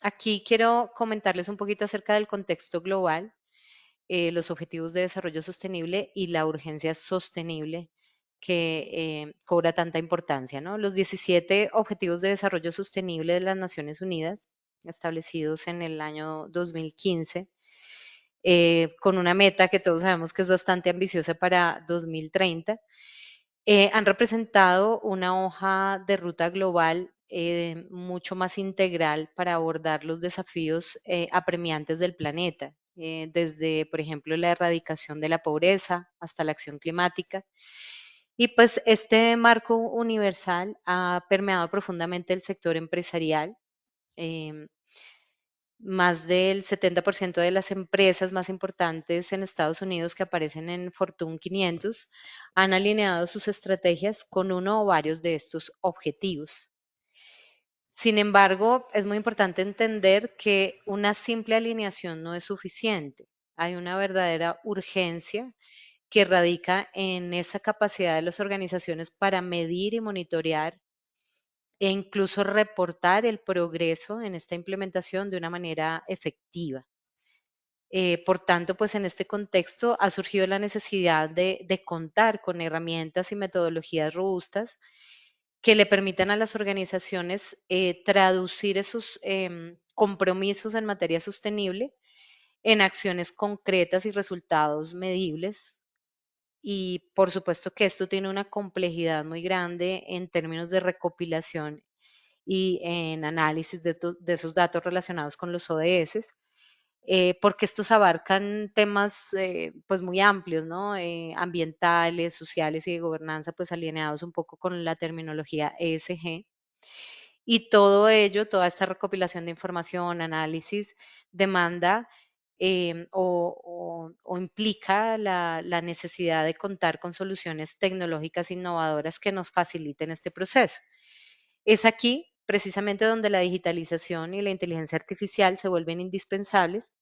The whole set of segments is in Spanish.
Aquí quiero comentarles un poquito acerca del contexto global, los objetivos de desarrollo sostenible y la urgencia sostenible que cobra tanta importancia, ¿no? Los 17 Objetivos de Desarrollo Sostenible de las Naciones Unidas, establecidos en el año 2015, con una meta que todos sabemos que es bastante ambiciosa para 2030, han representado una hoja de ruta global mucho más integral para abordar los desafíos apremiantes del planeta, desde, por ejemplo, la erradicación de la pobreza hasta la acción climática. Y pues este marco universal ha permeado profundamente el sector empresarial. em, Más del 70% de las empresas más importantes en Estados Unidos que aparecen en Fortune 500 han alineado sus estrategias con uno o varios de estos objetivos. Sin embargo, es muy importante entender que una simple alineación no es suficiente. Hay una verdadera urgencia que radica en esa capacidad de las organizaciones para medir y monitorear e incluso reportar el progreso en esta implementación de una manera efectiva. Por tanto, pues en este contexto ha surgido la necesidad de contar con herramientas y metodologías robustas que le permitan a las organizaciones traducir esos compromisos en materia sostenible en acciones concretas y resultados medibles. Y por supuesto que esto tiene una complejidad muy grande en términos de recopilación y en análisis de esos datos relacionados con los ODS, porque estos abarcan temas pues muy amplios, ¿no? Ambientales, sociales y de gobernanza, pues alineados un poco con la terminología ESG. Y todo ello, toda esta recopilación de información, análisis, demanda o implica la necesidad de contar con soluciones tecnológicas innovadoras que nos faciliten este proceso. Es aquí precisamente donde la digitalización y la inteligencia artificial se vuelven indispensables,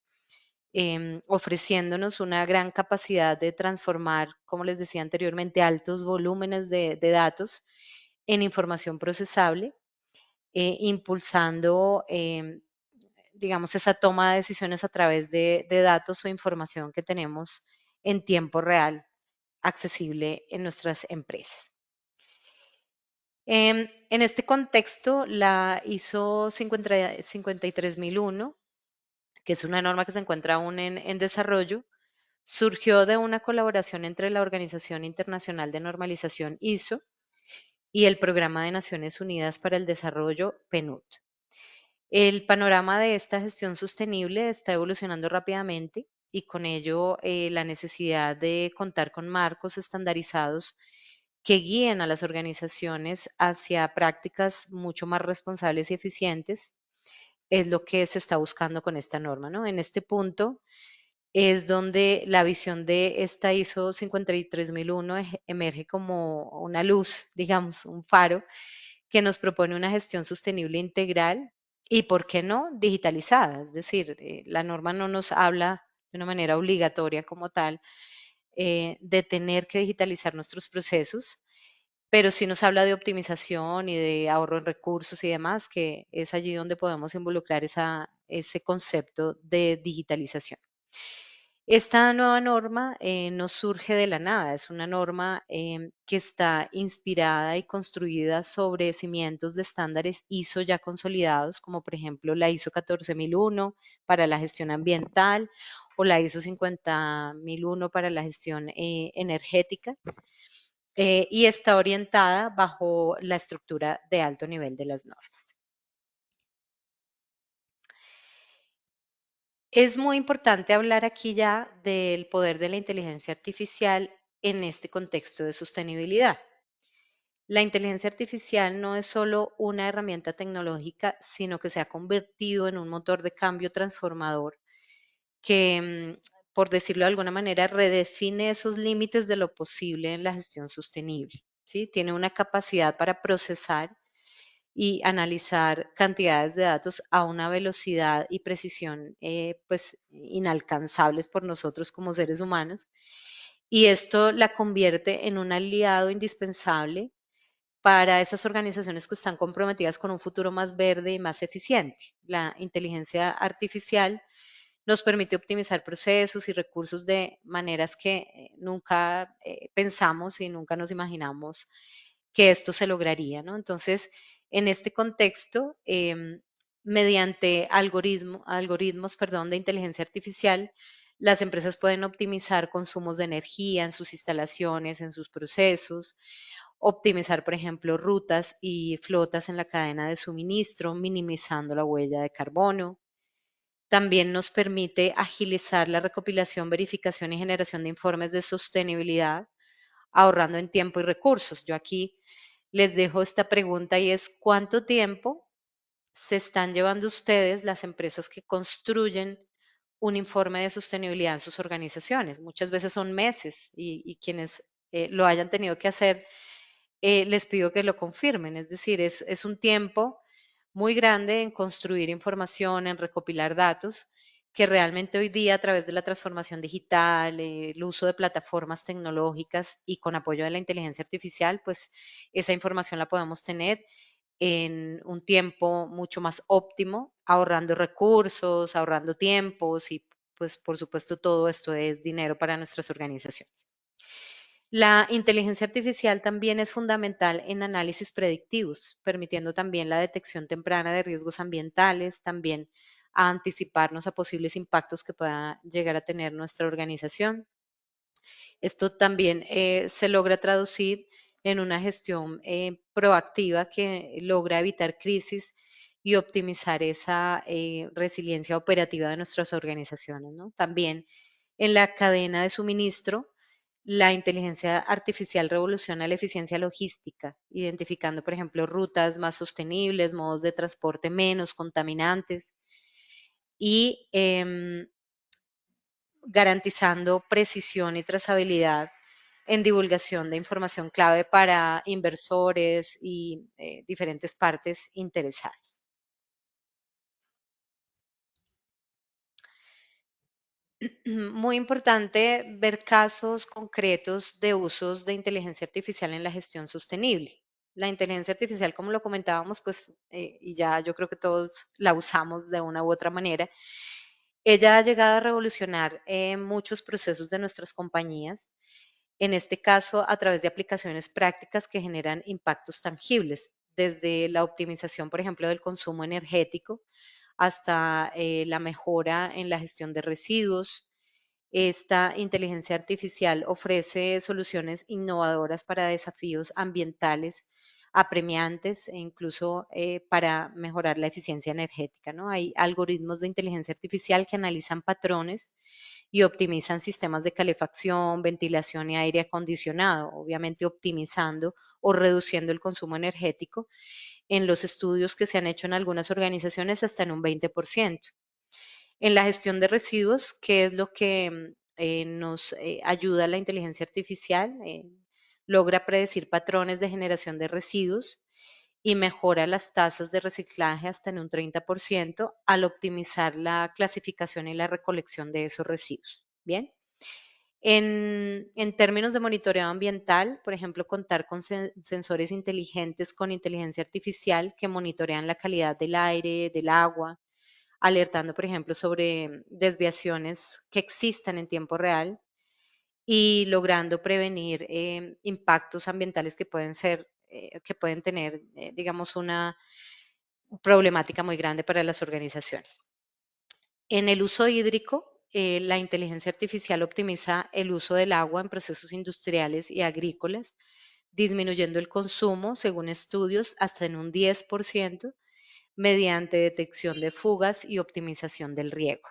ofreciéndonos una gran capacidad de transformar, como les decía anteriormente, altos volúmenes de datos en información procesable, impulsando, digamos, esa toma de decisiones a través de datos o información que tenemos en tiempo real accesible en nuestras empresas. En este contexto, la ISO 53001, que es una norma que se encuentra aún en desarrollo, surgió de una colaboración entre la Organización Internacional de Normalización ISO y el Programa de Naciones Unidas para el Desarrollo PNUD. El panorama de esta gestión sostenible está evolucionando rápidamente y con ello la necesidad de contar con marcos estandarizados que guíen a las organizaciones hacia prácticas mucho más responsables y eficientes es lo que se está buscando con esta norma, ¿no? En este punto es donde la visión de esta ISO 53001 emerge como una luz, digamos, un faro que nos propone una gestión sostenible integral y, ¿por qué no?, digitalizada. Es decir, la norma no nos habla de una manera obligatoria como tal de tener que digitalizar nuestros procesos, pero sí nos habla de optimización y de ahorro en recursos y demás, que es allí donde podemos involucrar ese concepto de digitalización. Esta nueva norma no surge de la nada, es una norma que está inspirada y construida sobre cimientos de estándares ISO ya consolidados, como por ejemplo la ISO 14001 para la gestión ambiental o la ISO 50001 para la gestión energética, y está orientada bajo la estructura de alto nivel de las normas. Es muy importante hablar aquí ya del poder de la inteligencia artificial en este contexto de sostenibilidad. La inteligencia artificial no es solo una herramienta tecnológica, sino que se ha convertido en un motor de cambio transformador que, por decirlo de alguna manera, redefine esos límites de lo posible en la gestión sostenible. ¿Sí? Tiene una capacidad para procesar y analizar cantidades de datos a una velocidad y precisión pues inalcanzables por nosotros como seres humanos. Y esto la convierte en un aliado indispensable para esas organizaciones que están comprometidas con un futuro más verde y más eficiente. La inteligencia artificial nos permite optimizar procesos y recursos de maneras que nunca pensamos y nunca nos imaginamos que esto se lograría, ¿no? Entonces, en este contexto, mediante algoritmos, perdón, de inteligencia artificial, las empresas pueden optimizar consumos de energía en sus instalaciones, en sus procesos, optimizar, por ejemplo, rutas y flotas en la cadena de suministro, minimizando la huella de carbono. También nos permite agilizar la recopilación, verificación y generación de informes de sostenibilidad, ahorrando en tiempo y recursos. Yo aquí les dejo esta pregunta y es, ¿cuánto tiempo se están llevando ustedes, las empresas que construyen un informe de sostenibilidad en sus organizaciones? Muchas veces son meses y quienes lo hayan tenido que hacer, les pido que lo confirmen. Es decir, es un tiempo muy grande en construir información, en recopilar datos, que realmente hoy día a través de la transformación digital, el uso de plataformas tecnológicas y con apoyo de la inteligencia artificial, pues esa información la podemos tener en un tiempo mucho más óptimo, ahorrando recursos, ahorrando tiempos y pues por supuesto todo esto es dinero para nuestras organizaciones. La inteligencia artificial también es fundamental en análisis predictivos, permitiendo también la detección temprana de riesgos ambientales, también a anticiparnos a posibles impactos que pueda llegar a tener nuestra organización. Esto también se logra traducir en una gestión proactiva que logra evitar crisis y optimizar esa resiliencia operativa de nuestras organizaciones, ¿no? También en la cadena de suministro, la inteligencia artificial revoluciona la eficiencia logística, identificando, por ejemplo, rutas más sostenibles, modos de transporte menos contaminantes y garantizando precisión y trazabilidad en divulgación de información clave para inversores y diferentes partes interesadas. Muy importante ver casos concretos de usos de inteligencia artificial en la gestión sostenible. La inteligencia artificial, como lo comentábamos, pues, y ya yo creo que todos la usamos de una u otra manera, ella ha llegado a revolucionar muchos procesos de nuestras compañías, en este caso a través de aplicaciones prácticas que generan impactos tangibles, desde la optimización, por ejemplo, del consumo energético hasta la mejora en la gestión de residuos. Esta inteligencia artificial ofrece soluciones innovadoras para desafíos ambientales apremiantes e incluso para mejorar la eficiencia energética, ¿no? Hay algoritmos de inteligencia artificial que analizan patrones y optimizan sistemas de calefacción, ventilación y aire acondicionado, obviamente optimizando o reduciendo el consumo energético en los estudios que se han hecho en algunas organizaciones hasta en un 20%. En la gestión de residuos, ¿qué es lo que nos ayuda la inteligencia artificial? Logra predecir patrones de generación de residuos y mejora las tasas de reciclaje hasta en un 30% al optimizar la clasificación y la recolección de esos residuos. Bien. En términos de monitoreo ambiental, por ejemplo, contar con sensores inteligentes con inteligencia artificial que monitorean la calidad del aire, del agua, alertando, por ejemplo, sobre desviaciones que existan en tiempo real y logrando prevenir impactos ambientales que pueden ser, que pueden tener, digamos, una problemática muy grande para las organizaciones. En el uso hídrico, la inteligencia artificial optimiza el uso del agua en procesos industriales y agrícolas, disminuyendo el consumo, según estudios, hasta en un 10% mediante detección de fugas y optimización del riego.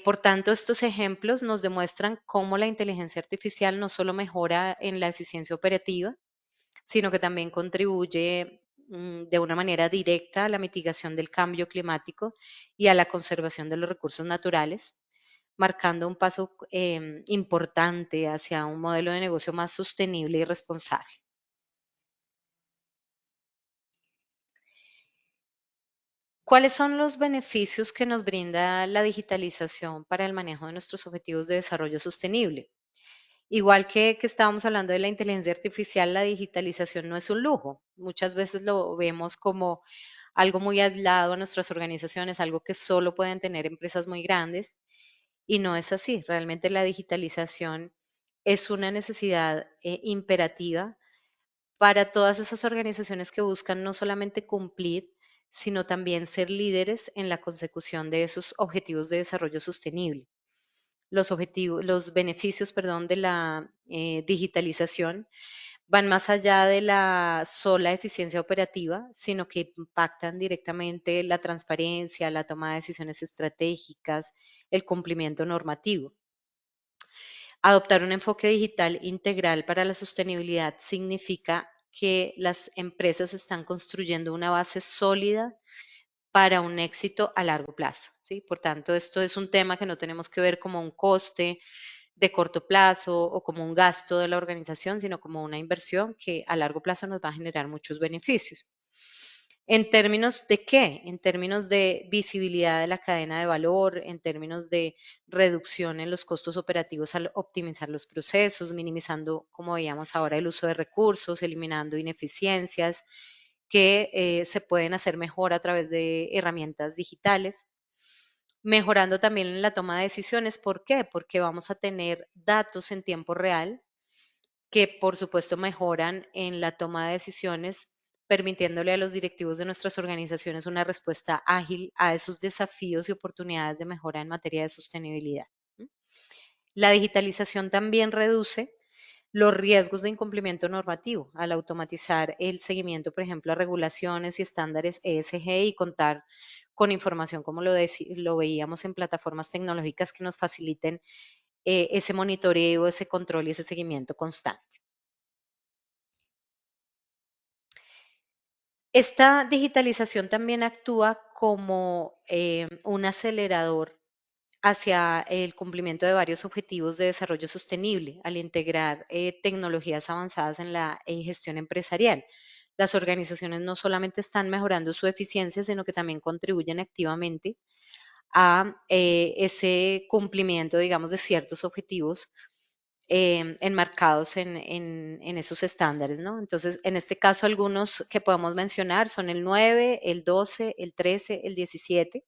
Por tanto, estos ejemplos nos demuestran cómo la inteligencia artificial no solo mejora en la eficiencia operativa, sino que también contribuye de una manera directa a la mitigación del cambio climático y a la conservación de los recursos naturales, marcando un paso importante hacia un modelo de negocio más sostenible y responsable. ¿Cuáles son los beneficios que nos brinda la digitalización para el manejo de nuestros objetivos de desarrollo sostenible? Igual que estábamos hablando de la inteligencia artificial, la digitalización no es un lujo. Muchas veces lo vemos como algo muy aislado a nuestras organizaciones, algo que solo pueden tener empresas muy grandes, y no es así. Realmente la digitalización es una necesidad imperativa para todas esas organizaciones que buscan no solamente cumplir, sino también ser líderes en la consecución de esos objetivos de desarrollo sostenible. Los beneficios, perdón, de la digitalización van más allá de la sola eficiencia operativa, sino que impactan directamente la transparencia, la toma de decisiones estratégicas, el cumplimiento normativo. Adoptar un enfoque digital integral para la sostenibilidad significa que las empresas están construyendo una base sólida para un éxito a largo plazo, ¿sí? Por tanto, esto es un tema que no tenemos que ver como un coste de corto plazo o como un gasto de la organización, sino como una inversión que a largo plazo nos va a generar muchos beneficios. ¿En términos de qué? En términos de visibilidad de la cadena de valor, en términos de reducción en los costos operativos al optimizar los procesos, minimizando, como veíamos ahora, el uso de recursos, eliminando ineficiencias que se pueden hacer mejor a través de herramientas digitales, mejorando también en la toma de decisiones. ¿Por qué? Porque vamos a tener datos en tiempo real que por supuesto mejoran en la toma de decisiones, permitiéndole a los directivos de nuestras organizaciones una respuesta ágil a esos desafíos y oportunidades de mejora en materia de sostenibilidad. La digitalización también reduce los riesgos de incumplimiento normativo al automatizar el seguimiento, por ejemplo, a regulaciones y estándares ESG y contar con información como lo veíamos en plataformas tecnológicas que nos faciliten ese monitoreo, ese control y ese seguimiento constante. Esta digitalización también actúa como un acelerador hacia el cumplimiento de varios objetivos de desarrollo sostenible al integrar tecnologías avanzadas en la gestión empresarial. Las organizaciones no solamente están mejorando su eficiencia, sino que también contribuyen activamente a ese cumplimiento, digamos, de ciertos objetivos enmarcados en esos estándares, ¿no? Entonces, en este caso, algunos que podemos mencionar son el 9, el 12, el 13, el 17.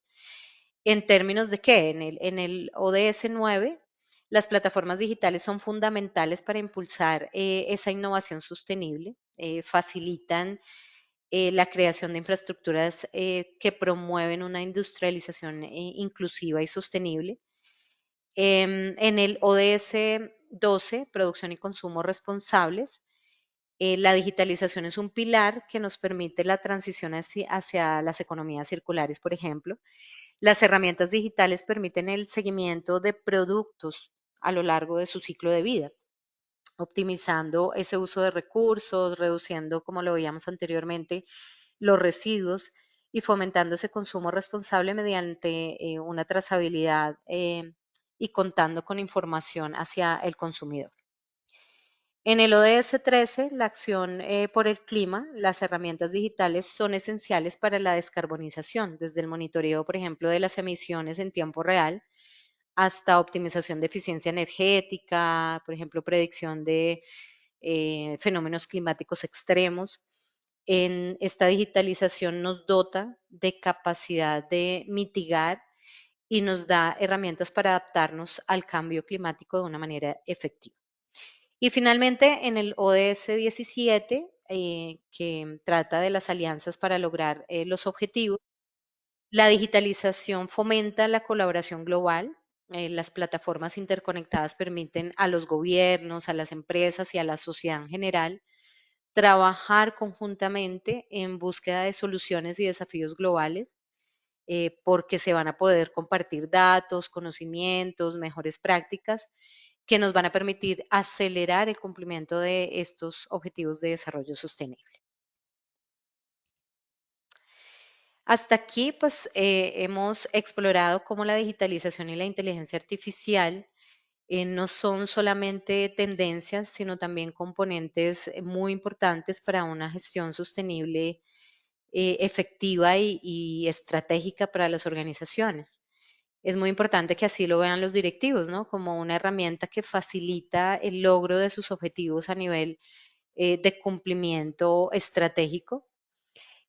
¿En términos de qué? En el ODS 9, las plataformas digitales son fundamentales para impulsar esa innovación sostenible, facilitan la creación de infraestructuras que promueven una industrialización inclusiva y sostenible. En el ODS 12, producción y consumo responsables, la digitalización es un pilar que nos permite la transición hacia las economías circulares, por ejemplo. Las herramientas digitales permiten el seguimiento de productos a lo largo de su ciclo de vida, optimizando ese uso de recursos, reduciendo, como lo veíamos anteriormente, los residuos y fomentando ese consumo responsable mediante una trazabilidad y contando con información hacia el consumidor. En el ODS 13, la acción por el clima, las herramientas digitales son esenciales para la descarbonización, desde el monitoreo, por ejemplo, de las emisiones en tiempo real, hasta optimización de eficiencia energética, por ejemplo, predicción de fenómenos climáticos extremos. En esta digitalización nos dota de capacidad de mitigar y nos da herramientas para adaptarnos al cambio climático de una manera efectiva. Y finalmente, en el ODS 17, que trata de las alianzas para lograr los objetivos, la digitalización fomenta la colaboración global. Las plataformas interconectadas permiten a los gobiernos, a las empresas y a la sociedad en general trabajar conjuntamente en búsqueda de soluciones y desafíos globales, porque se van a poder compartir datos, conocimientos, mejores prácticas que nos van a permitir acelerar el cumplimiento de estos objetivos de desarrollo sostenible. Hasta aquí, pues, hemos explorado cómo la digitalización y la inteligencia artificial no son solamente tendencias, sino también componentes muy importantes para una gestión sostenible, efectiva y estratégica para las organizaciones. Es muy importante que así lo vean los directivos, ¿no? Como una herramienta que facilita el logro de sus objetivos a nivel de cumplimiento estratégico.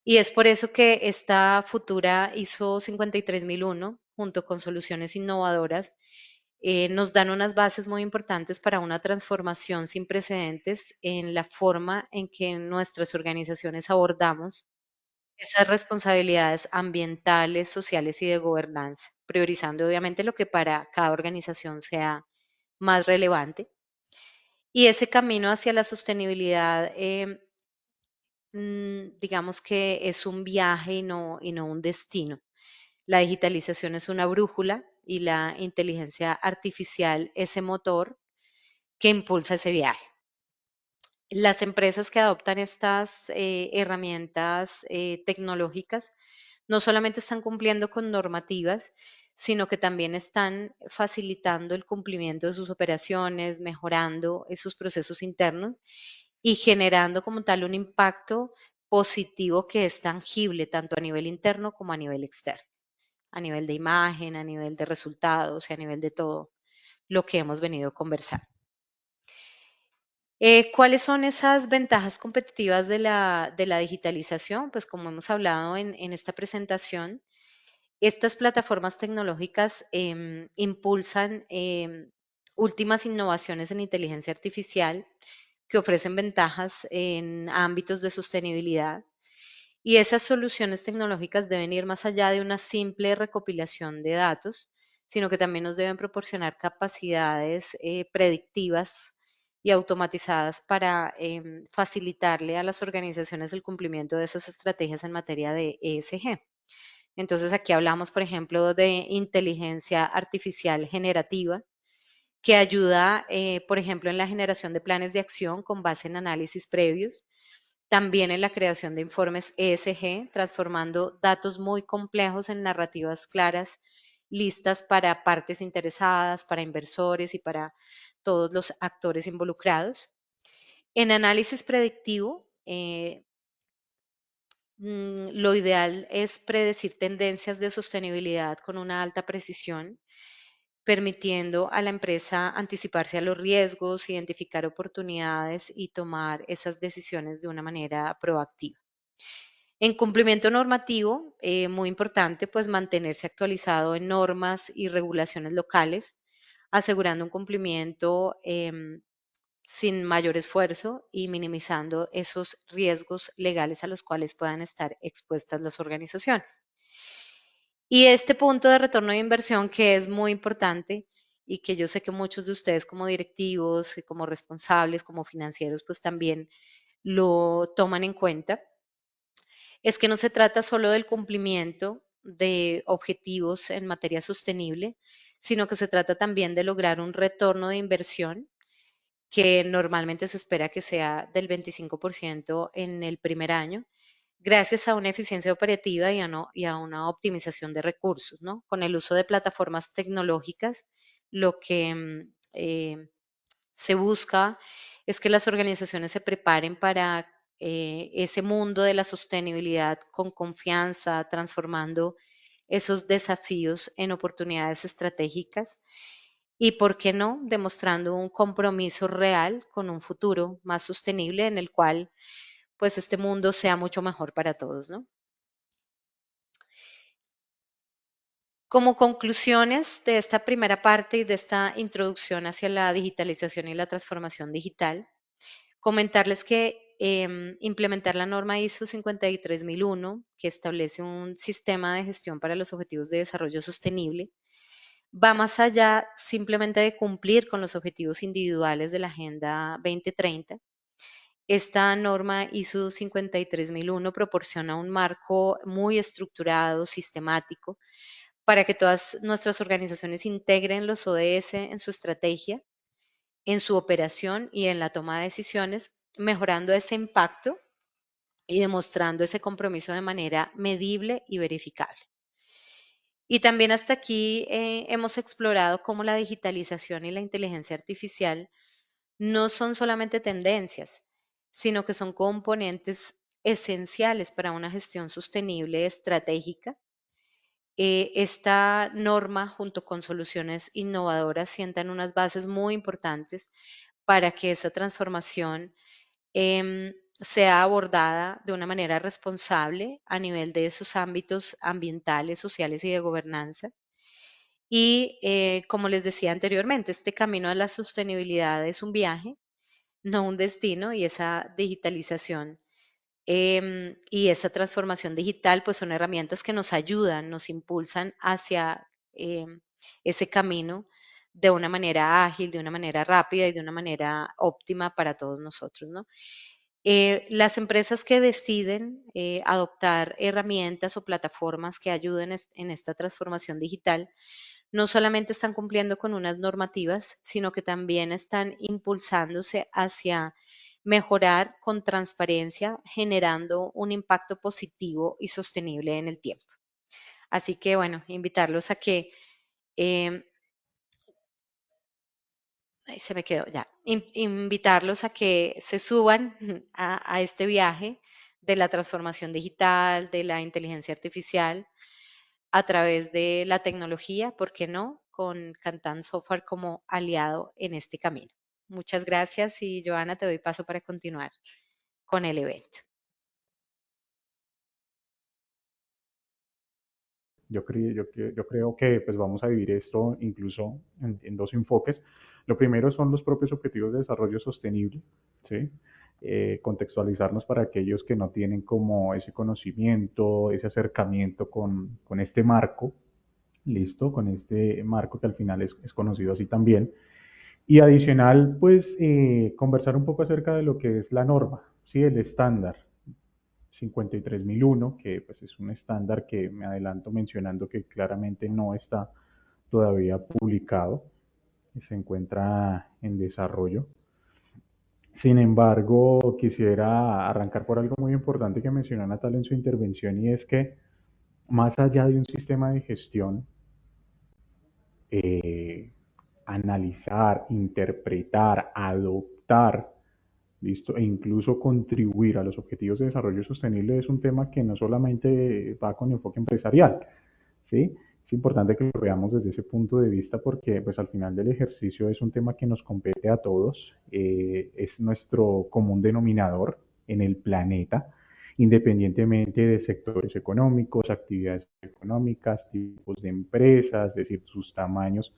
Y es por eso que esta futura ISO 53001, junto con soluciones innovadoras, nos dan unas bases muy importantes para una transformación sin precedentes en la forma en que nuestras organizaciones abordamos esas responsabilidades ambientales, sociales y de gobernanza, priorizando obviamente lo que para cada organización sea más relevante. Y ese camino hacia la sostenibilidad, digamos que es un viaje y no un destino. La digitalización es una brújula y la inteligencia artificial ese motor que impulsa ese viaje. Las empresas que adoptan estas herramientas tecnológicas no solamente están cumpliendo con normativas, sino que también están facilitando el cumplimiento de sus operaciones, mejorando esos procesos internos y generando como tal un impacto positivo que es tangible tanto a nivel interno como a nivel externo, a nivel de imagen, a nivel de resultados y a nivel de todo lo que hemos venido conversando. ¿Cuáles son esas ventajas competitivas de la digitalización? Pues como hemos hablado en esta presentación, estas plataformas tecnológicas impulsan últimas innovaciones en inteligencia artificial que ofrecen ventajas en ámbitos de sostenibilidad. Y esas soluciones tecnológicas deben ir más allá de una simple recopilación de datos, sino que también nos deben proporcionar capacidades predictivas y automatizadas para facilitarle a las organizaciones el cumplimiento de esas estrategias en materia de ESG. Entonces aquí hablamos, por ejemplo, de inteligencia artificial generativa, que ayuda, por ejemplo, en la generación de planes de acción con base en análisis previos, también en la creación de informes ESG, transformando datos muy complejos en narrativas claras, listas para partes interesadas, para inversores y para todos los actores involucrados. En análisis predictivo, lo ideal es predecir tendencias de sostenibilidad con una alta precisión, permitiendo a la empresa anticiparse a los riesgos, identificar oportunidades y tomar esas decisiones de una manera proactiva. En cumplimiento normativo, muy importante, pues mantenerse actualizado en normas y regulaciones locales, asegurando un cumplimiento sin mayor esfuerzo y minimizando esos riesgos legales a los cuales puedan estar expuestas las organizaciones. Y este punto de retorno de inversión que es muy importante y que yo sé que muchos de ustedes como directivos, y como responsables, como financieros, pues también lo toman en cuenta, es que no se trata solo del cumplimiento de objetivos en materia sostenible, sino que se trata también de lograr un retorno de inversión que normalmente se espera que sea del 25% en el primer año, gracias a una eficiencia operativa y a una optimización de recursos, ¿no? Con el uso de plataformas tecnológicas, lo que se busca es que las organizaciones se preparen para ese mundo de la sostenibilidad con confianza, transformando esos desafíos en oportunidades estratégicas y, ¿por qué no?, demostrando un compromiso real con un futuro más sostenible en el cual pues este mundo sea mucho mejor para todos, ¿no? Como conclusiones de esta primera parte y de esta introducción hacia la digitalización y la transformación digital, comentarles que implementar la norma ISO 53001, que establece un sistema de gestión para los objetivos de desarrollo sostenible, va más allá simplemente de cumplir con los objetivos individuales de la Agenda 2030. Esta norma ISO 53001 proporciona un marco muy estructurado, sistemático, para que todas nuestras organizaciones integren los ODS en su estrategia, en su operación y en la toma de decisiones, mejorando ese impacto y demostrando ese compromiso de manera medible y verificable. Y también hasta aquí hemos explorado cómo la digitalización y la inteligencia artificial no son solamente tendencias, sino que son componentes esenciales para una gestión sostenible estratégica Esta norma, junto con soluciones innovadoras, sientan unas bases muy importantes para que esa transformación sea abordada de una manera responsable a nivel de esos ámbitos ambientales, sociales y de gobernanza. Y como les decía anteriormente, este camino a la sostenibilidad es un viaje, no un destino, y esa digitalización y esa transformación digital, pues son herramientas que nos ayudan, nos impulsan hacia ese camino de una manera ágil, de una manera rápida y de una manera óptima para todos nosotros, ¿no? Las empresas que deciden adoptar herramientas o plataformas que ayuden en esta transformación digital, no solamente están cumpliendo con unas normativas, sino que también están impulsándose hacia mejorar con transparencia, generando un impacto positivo y sostenible en el tiempo. Así que, bueno, invitarlos a que eh, Ay, se me quedó ya. Invitarlos a que se suban a este viaje de la transformación digital, de la inteligencia artificial, a través de la tecnología, ¿por qué no? Con Cantan Software como aliado en este camino. Muchas gracias y Joana, te doy paso para continuar con el evento. Yo creo que pues vamos a vivir esto incluso en dos enfoques. Lo primero son los propios objetivos de desarrollo sostenible, ¿sí? Contextualizarnos para aquellos que no tienen como ese conocimiento, ese acercamiento con este marco, listo, con este marco que al final es conocido así también. Y adicional, pues conversar un poco acerca de lo que es la norma, ¿sí? El estándar, 53001, que pues es un estándar que me adelanto mencionando que claramente no está todavía publicado, se encuentra en desarrollo. Sin embargo, quisiera arrancar por algo muy importante que mencionó Natalia en su intervención y es que más allá de un sistema de gestión, eh, analizar, interpretar, adoptar, ¿listo? E incluso contribuir a los objetivos de desarrollo sostenible es un tema que no solamente va con enfoque empresarial, ¿sí? Es importante que lo veamos desde ese punto de vista porque pues al final del ejercicio es un tema que nos compete a todos, es nuestro común denominador en el planeta, independientemente de sectores económicos, actividades económicas, tipos de empresas, es decir, sus tamaños,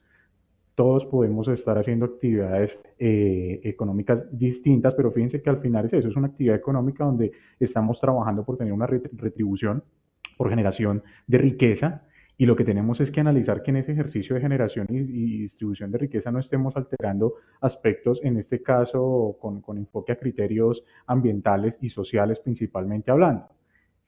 todos podemos estar haciendo actividades económicas distintas, pero fíjense que al final es eso, es una actividad económica donde estamos trabajando por tener una retribución, por generación de riqueza, y lo que tenemos es que analizar que en ese ejercicio de generación y distribución de riqueza no estemos alterando aspectos, en este caso con enfoque a criterios ambientales y sociales principalmente hablando,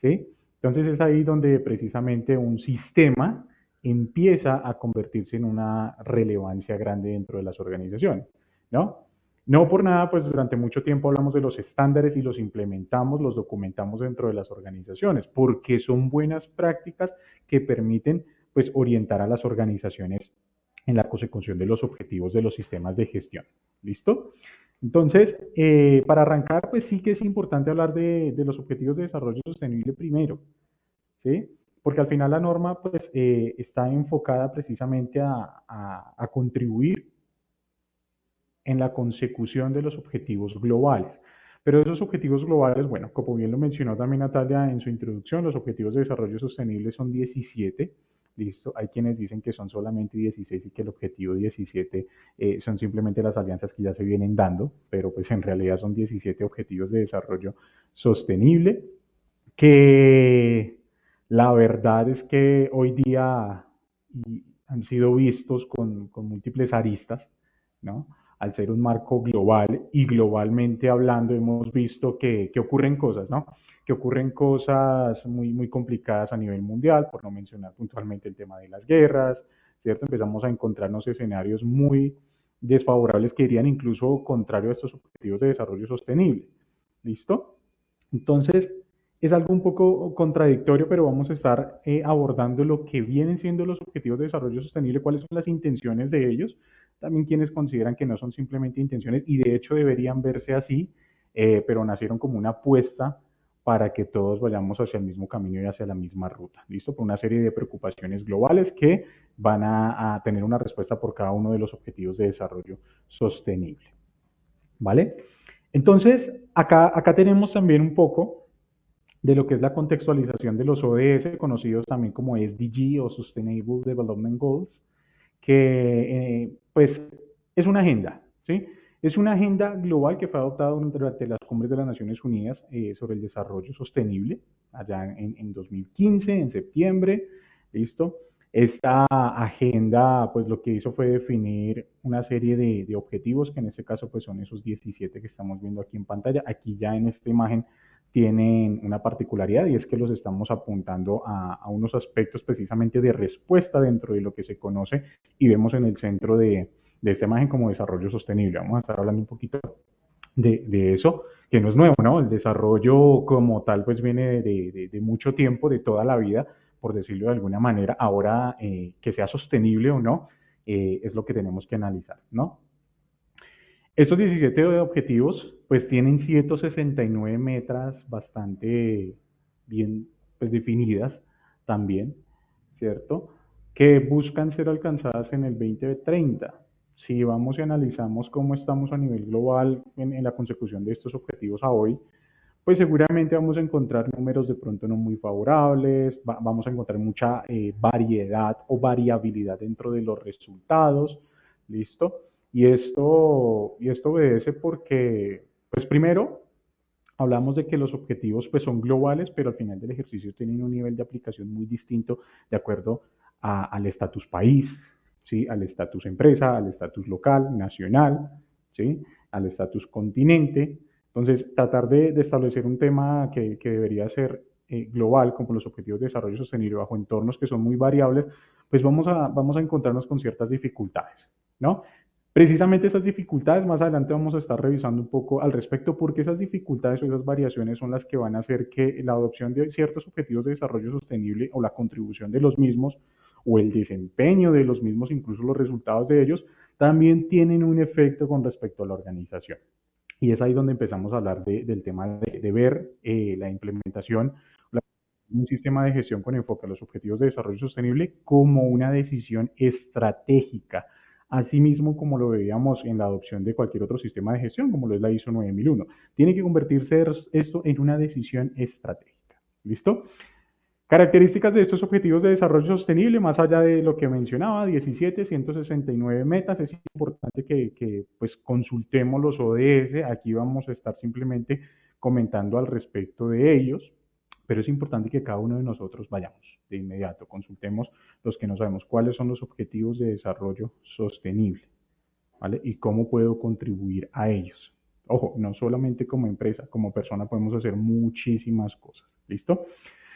¿sí? Entonces es ahí donde precisamente un sistema empieza a convertirse en una relevancia grande dentro de las organizaciones, ¿no? No por nada, pues durante mucho tiempo hablamos de los estándares y los implementamos, los documentamos dentro de las organizaciones, porque son buenas prácticas que permiten, pues, orientar a las organizaciones en la consecución de los objetivos de los sistemas de gestión. ¿Listo? Entonces, para arrancar, pues sí que es importante hablar de los objetivos de desarrollo sostenible primero, ¿sí? Porque al final la norma pues, está enfocada precisamente a contribuir en la consecución de los objetivos globales. Pero esos objetivos globales, bueno, como bien lo mencionó también Natalia en su introducción, los objetivos de desarrollo sostenible son 17. Listo, hay quienes dicen que son solamente 16 y que el objetivo 17 son simplemente las alianzas que ya se vienen dando, pero pues en realidad son 17 objetivos de desarrollo sostenible que la verdad es que hoy día han sido vistos con múltiples aristas, ¿no? Al ser un marco global y globalmente hablando hemos visto que ocurren cosas, ¿no? Que ocurren cosas muy complicadas a nivel mundial, por no mencionar puntualmente el tema de las guerras, ¿cierto? Empezamos a encontrarnos escenarios muy desfavorables que irían incluso contrario a estos objetivos de desarrollo sostenible. ¿Listo? Entonces, es algo un poco contradictorio, pero vamos a estar abordando lo que vienen siendo los objetivos de desarrollo sostenible, cuáles son las intenciones de ellos, también quienes consideran que no son simplemente intenciones y de hecho deberían verse así, pero nacieron como una apuesta para que todos vayamos hacia el mismo camino y hacia la misma ruta, ¿listo? Por una serie de preocupaciones globales que van a tener una respuesta por cada uno de los objetivos de desarrollo sostenible, ¿vale? Entonces, acá tenemos también un poco de lo que es la contextualización de los ODS, conocidos también como SDG o Sustainable Development Goals, que pues es una agenda, ¿sí? Es una agenda global que fue adoptada durante las cumbres de las Naciones Unidas sobre el desarrollo sostenible, allá en 2015, en septiembre, ¿listo? Esta agenda, pues lo que hizo fue definir una serie de objetivos, que en este caso pues son esos 17 que estamos viendo aquí en pantalla. Aquí ya en esta imagen tienen una particularidad y es que los estamos apuntando a unos aspectos precisamente de respuesta dentro de lo que se conoce y vemos en el centro de esta imagen como desarrollo sostenible. Vamos a estar hablando un poquito de eso, que no es nuevo, ¿no? El desarrollo como tal pues viene de mucho tiempo, de toda la vida, por decirlo de alguna manera. Ahora, que sea sostenible o no, es lo que tenemos que analizar, ¿no? Estos 17 objetivos pues tienen 169 metas bastante bien pues, definidas también, ¿cierto? Que buscan ser alcanzadas en el 2030. Si vamos y analizamos cómo estamos a nivel global en la consecución de estos objetivos a hoy, pues seguramente vamos a encontrar números de pronto no muy favorables, vamos a encontrar mucha variedad o variabilidad dentro de los resultados, ¿listo? Y esto obedece porque, pues primero, hablamos de que los objetivos pues son globales, pero al final del ejercicio tienen un nivel de aplicación muy distinto de acuerdo al estatus país, ¿sí? Al estatus empresa, al estatus local, nacional, ¿sí? Al estatus continente. Entonces, tratar de establecer un tema que debería ser global, como los objetivos de desarrollo sostenible bajo entornos que son muy variables, pues vamos a encontrarnos con ciertas dificultades, ¿no? Precisamente esas dificultades, más adelante vamos a estar revisando un poco al respecto, porque esas dificultades o esas variaciones son las que van a hacer que la adopción de ciertos objetivos de desarrollo sostenible o la contribución de los mismos o el desempeño de los mismos, incluso los resultados de ellos, también tienen un efecto con respecto a la organización. Y es ahí donde empezamos a hablar del tema de ver la implementación, un sistema de gestión con enfoque a los objetivos de desarrollo sostenible como una decisión estratégica, asimismo como lo veíamos en la adopción de cualquier otro sistema de gestión, como lo es la ISO 9001. Tiene que convertirse esto en una decisión estratégica. ¿Listo? Características de estos objetivos de desarrollo sostenible, más allá de lo que mencionaba, 17, 169 metas, es importante que pues consultemos los ODS, aquí vamos a estar simplemente comentando al respecto de ellos, pero es importante que cada uno de nosotros vayamos de inmediato, consultemos los que no sabemos cuáles son los objetivos de desarrollo sostenible, ¿vale? Y cómo puedo contribuir a ellos. Ojo, no solamente como empresa, como persona podemos hacer muchísimas cosas, ¿listo?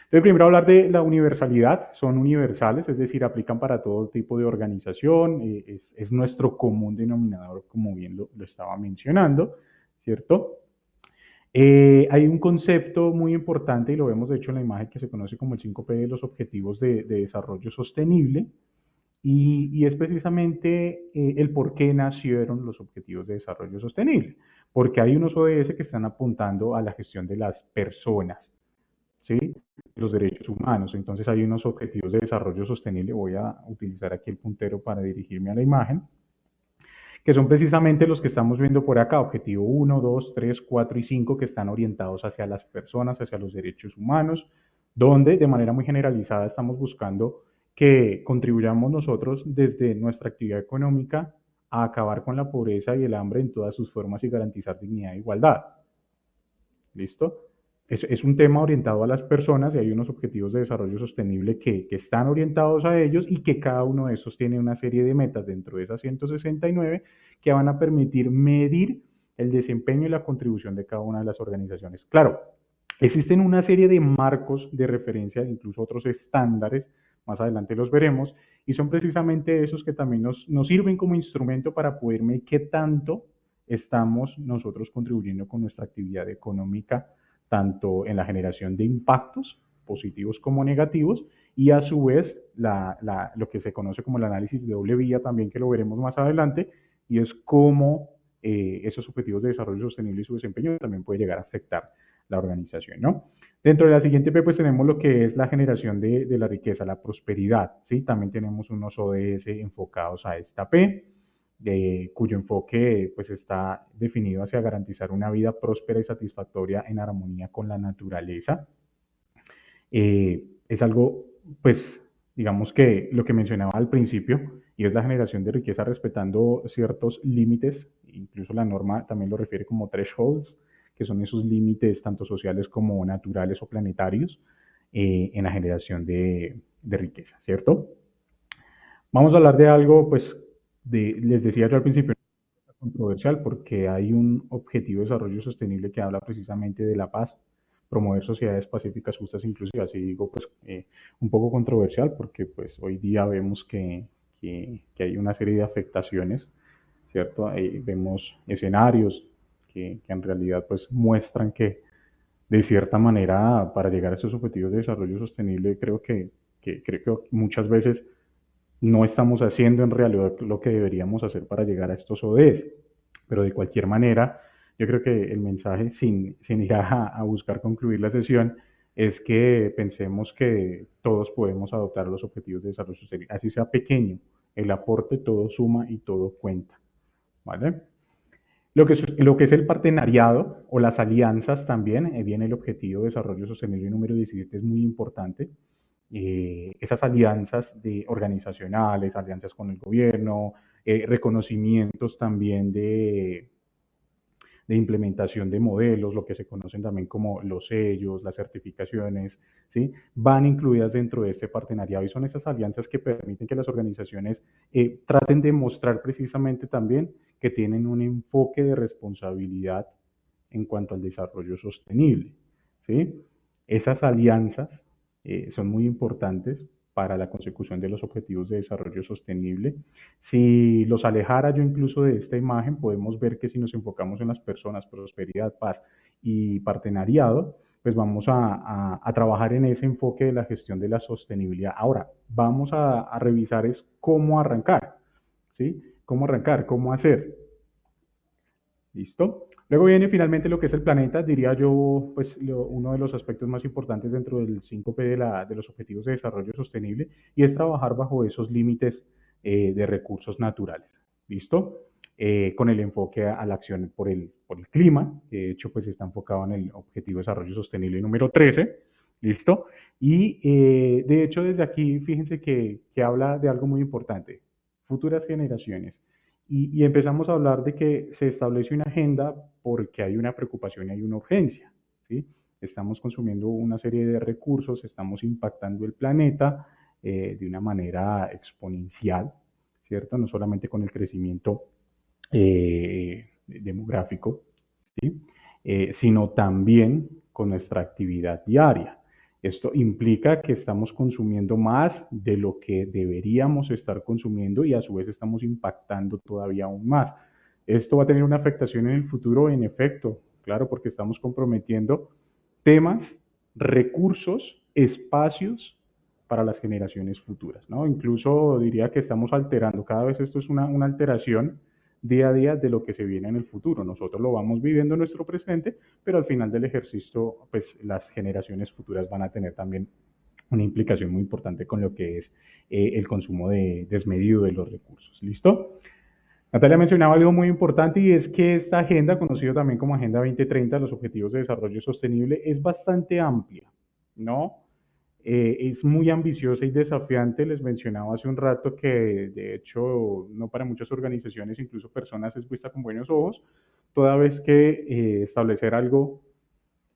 Entonces, primero hablar de la universalidad, son universales, es decir, aplican para todo tipo de organización, es nuestro común denominador, como bien lo estaba mencionando, ¿cierto? Hay un concepto muy importante, y lo vemos de hecho en la imagen que se conoce como el 5P de los Objetivos de Desarrollo Sostenible, y es precisamente el por qué nacieron los Objetivos de Desarrollo Sostenible, porque hay unos ODS que están apuntando a la gestión de las personas, ¿sí? Los derechos humanos. Entonces hay unos objetivos de desarrollo sostenible, voy a utilizar aquí el puntero para dirigirme a la imagen, que son precisamente los que estamos viendo por acá, objetivo 1, 2, 3, 4 y 5, que están orientados hacia las personas, hacia los derechos humanos, donde de manera muy generalizada estamos buscando que contribuyamos nosotros desde nuestra actividad económica a acabar con la pobreza y el hambre en todas sus formas y garantizar dignidad e igualdad. ¿Listo? Es un tema orientado a las personas y hay unos objetivos de desarrollo sostenible que están orientados a ellos y que cada uno de esos tiene una serie de metas dentro de esas 169 que van a permitir medir el desempeño y la contribución de cada una de las organizaciones. Claro, existen una serie de marcos de referencia, incluso otros estándares, más adelante los veremos, y son precisamente esos que también nos sirven como instrumento para poder medir qué tanto estamos nosotros contribuyendo con nuestra actividad económica, tanto en la generación de impactos positivos como negativos, y a su vez lo que se conoce como el análisis de doble vía también, que lo veremos más adelante, y es cómo esos objetivos de desarrollo sostenible y su desempeño también puede llegar a afectar la organización, ¿no? Dentro de la siguiente P, pues tenemos lo que es la generación de la riqueza, la prosperidad, ¿sí? También tenemos unos ODS enfocados a esta P, cuyo enfoque pues está definido hacia garantizar una vida próspera y satisfactoria en armonía con la naturaleza. Es algo, pues, digamos que lo que mencionaba al principio, y es la generación de riqueza respetando ciertos límites, incluso la norma también lo refiere como thresholds, que son esos límites tanto sociales como naturales o planetarios en la generación de riqueza, ¿cierto? Vamos a hablar de algo, pues, les decía yo al principio, controversial porque hay un objetivo de desarrollo sostenible que habla precisamente de la paz, promover sociedades pacíficas, justas e inclusivas. Y digo, pues, un poco controversial porque pues hoy día vemos que hay una serie de afectaciones, ¿cierto? Vemos escenarios que en realidad pues muestran que de cierta manera para llegar a esos objetivos de desarrollo sostenible creo que muchas veces no estamos haciendo en realidad lo que deberíamos hacer para llegar a estos ODS. Pero de cualquier manera, yo creo que el mensaje, sin ir a buscar concluir la sesión, es que pensemos que todos podemos adoptar los objetivos de desarrollo sostenible, así sea pequeño, el aporte todo suma y todo cuenta, ¿vale? Lo que es el partenariado o las alianzas también, viene el objetivo de desarrollo sostenible número 17, es muy importante. Esas alianzas organizacionales, alianzas con el gobierno, reconocimientos también de implementación de modelos, lo que se conocen también como los sellos, las certificaciones, ¿sí? Van incluidas dentro de este partenariado y son esas alianzas que permiten que las organizaciones traten de mostrar precisamente también que tienen un enfoque de responsabilidad en cuanto al desarrollo sostenible, ¿sí? Esas alianzas son muy importantes para la consecución de los objetivos de desarrollo sostenible. Si los alejara yo incluso de esta imagen, podemos ver que si nos enfocamos en las personas, prosperidad, paz y partenariado, pues vamos a trabajar en ese enfoque de la gestión de la sostenibilidad. Ahora, vamos a revisar es cómo arrancar, ¿sí? ¿Cómo arrancar? ¿Cómo hacer? ¿Listo? Luego viene finalmente lo que es el planeta, diría yo, pues uno de los aspectos más importantes dentro del 5P de los Objetivos de Desarrollo Sostenible, y es trabajar bajo esos límites de recursos naturales. ¿Listo? Con el enfoque a la acción por el clima, de hecho, pues está enfocado en el Objetivo de Desarrollo Sostenible número 13. ¿Listo? Y de hecho, desde aquí, fíjense que habla de algo muy importante, futuras generaciones. Y empezamos a hablar de que se establece una agenda porque hay una preocupación y hay una urgencia, ¿sí? Estamos consumiendo una serie de recursos, estamos impactando el planeta de una manera exponencial, ¿cierto? No solamente con el crecimiento demográfico, ¿sí? Sino también con nuestra actividad diaria. Esto implica que estamos consumiendo más de lo que deberíamos estar consumiendo y a su vez estamos impactando todavía aún más. Esto va a tener una afectación en el futuro, en efecto, claro, porque estamos comprometiendo temas, recursos, espacios para las generaciones futuras, ¿no? Incluso diría que estamos alterando, cada vez esto es una alteración día a día de lo que se viene en el futuro. Nosotros lo vamos viviendo en nuestro presente, pero al final del ejercicio, pues las generaciones futuras van a tener también una implicación muy importante con lo que es el consumo desmedido de los recursos. ¿Listo? Natalia mencionaba algo muy importante y es que esta agenda, conocida también como Agenda 2030, los Objetivos de Desarrollo Sostenible, es bastante amplia, ¿no? Es muy ambiciosa y desafiante. Les mencionaba hace un rato que de hecho no para muchas organizaciones, incluso personas, es vista con buenos ojos, toda vez que establecer algo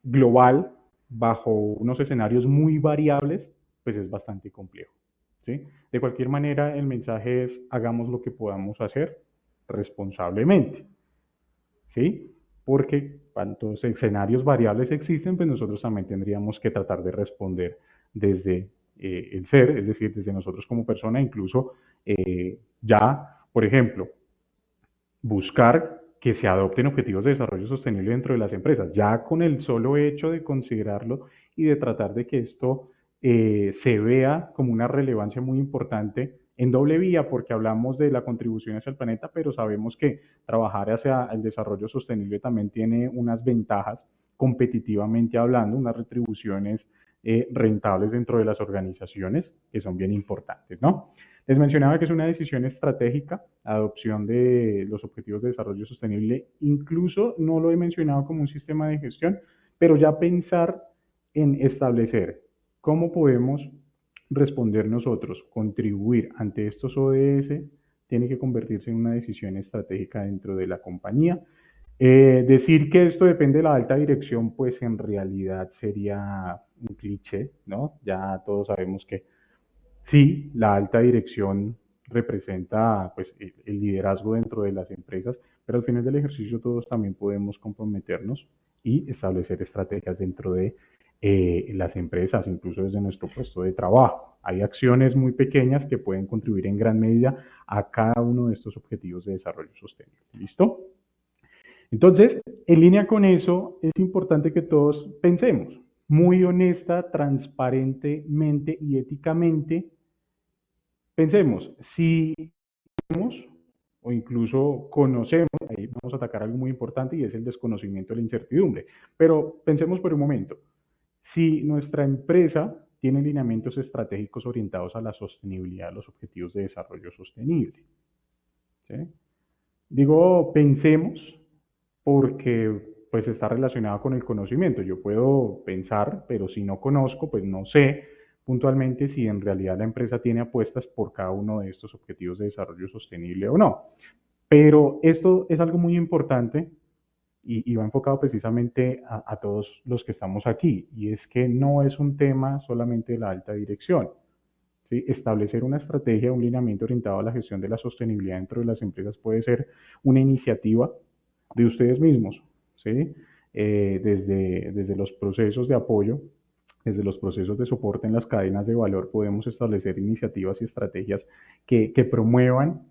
global bajo unos escenarios muy variables, pues es bastante complejo. ¿Sí? De cualquier manera, el mensaje es hagamos lo que podamos hacer responsablemente. ¿Sí? Porque cuantos escenarios variables existen, pues nosotros también tendríamos que tratar de responder desde el ser, es decir, desde nosotros como persona, incluso ya, por ejemplo, buscar que se adopten objetivos de desarrollo sostenible dentro de las empresas, ya con el solo hecho de considerarlo y de tratar de que esto se vea como una relevancia muy importante en doble vía, porque hablamos de la contribución hacia el planeta, pero sabemos que trabajar hacia el desarrollo sostenible también tiene unas ventajas competitivamente hablando, unas retribuciones rentables dentro de las organizaciones, que son bien importantes, ¿no? Les mencionaba que es una decisión estratégica, adopción de los objetivos de desarrollo sostenible, incluso no lo he mencionado como un sistema de gestión, pero ya pensar en establecer cómo podemos responder nosotros, contribuir ante estos ODS, tiene que convertirse en una decisión estratégica dentro de la compañía. Decir que esto depende de la alta dirección, pues en realidad sería un cliché, ¿no? Ya todos sabemos que sí, la alta dirección representa pues, el liderazgo dentro de las empresas, pero al final del ejercicio todos también podemos comprometernos y establecer estrategias dentro de las empresas, incluso desde nuestro puesto de trabajo. Hay acciones muy pequeñas que pueden contribuir en gran medida a cada uno de estos objetivos de desarrollo sostenible. ¿Listo? Entonces, en línea con eso, es importante que todos pensemos muy honesta, transparentemente y éticamente. Pensemos, si vemos o incluso conocemos, ahí vamos a atacar algo muy importante y es el desconocimiento de la incertidumbre. Pero pensemos por un momento, si nuestra empresa tiene lineamientos estratégicos orientados a la sostenibilidad, a los objetivos de desarrollo sostenible, ¿sí? Digo, pensemos porque pues está relacionado con el conocimiento. Yo puedo pensar, pero si no conozco, pues no sé puntualmente si en realidad la empresa tiene apuestas por cada uno de estos objetivos de desarrollo sostenible o no. Pero esto es algo muy importante y va enfocado precisamente a todos los que estamos aquí, y es que no es un tema solamente de la alta dirección. ¿Sí? Establecer una estrategia, un lineamiento orientado a la gestión de la sostenibilidad dentro de las empresas puede ser una iniciativa de ustedes mismos, ¿sí? Desde los procesos de apoyo, desde los procesos de soporte en las cadenas de valor, podemos establecer iniciativas y estrategias que promuevan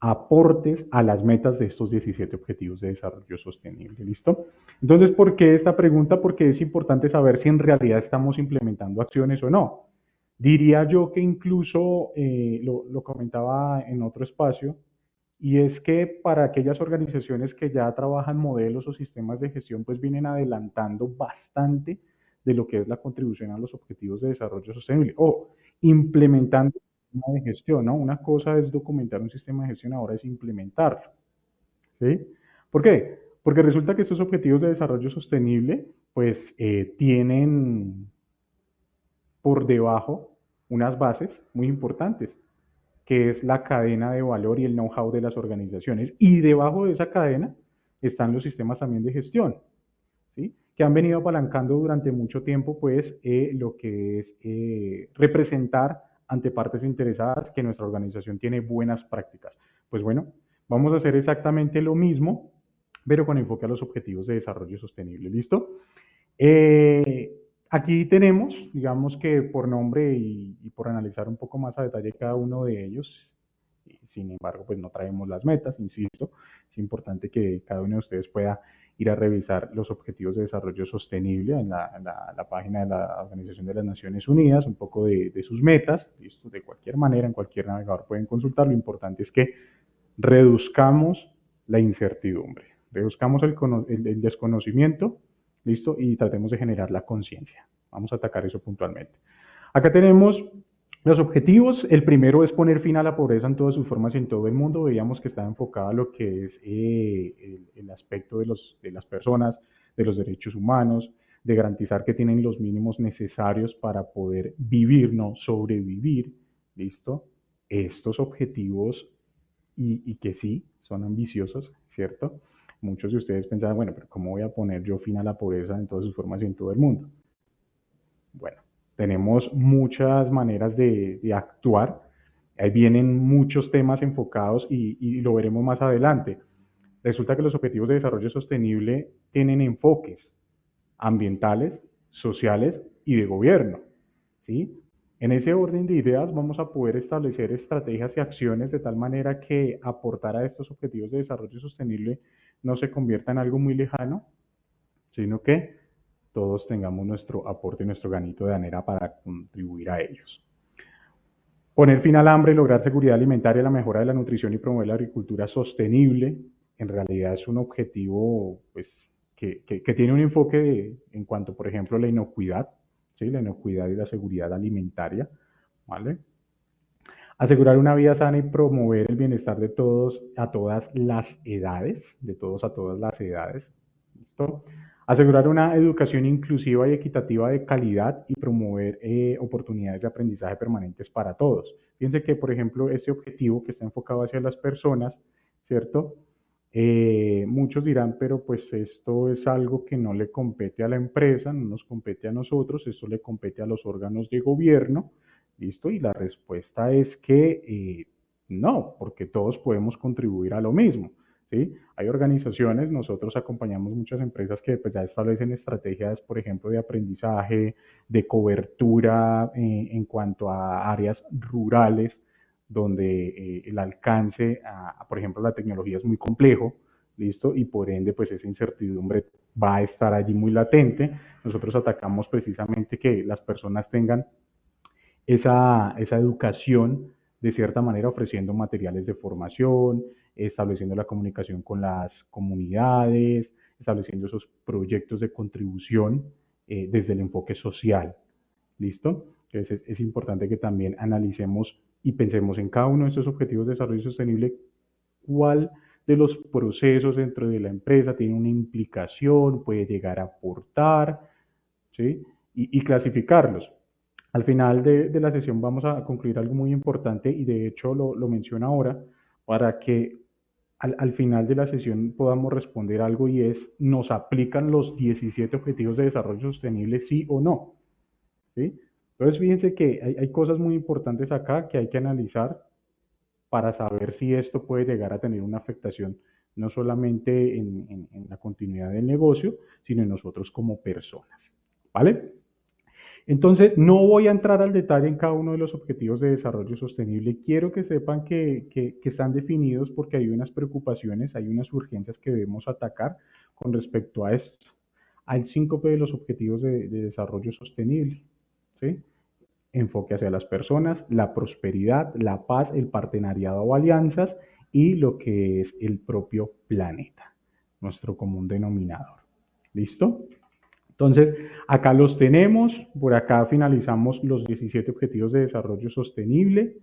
aportes a las metas de estos 17 objetivos de desarrollo sostenible. ¿Listo? Entonces, ¿por qué esta pregunta? Porque es importante saber si en realidad estamos implementando acciones o no. Diría yo que incluso, lo comentaba en otro espacio, y es que para aquellas organizaciones que ya trabajan modelos o sistemas de gestión, pues vienen adelantando bastante de lo que es la contribución a los objetivos de desarrollo sostenible o implementando un sistema de gestión, ¿no? Una cosa es documentar un sistema de gestión, ahora es implementarlo, ¿sí? ¿Por qué? Porque resulta que estos objetivos de desarrollo sostenible, pues tienen por debajo unas bases muy importantes, que es la cadena de valor y el know-how de las organizaciones. Y debajo de esa cadena están los sistemas también de gestión, ¿sí? Que han venido apalancando durante mucho tiempo, pues, lo que es representar ante partes interesadas que nuestra organización tiene buenas prácticas. Pues bueno, vamos a hacer exactamente lo mismo, pero con enfoque a los objetivos de desarrollo sostenible. ¿Listo? Eh, Aquí tenemos, digamos que por nombre y por analizar un poco más a detalle cada uno de ellos, sin embargo, pues no traemos las metas, insisto, es importante que cada uno de ustedes pueda ir a revisar los objetivos de desarrollo sostenible en la página de la Organización de las Naciones Unidas, un poco de sus metas, ¿listo? De cualquier manera, en cualquier navegador pueden consultar, lo importante es que reduzcamos la incertidumbre, reduzcamos el desconocimiento, ¿listo? Y tratemos de generar la conciencia. Vamos a atacar eso puntualmente. Acá tenemos los objetivos. El primero es poner fin a la pobreza en todas sus formas y en todo el mundo. Veíamos que está enfocado a lo que es el aspecto de las personas, de los derechos humanos, de garantizar que tienen los mínimos necesarios para poder vivir, no sobrevivir. ¿Listo? Estos objetivos y que sí, son ambiciosos, ¿cierto? Muchos de ustedes pensaban, bueno, pero ¿cómo voy a poner yo fin a la pobreza en todas sus formas y en todo el mundo? Bueno, tenemos muchas maneras de actuar. Ahí vienen muchos temas enfocados y lo veremos más adelante. Resulta que los objetivos de desarrollo sostenible tienen enfoques ambientales, sociales y de gobierno, ¿sí? En ese orden de ideas vamos a poder establecer estrategias y acciones de tal manera que aportar a estos objetivos de desarrollo sostenible no se convierta en algo muy lejano, sino que todos tengamos nuestro aporte y nuestro granito de arena para contribuir a ellos. Poner fin al hambre, lograr seguridad alimentaria, la mejora de la nutrición y promover la agricultura sostenible, en realidad es un objetivo pues, que tiene un enfoque en cuanto, por ejemplo, a la inocuidad, ¿sí? La inocuidad y la seguridad alimentaria, ¿vale? Asegurar una vida sana y promover el bienestar de todos a todas las edades, de todos a todas las edades. ¿Listo? Asegurar una educación inclusiva y equitativa de calidad y promover oportunidades de aprendizaje permanentes para todos. Fíjense que, por ejemplo, este objetivo que está enfocado hacia las personas, ¿cierto? Muchos dirán, pero pues esto es algo que no le compete a la empresa, no nos compete a nosotros, esto le compete a los órganos de gobierno, ¿listo? Y la respuesta es que no, porque todos podemos contribuir a lo mismo, ¿sí? Hay organizaciones, nosotros acompañamos muchas empresas que pues, ya establecen estrategias, por ejemplo, de aprendizaje, de cobertura en cuanto a áreas rurales, donde el alcance, por ejemplo, la tecnología es muy complejo, ¿listo? Y por ende, pues esa incertidumbre va a estar allí muy latente. Nosotros atacamos precisamente que las personas tengan esa educación de cierta manera ofreciendo materiales de formación, estableciendo la comunicación con las comunidades, estableciendo esos proyectos de contribución desde el enfoque social. ¿Listo? Entonces es importante que también analicemos y pensemos en cada uno de estos objetivos de desarrollo sostenible, cuál de los procesos dentro de la empresa tiene una implicación, puede llegar a aportar, ¿sí? Y clasificarlos. Al final de la sesión vamos a concluir algo muy importante y de hecho lo menciono ahora para que al final de la sesión podamos responder algo y es, ¿nos aplican los 17 objetivos de desarrollo sostenible sí o no? ¿Sí? Entonces fíjense que hay cosas muy importantes acá que hay que analizar para saber si esto puede llegar a tener una afectación no solamente en la continuidad del negocio, sino en nosotros como personas. ¿Vale? Entonces, no voy a entrar al detalle en cada uno de los objetivos de desarrollo sostenible. Quiero que sepan que están definidos porque hay unas preocupaciones, hay unas urgencias que debemos atacar con respecto a esto. Hay 5 de los objetivos de desarrollo sostenible. ¿Sí? Enfoque hacia las personas, la prosperidad, la paz, el partenariado o alianzas y lo que es el propio planeta, nuestro común denominador. ¿Listo? Entonces, acá los tenemos, por acá finalizamos los 17 objetivos de desarrollo sostenible.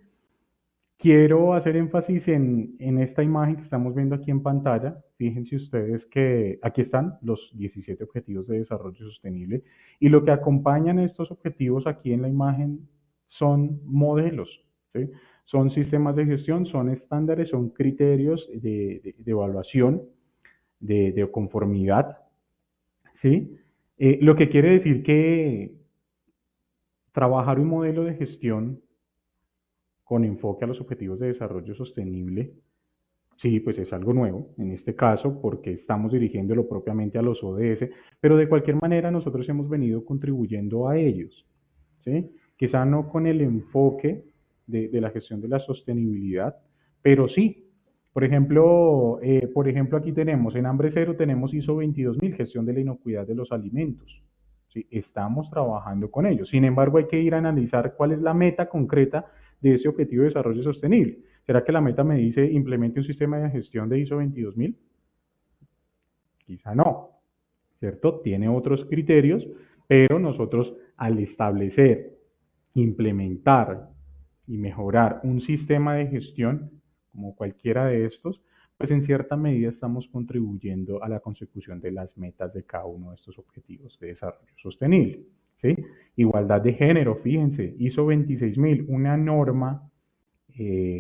Quiero hacer énfasis en esta imagen que estamos viendo aquí en pantalla. Fíjense ustedes que aquí están los 17 objetivos de desarrollo sostenible y lo que acompañan estos objetivos aquí en la imagen son modelos, ¿sí? Son sistemas de gestión, son estándares, son criterios de evaluación, de conformidad, ¿sí? Lo que quiere decir que trabajar un modelo de gestión con enfoque a los objetivos de desarrollo sostenible, sí, pues es algo nuevo en este caso porque estamos dirigiéndolo propiamente a los ODS, pero de cualquier manera nosotros hemos venido contribuyendo a ellos, ¿sí? Quizá no con el enfoque de la gestión de la sostenibilidad, pero sí. Por ejemplo, aquí tenemos en Hambre Cero, tenemos ISO 22000, gestión de la inocuidad de los alimentos. ¿Sí? Estamos trabajando con ellos. Sin embargo, hay que ir a analizar cuál es la meta concreta de ese objetivo de desarrollo sostenible. ¿Será que la meta me dice implemente un sistema de gestión de ISO 22000? Quizá no, ¿cierto? Tiene otros criterios, pero nosotros al establecer, implementar y mejorar un sistema de gestión, como cualquiera de estos, pues en cierta medida estamos contribuyendo a la consecución de las metas de cada uno de estos objetivos de desarrollo sostenible. ¿Sí? Igualdad de género, fíjense, ISO 26000, una norma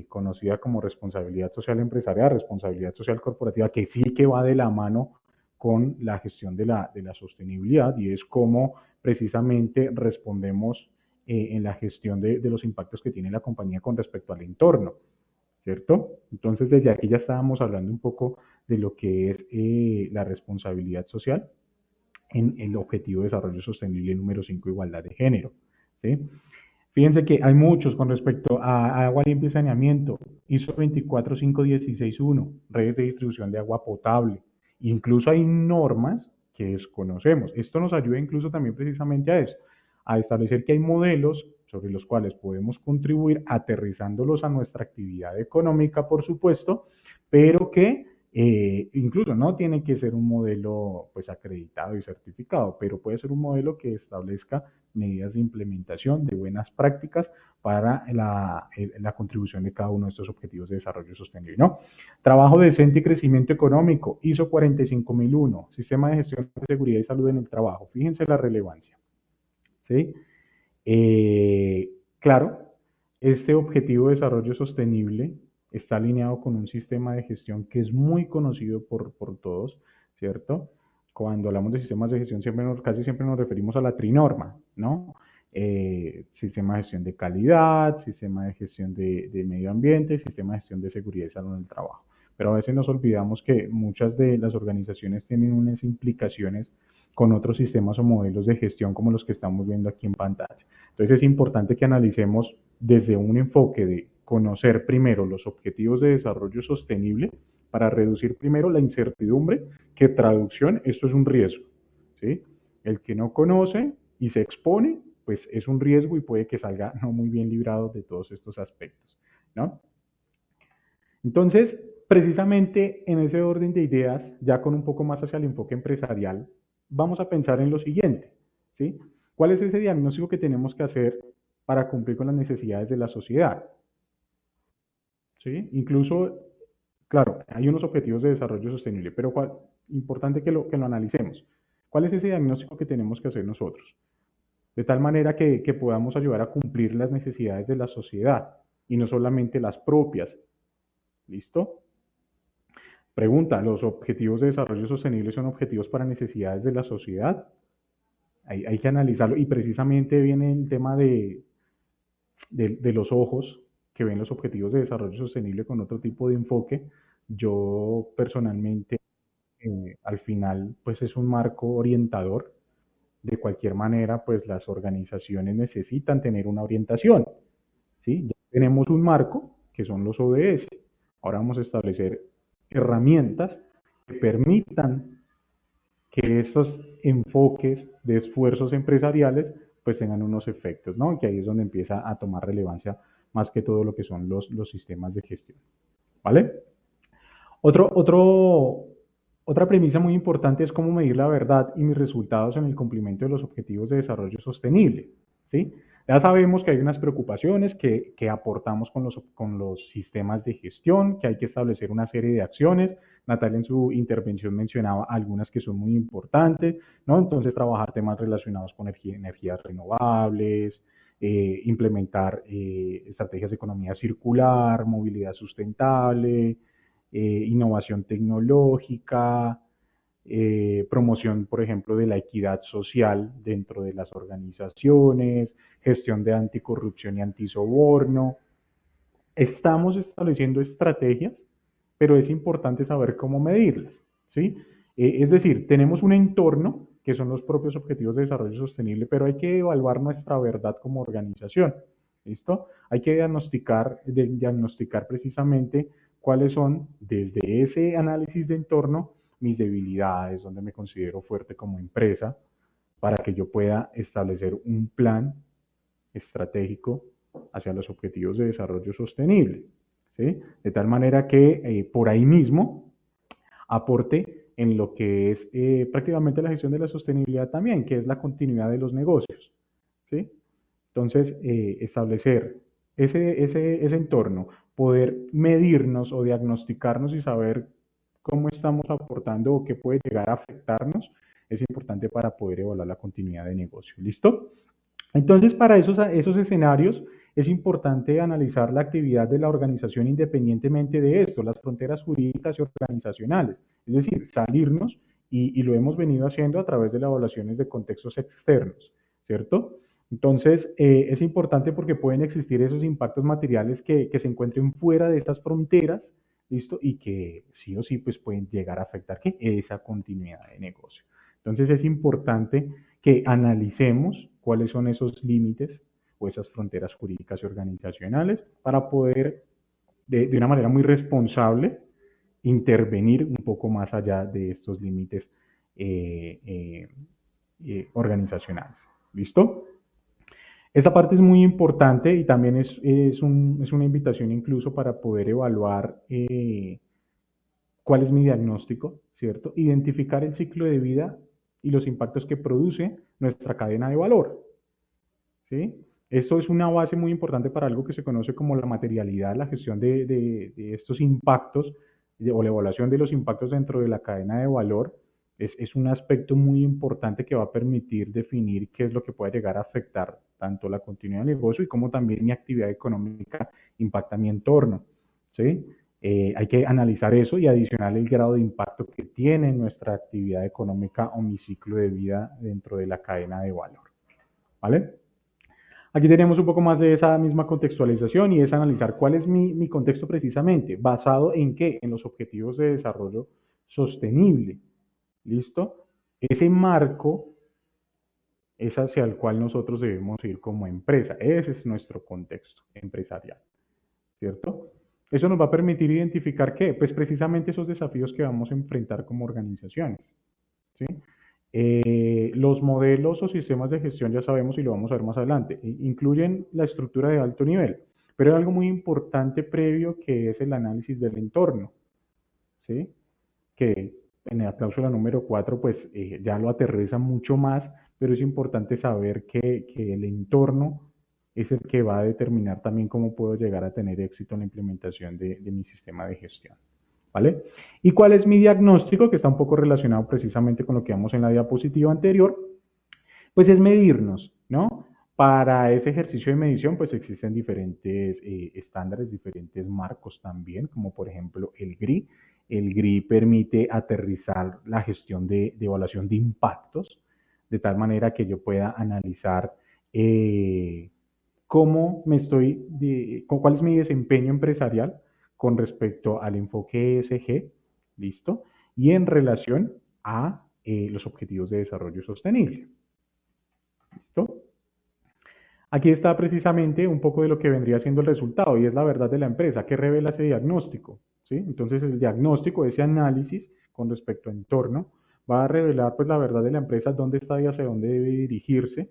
conocida como responsabilidad social empresarial, responsabilidad social corporativa, que sí que va de la mano con la gestión de la sostenibilidad y es cómo precisamente respondemos en la gestión de los impactos que tiene la compañía con respecto al entorno, ¿cierto? Entonces desde aquí ya estábamos hablando un poco de lo que es la responsabilidad social en el objetivo de desarrollo sostenible número 5, igualdad de género, ¿sí? Fíjense que hay muchos con respecto a agua limpia y saneamiento. ISO 24516-1, redes de distribución de agua potable. Incluso hay normas que desconocemos. Esto nos ayuda incluso también precisamente a eso, a establecer que hay modelos sobre los cuales podemos contribuir aterrizándolos a nuestra actividad económica, por supuesto, pero que Incluso no tiene que ser un modelo pues acreditado y certificado, pero puede ser un modelo que establezca medidas de implementación de buenas prácticas para la contribución de cada uno de estos objetivos de desarrollo sostenible, ¿no? Trabajo decente y crecimiento económico, ISO 45001, Sistema de Gestión de Seguridad y Salud en el Trabajo. Fíjense la relevancia, ¿sí? Claro, este objetivo de desarrollo sostenible está alineado con un sistema de gestión que es muy conocido por todos, ¿cierto? Cuando hablamos de sistemas de gestión, casi siempre nos referimos a la trinorma, ¿no? Sistema de gestión de calidad, sistema de gestión de medio ambiente, sistema de gestión de seguridad y salud en el trabajo. Pero a veces nos olvidamos que muchas de las organizaciones tienen unas implicaciones con otros sistemas o modelos de gestión como los que estamos viendo aquí en pantalla. Entonces es importante que analicemos desde un enfoque de conocer primero los objetivos de desarrollo sostenible para reducir primero la incertidumbre, que traducción, esto es un riesgo, ¿sí? El que no conoce y se expone, pues es un riesgo y puede que salga no muy bien librado de todos estos aspectos, ¿no? Entonces, precisamente en ese orden de ideas, ya con un poco más hacia el enfoque empresarial, vamos a pensar en lo siguiente, ¿sí? ¿Cuál es ese diagnóstico que tenemos que hacer para cumplir con las necesidades de la sociedad? ¿Sí? Incluso, claro, hay unos objetivos de desarrollo sostenible, pero importante que lo analicemos. ¿Cuál es ese diagnóstico que tenemos que hacer nosotros? De tal manera que podamos ayudar a cumplir las necesidades de la sociedad y no solamente las propias. ¿Listo? Pregunta, ¿los objetivos de desarrollo sostenible son objetivos para necesidades de la sociedad? Hay que analizarlo y precisamente viene el tema de los ojos que ven los objetivos de desarrollo sostenible con otro tipo de enfoque. Yo personalmente, al final, pues es un marco orientador. De cualquier manera, pues las organizaciones necesitan tener una orientación, ¿sí? Ya tenemos un marco, que son los ODS. Ahora vamos a establecer herramientas que permitan que esos enfoques de esfuerzos empresariales pues tengan unos efectos, ¿no? Que ahí es donde empieza a tomar relevancia más que todo lo que son los sistemas de gestión, ¿vale? Otro, otro, Otra premisa muy importante es cómo medir la verdad y mis resultados en el cumplimiento de los objetivos de desarrollo sostenible, ¿sí? Ya sabemos que hay unas preocupaciones que aportamos con los sistemas de gestión, que hay que establecer una serie de acciones. Natalia en su intervención mencionaba algunas que son muy importantes, ¿no? Entonces, trabajar temas relacionados con energías renovables, implementar estrategias de economía circular, movilidad sustentable, innovación tecnológica, promoción, por ejemplo, de la equidad social dentro de las organizaciones, gestión de anticorrupción y antisoborno. Estamos estableciendo estrategias, pero es importante saber cómo medirlas, ¿sí? Es decir, tenemos un entorno que son los propios objetivos de desarrollo sostenible, pero hay que evaluar nuestra verdad como organización, ¿listo? Hay que diagnosticar precisamente cuáles son, desde ese análisis de entorno, mis debilidades, donde me considero fuerte como empresa, para que yo pueda establecer un plan estratégico hacia los objetivos de desarrollo sostenible, ¿sí? De tal manera que por ahí mismo aporte en lo que es prácticamente la gestión de la sostenibilidad también, que es la continuidad de los negocios, ¿sí? Entonces, establecer ese entorno, poder medirnos o diagnosticarnos y saber cómo estamos aportando o qué puede llegar a afectarnos, es importante para poder evaluar la continuidad de negocio. ¿Listo? Entonces, para esos escenarios es importante analizar la actividad de la organización independientemente de esto, las fronteras jurídicas y organizacionales, es decir, salirnos y lo hemos venido haciendo a través de las evaluaciones de contextos externos, ¿cierto? Entonces, es importante porque pueden existir esos impactos materiales que se encuentren fuera de estas fronteras, ¿listo? Y que sí o sí pues pueden llegar a afectar ¿qué? Esa continuidad de negocio. Entonces, es importante que analicemos cuáles son esos límites o esas fronteras jurídicas y organizacionales para poder, de una manera muy responsable, intervenir un poco más allá de estos límites eh, eh, organizacionales. ¿Listo? Esta parte es muy importante y también es una invitación incluso para poder evaluar ¿Cuál es mi diagnóstico? ¿Cierto? Identificar el ciclo de vida y los impactos que produce nuestra cadena de valor. ¿Sí? Esto es una base muy importante para algo que se conoce como la materialidad, la gestión de estos impactos o la evaluación de los impactos dentro de la cadena de valor. Es un aspecto muy importante que va a permitir definir qué es lo que puede llegar a afectar tanto la continuidad del negocio y cómo también mi actividad económica impacta mi entorno. ¿Sí? Hay que analizar eso y adicional el grado de impacto que tiene nuestra actividad económica o mi ciclo de vida dentro de la cadena de valor. ¿Vale? Aquí tenemos un poco más de esa misma contextualización y es analizar cuál es mi contexto precisamente, basado en qué, en los objetivos de desarrollo sostenible. ¿Listo? Ese marco es hacia el cual nosotros debemos ir como empresa. Ese es nuestro contexto empresarial, ¿cierto? Eso nos va a permitir identificar qué, pues precisamente esos desafíos que vamos a enfrentar como organizaciones, ¿sí? Los modelos o sistemas de gestión ya sabemos y lo vamos a ver más adelante, incluyen la estructura de alto nivel, pero hay algo muy importante previo que es el análisis del entorno, ¿sí? Que en la cláusula número 4 pues ya lo aterriza mucho más, pero es importante saber que el entorno es el que va a determinar también cómo puedo llegar a tener éxito en la implementación de mi sistema de gestión. ¿Vale? ¿Y cuál es mi diagnóstico? Que está un poco relacionado precisamente con lo que vimos en la diapositiva anterior. Pues es medirnos, ¿no? Para ese ejercicio de medición, pues existen diferentes estándares, diferentes marcos también, como por ejemplo el GRI. El GRI permite aterrizar la gestión de evaluación de impactos, de tal manera que yo pueda analizar cómo me estoy, cuál es mi desempeño empresarial con respecto al enfoque ESG, ¿listo? Y en relación a los objetivos de desarrollo sostenible, ¿listo? Aquí está precisamente un poco de lo que vendría siendo el resultado y es la verdad de la empresa. ¿Qué revela ese diagnóstico? ¿Sí? Entonces el diagnóstico, ese análisis con respecto al entorno, va a revelar pues la verdad de la empresa, dónde está y hacia dónde debe dirigirse.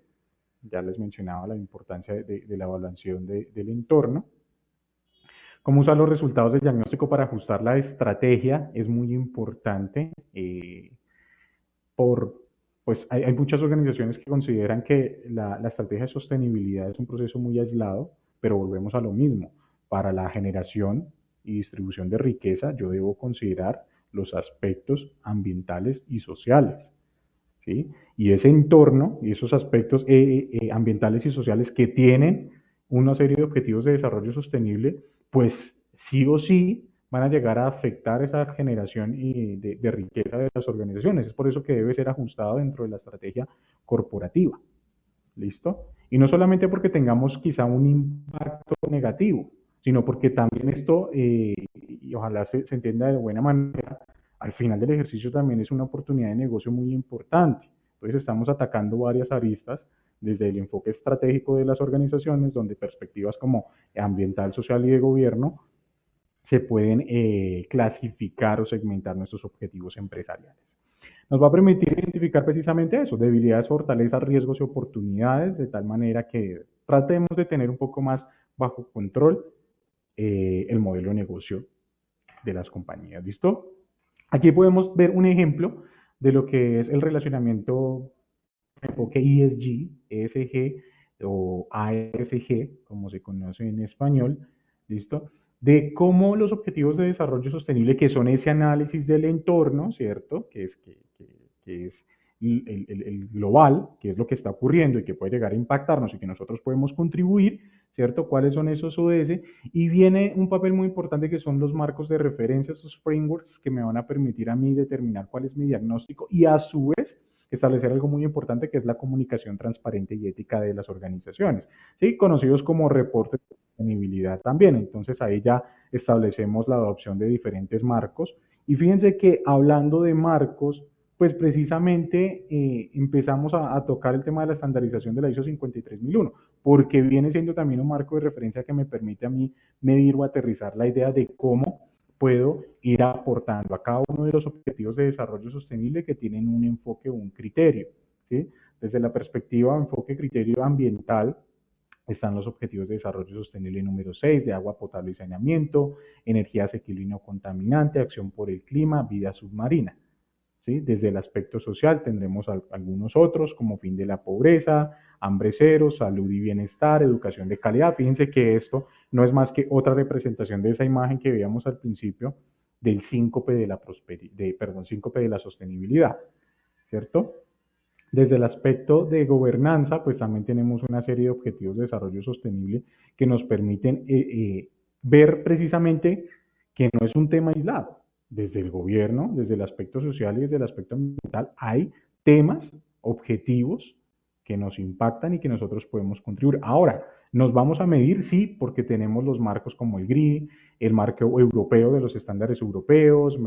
Ya les mencionaba la importancia de la evaluación del entorno. Cómo usar los resultados del diagnóstico para ajustar la estrategia es muy importante. Por, pues hay muchas organizaciones que consideran que la estrategia de sostenibilidad es un proceso muy aislado, pero volvemos a lo mismo. Para la generación y distribución de riqueza, yo debo considerar los aspectos ambientales y sociales. ¿Sí? Y ese entorno y esos aspectos ambientales y sociales que tienen una serie de objetivos de desarrollo sostenible, pues sí o sí van a llegar a afectar esa generación de riqueza de las organizaciones. Es por eso que debe ser ajustado dentro de la estrategia corporativa. ¿Listo? Y no solamente porque tengamos quizá un impacto negativo, sino porque también esto, y ojalá se entienda de buena manera, al final del ejercicio también es una oportunidad de negocio muy importante. Entonces estamos atacando varias aristas desde el enfoque estratégico de las organizaciones, donde perspectivas como ambiental, social y de gobierno se pueden clasificar o segmentar nuestros objetivos empresariales. Nos va a permitir identificar precisamente eso, debilidades, fortalezas, riesgos y oportunidades, de tal manera que tratemos de tener un poco más bajo control el modelo de negocio de las compañías. ¿Listo? Aquí podemos ver un ejemplo de lo que es el relacionamiento enfoque ESG, ESG o ASG, como se conoce en español, ¿listo? De cómo los objetivos de desarrollo sostenible, que son ese análisis del entorno, ¿cierto? Que es el global, que es lo que está ocurriendo y que puede llegar a impactarnos y que nosotros podemos contribuir, ¿cierto? ¿Cuáles son esos ODS? Y viene un papel muy importante que son los marcos de referencia, esos frameworks que me van a permitir a mí determinar cuál es mi diagnóstico y a su vez establecer algo muy importante que es la comunicación transparente y ética de las organizaciones, ¿sí? Conocidos como reportes de sostenibilidad también. Entonces ahí ya establecemos la adopción de diferentes marcos. Y fíjense que hablando de marcos, pues precisamente empezamos a tocar el tema de la estandarización de la ISO 53001, porque viene siendo también un marco de referencia que me permite a mí medir o aterrizar la idea de cómo puedo ir aportando a cada uno de los objetivos de desarrollo sostenible que tienen un enfoque o un criterio. ¿Sí? Desde la perspectiva o enfoque criterio ambiental, Están los Objetivos de Desarrollo Sostenible número 6, de agua potable y saneamiento, energía asequible y no contaminante, acción por el clima, vida submarina. ¿Sí? Desde el aspecto social tendremos algunos otros, como fin de la pobreza, hambre cero, salud y bienestar, educación de calidad. Fíjense que esto no es más que otra representación de esa imagen que veíamos al principio del síncope de la síncope de la sostenibilidad, ¿cierto? Desde el aspecto de gobernanza, pues también tenemos una serie de objetivos de desarrollo sostenible que nos permiten ver precisamente que no es un tema aislado. Desde el gobierno, desde el aspecto social y desde el aspecto ambiental, hay temas, objetivos que nos impactan y que nosotros podemos contribuir. Ahora, nos vamos a medir, sí, porque tenemos los marcos como el GRI, el marco europeo de los estándares europeos,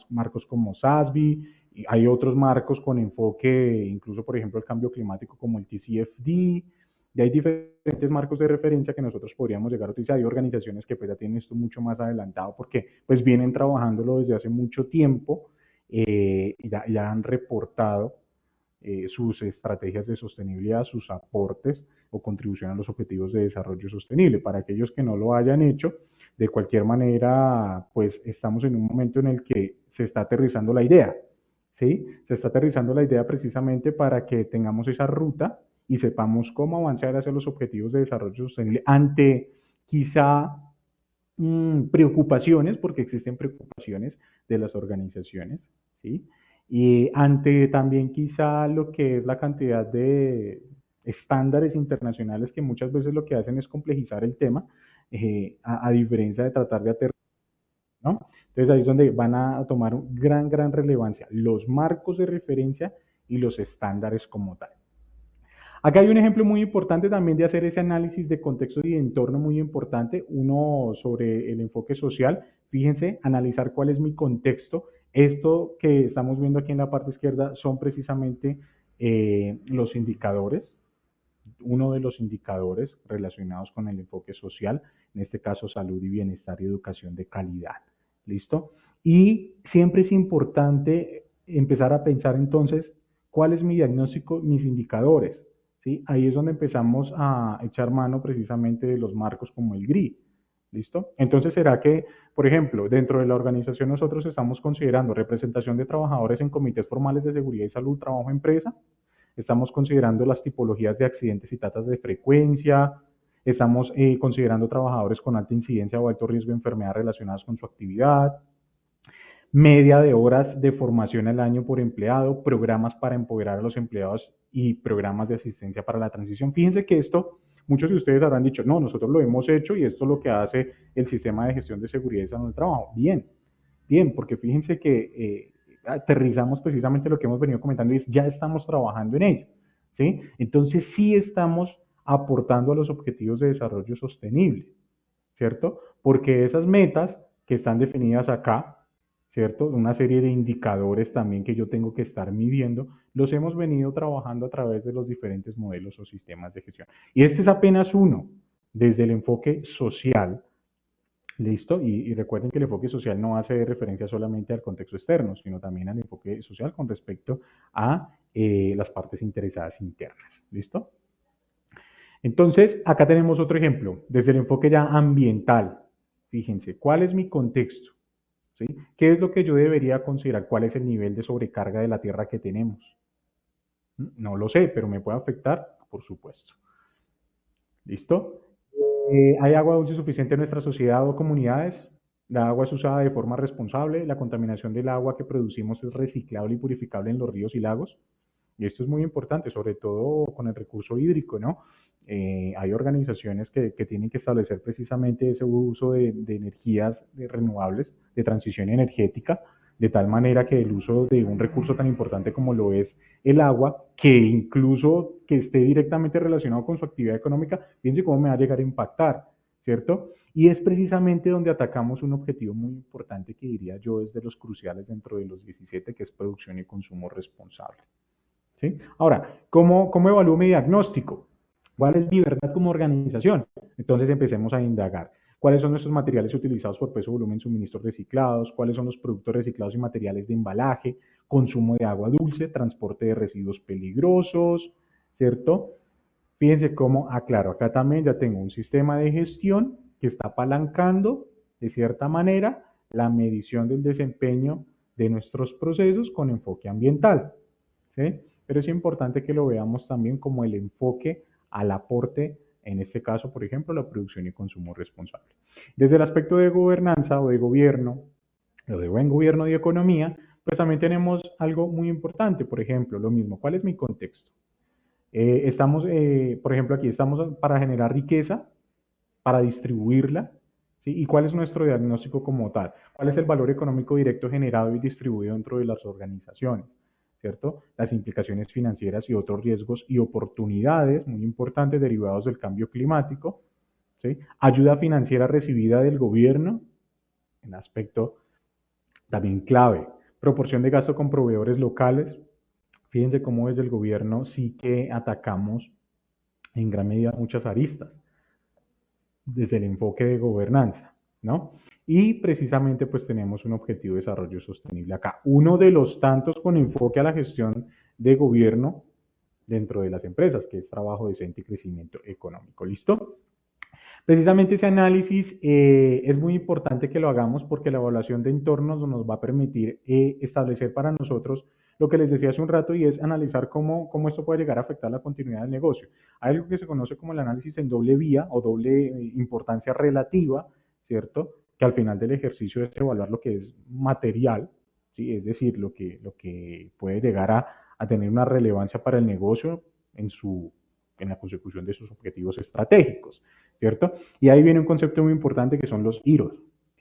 marcos como SASB, y hay otros marcos con enfoque, incluso por ejemplo el cambio climático como el TCFD, y hay diferentes marcos de referencia que nosotros podríamos llegar a utilizar. Hay organizaciones que pues ya tienen esto mucho más adelantado porque pues vienen trabajándolo desde hace mucho tiempo y ya han reportado sus estrategias de sostenibilidad, sus aportes o contribución a los objetivos de desarrollo sostenible. Para aquellos que no lo hayan hecho, de cualquier manera, pues estamos en un momento en el que se está aterrizando la idea, ¿sí? Se está aterrizando la idea precisamente para que tengamos esa ruta y sepamos cómo avanzar hacia los objetivos de desarrollo sostenible ante quizá preocupaciones, porque existen preocupaciones de las organizaciones, ¿sí? Y ante también quizá lo que es la cantidad de estándares internacionales que muchas veces lo que hacen es complejizar el tema, a diferencia de tratar de aterrizar, ¿no? Entonces ahí es donde van a tomar gran relevancia los marcos de referencia y los estándares como tal. Acá hay un ejemplo muy importante también de hacer ese análisis de contexto y de entorno muy importante, uno sobre el enfoque social. Fíjense, analizar cuál es mi contexto. Esto que estamos viendo aquí en la parte izquierda son precisamente los indicadores, uno de los indicadores relacionados con el enfoque social, en este caso salud y bienestar y educación de calidad. ¿Listo? Y siempre es importante empezar a pensar entonces cuál es mi diagnóstico, mis indicadores. ¿Sí? Ahí es donde empezamos a echar mano precisamente de los marcos como el GRI. ¿Listo? Entonces, ¿será que, por ejemplo, dentro de la organización nosotros estamos considerando representación de trabajadores en comités formales de seguridad y salud, trabajo, empresa? Estamos considerando las tipologías de accidentes y tasas de frecuencia, estamos considerando trabajadores con alta incidencia o alto riesgo de enfermedades relacionadas con su actividad, media de horas de formación al año por empleado, programas para empoderar a los empleados y programas de asistencia para la transición. Fíjense que esto, muchos de ustedes habrán dicho, no, nosotros lo hemos hecho y esto es lo que hace el sistema de gestión de seguridad y salud del trabajo. Bien, bien, porque fíjense que aterrizamos precisamente lo que hemos venido comentando y es, ya estamos trabajando en ello, ¿sí? Entonces sí estamos aportando a los objetivos de desarrollo sostenible, ¿cierto? Porque esas metas que están definidas acá, ¿cierto? Una serie de indicadores también que yo tengo que estar midiendo, los hemos venido trabajando a través de los diferentes modelos o sistemas de gestión. Y este es apenas uno, desde el enfoque social. ¿Listo? Y recuerden que el enfoque social no hace referencia solamente al contexto externo, sino también al enfoque social con respecto a las partes interesadas internas. ¿Listo? Entonces, acá tenemos otro ejemplo, desde el enfoque ya ambiental. Fíjense, ¿cuál es mi contexto? ¿Sí? ¿Qué es lo que yo debería considerar? ¿Cuál es el nivel de sobrecarga de la tierra que tenemos? No lo sé, pero me puede afectar, por supuesto. ¿Listo? ¿Hay agua dulce suficiente en nuestra sociedad o comunidades? La agua es usada de forma responsable. La contaminación del agua que producimos es reciclable y purificable en los ríos y lagos. Y esto es muy importante, sobre todo con el recurso hídrico, ¿no? Hay organizaciones que tienen que establecer precisamente ese uso de energías renovables, de transición energética, de tal manera que el uso de un recurso tan importante como lo es el agua, que incluso que esté directamente relacionado con su actividad económica, fíjense cómo me va a llegar a impactar, ¿cierto? Y es precisamente donde atacamos un objetivo muy importante que diría yo es de los cruciales dentro de los 17, que es producción y consumo responsable. ¿Sí? Ahora, ¿cómo evalúo mi diagnóstico? ¿Cuál es mi verdad como organización? Entonces empecemos a indagar. ¿Cuáles son nuestros materiales utilizados por peso, volumen, suministros reciclados? ¿Cuáles son los productos reciclados y materiales de embalaje? Consumo de agua dulce, transporte de residuos peligrosos, ¿cierto? Fíjense cómo, aclaro, acá también ya tengo un sistema de gestión que está apalancando, de cierta manera, la medición del desempeño de nuestros procesos con enfoque ambiental. ¿Sí? Pero es importante que lo veamos también como el enfoque al aporte, en este caso, por ejemplo, la producción y consumo responsable. Desde el aspecto de gobernanza o de gobierno, o de buen gobierno y economía, pues también tenemos algo muy importante, por ejemplo, lo mismo, ¿cuál es mi contexto? Por ejemplo, aquí estamos para generar riqueza, para distribuirla, ¿sí? ¿Y cuál es nuestro diagnóstico como tal? ¿Cuál es el valor económico directo generado y distribuido dentro de las organizaciones? ¿Cierto? Las implicaciones financieras y otros riesgos y oportunidades muy importantes derivados del cambio climático, ¿sí? Ayuda financiera recibida del gobierno, en aspecto también clave. Proporción de gasto con proveedores locales. Fíjense cómo desde el gobierno sí que atacamos en gran medida muchas aristas desde el enfoque de gobernanza, ¿no? Y precisamente pues tenemos un objetivo de desarrollo sostenible acá. Uno de los tantos con enfoque a la gestión de gobierno dentro de las empresas, que es trabajo decente y crecimiento económico. ¿Listo? Precisamente ese análisis es muy importante que lo hagamos porque la evaluación de entornos nos va a permitir establecer para nosotros lo que les decía hace un rato y es analizar cómo esto puede llegar a afectar la continuidad del negocio. Hay algo que se conoce como el análisis en doble vía o doble importancia relativa, ¿cierto? Que al final del ejercicio es evaluar lo que es material, ¿sí? Es decir, lo que puede llegar a tener una relevancia para el negocio en la consecución de sus objetivos estratégicos. ¿Cierto? Y ahí viene un concepto muy importante que son los IROS,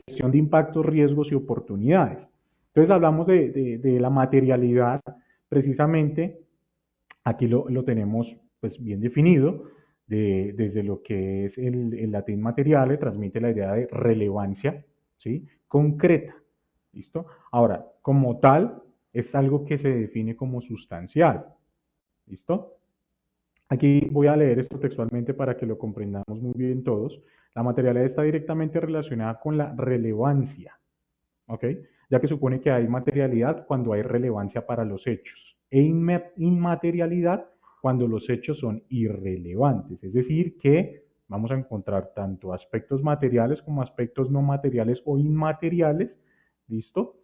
gestión de impactos, riesgos y oportunidades. Entonces hablamos de la materialidad, precisamente, aquí lo tenemos pues bien definido, desde lo que es el latín materiale, transmite la idea de relevancia, ¿sí? Concreta, ¿listo? Ahora, como tal, es algo que se define como sustancial, ¿listo? Aquí voy a leer esto textualmente para que lo comprendamos muy bien todos. La materialidad está directamente relacionada con la relevancia, ¿ok? Ya que supone que hay materialidad cuando hay relevancia para los hechos e inmaterialidad cuando los hechos son irrelevantes. Es decir, que vamos a encontrar tanto aspectos materiales como aspectos no materiales o inmateriales, ¿listo?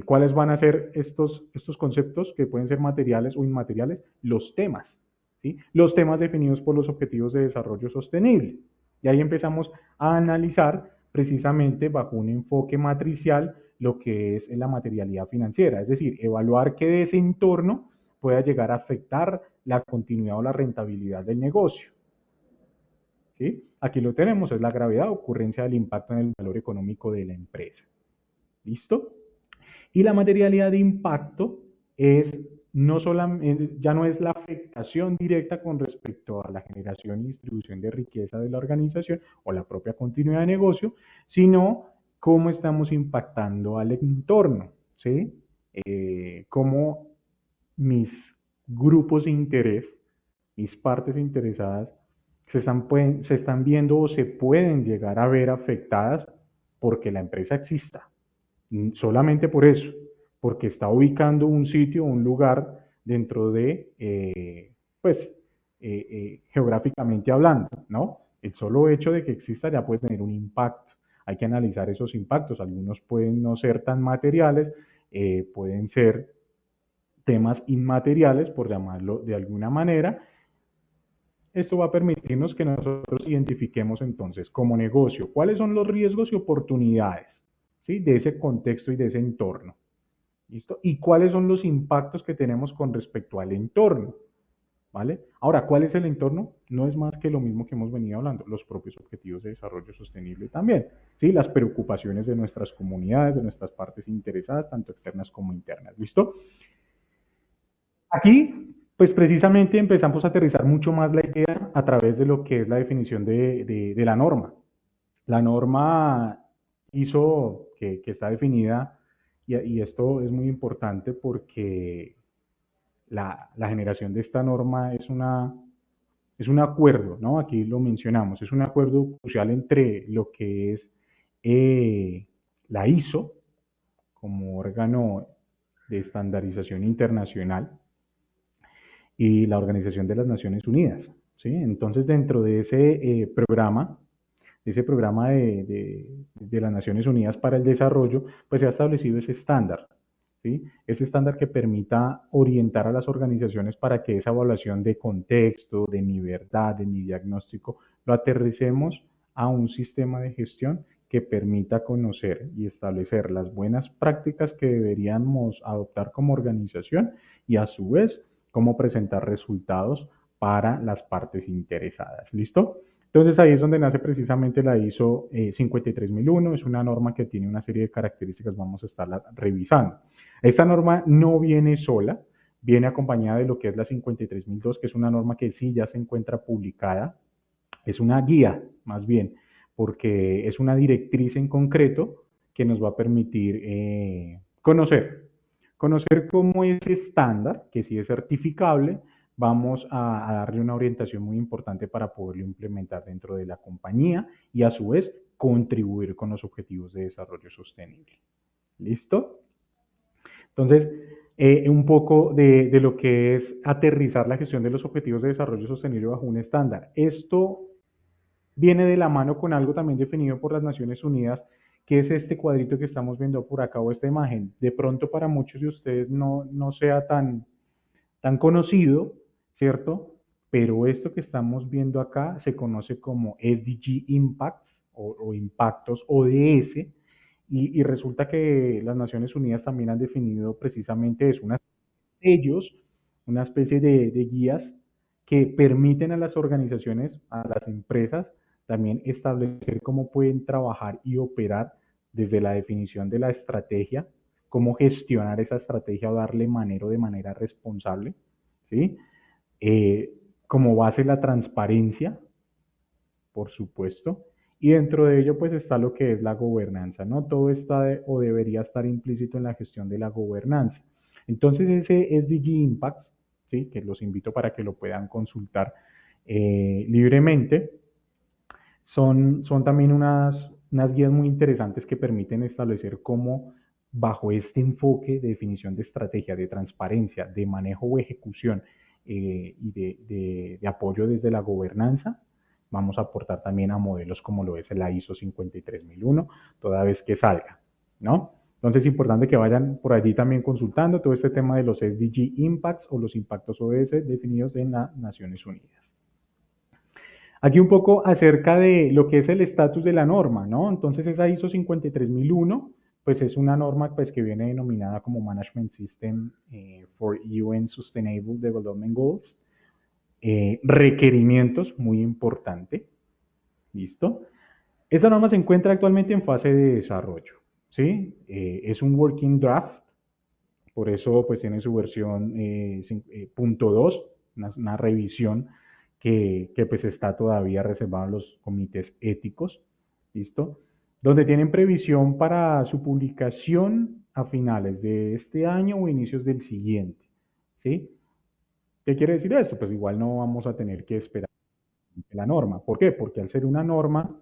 ¿Cuáles van a ser estos conceptos que pueden ser materiales o inmateriales? Los temas, ¿sí? Los temas definidos por los objetivos de desarrollo sostenible. Y ahí empezamos a analizar precisamente bajo un enfoque matricial lo que es la materialidad financiera, es decir, evaluar que de ese entorno pueda llegar a afectar la continuidad o la rentabilidad del negocio. ¿Sí? Aquí lo tenemos, es la gravedad, ocurrencia del impacto en el valor económico de la empresa. ¿Listo? Y la materialidad de impacto es no solamente, ya no es la afectación directa con respecto a la generación y distribución de riqueza de la organización o la propia continuidad de negocio, sino cómo estamos impactando al entorno, ¿sí? Cómo mis grupos de interés, mis partes interesadas, se están viendo o se pueden llegar a ver afectadas porque la empresa exista. Solamente por eso, porque está ubicando un sitio, un lugar dentro de, pues, geográficamente hablando, ¿no? El solo hecho de que exista ya puede tener un impacto. Hay que analizar esos impactos. Algunos pueden no ser tan materiales, pueden ser temas inmateriales, por llamarlo de alguna manera. Esto va a permitirnos que nosotros identifiquemos entonces como negocio cuáles son los riesgos y oportunidades, ¿sí? De ese contexto y de ese entorno. ¿Listo? Y cuáles son los impactos que tenemos con respecto al entorno. ¿Vale? Ahora, ¿cuál es el entorno? No es más que lo mismo que hemos venido hablando, los propios objetivos de desarrollo sostenible también, ¿sí? Las preocupaciones de nuestras comunidades, de nuestras partes interesadas, tanto externas como internas, ¿listo? Aquí, pues precisamente empezamos a aterrizar mucho más la idea a través de lo que es la definición de la norma. La norma hizo que está definida, y esto es muy importante porque la generación de esta norma es un acuerdo, ¿no? Aquí lo mencionamos, es un acuerdo crucial entre lo que es la ISO como órgano de estandarización internacional y la Organización de las Naciones Unidas, ¿sí? Entonces, dentro de ese programa de las Naciones Unidas para el Desarrollo, pues se ha establecido ese estándar, ¿sí? Ese estándar que permita orientar a las organizaciones para que esa evaluación de contexto, de mi verdad, de mi diagnóstico, lo aterricemos a un sistema de gestión que permita conocer y establecer las buenas prácticas que deberíamos adoptar como organización y a su vez cómo presentar resultados para las partes interesadas. ¿Listo? Entonces ahí es donde nace precisamente la ISO 53001, es una norma que tiene una serie de características, vamos a estarla revisando. Esta norma no viene sola, viene acompañada de lo que es la 53002, que es una norma que sí ya se encuentra publicada, es una guía más bien, porque es una directriz en concreto que nos va a permitir conocer cómo es estándar, que si es certificable, vamos a darle una orientación muy importante para poderlo implementar dentro de la compañía y a su vez contribuir con los objetivos de desarrollo sostenible. ¿Listo? Entonces, un poco de lo que es aterrizar la gestión de los objetivos de desarrollo sostenible bajo un estándar. Esto viene de la mano con algo también definido por las Naciones Unidas, que es este cuadrito que estamos viendo por acá o esta imagen. De pronto para muchos de ustedes no sea tan conocido, ¿cierto? Pero esto que estamos viendo acá se conoce como SDG Impacts o impactos ODS y resulta que las Naciones Unidas también han definido precisamente eso, ellos, una especie de guías que permiten a las organizaciones, a las empresas, también establecer cómo pueden trabajar y operar desde la definición de la estrategia, cómo gestionar esa estrategia o darle manero de manera responsable, ¿sí? Como base la transparencia, por supuesto, y dentro de ello pues está lo que es la gobernanza, ¿no? Todo está o debería estar implícito en la gestión de la gobernanza. Entonces ese SDG Impacts, ¿sí? Que los invito para que lo puedan consultar libremente, son también unas guías muy interesantes que permiten establecer cómo bajo este enfoque de definición de estrategia, de transparencia, de manejo o ejecución y de apoyo desde la gobernanza, vamos a aportar también a modelos como lo es la ISO 53001, toda vez que salga, ¿no? Entonces es importante que vayan por allí también consultando todo este tema de los SDG Impacts o los impactos ODS definidos en las Naciones Unidas. Aquí un poco acerca de lo que es el estatus de la norma, ¿no? Entonces esa ISO 53001, pues es una norma pues, que viene denominada como Management System for UN Sustainable Development Goals. Requerimientos, muy importante, ¿listo? Esta norma se encuentra actualmente en fase de desarrollo, ¿sí? Es un working draft, por eso pues tiene su versión punto 2, una revisión que pues está todavía reservada a los comités éticos, ¿listo? Donde tienen previsión para su publicación a finales de este año o inicios del siguiente, ¿sí? ¿Qué quiere decir esto? Pues igual no vamos a tener que esperar la norma. ¿Por qué? Porque al ser una norma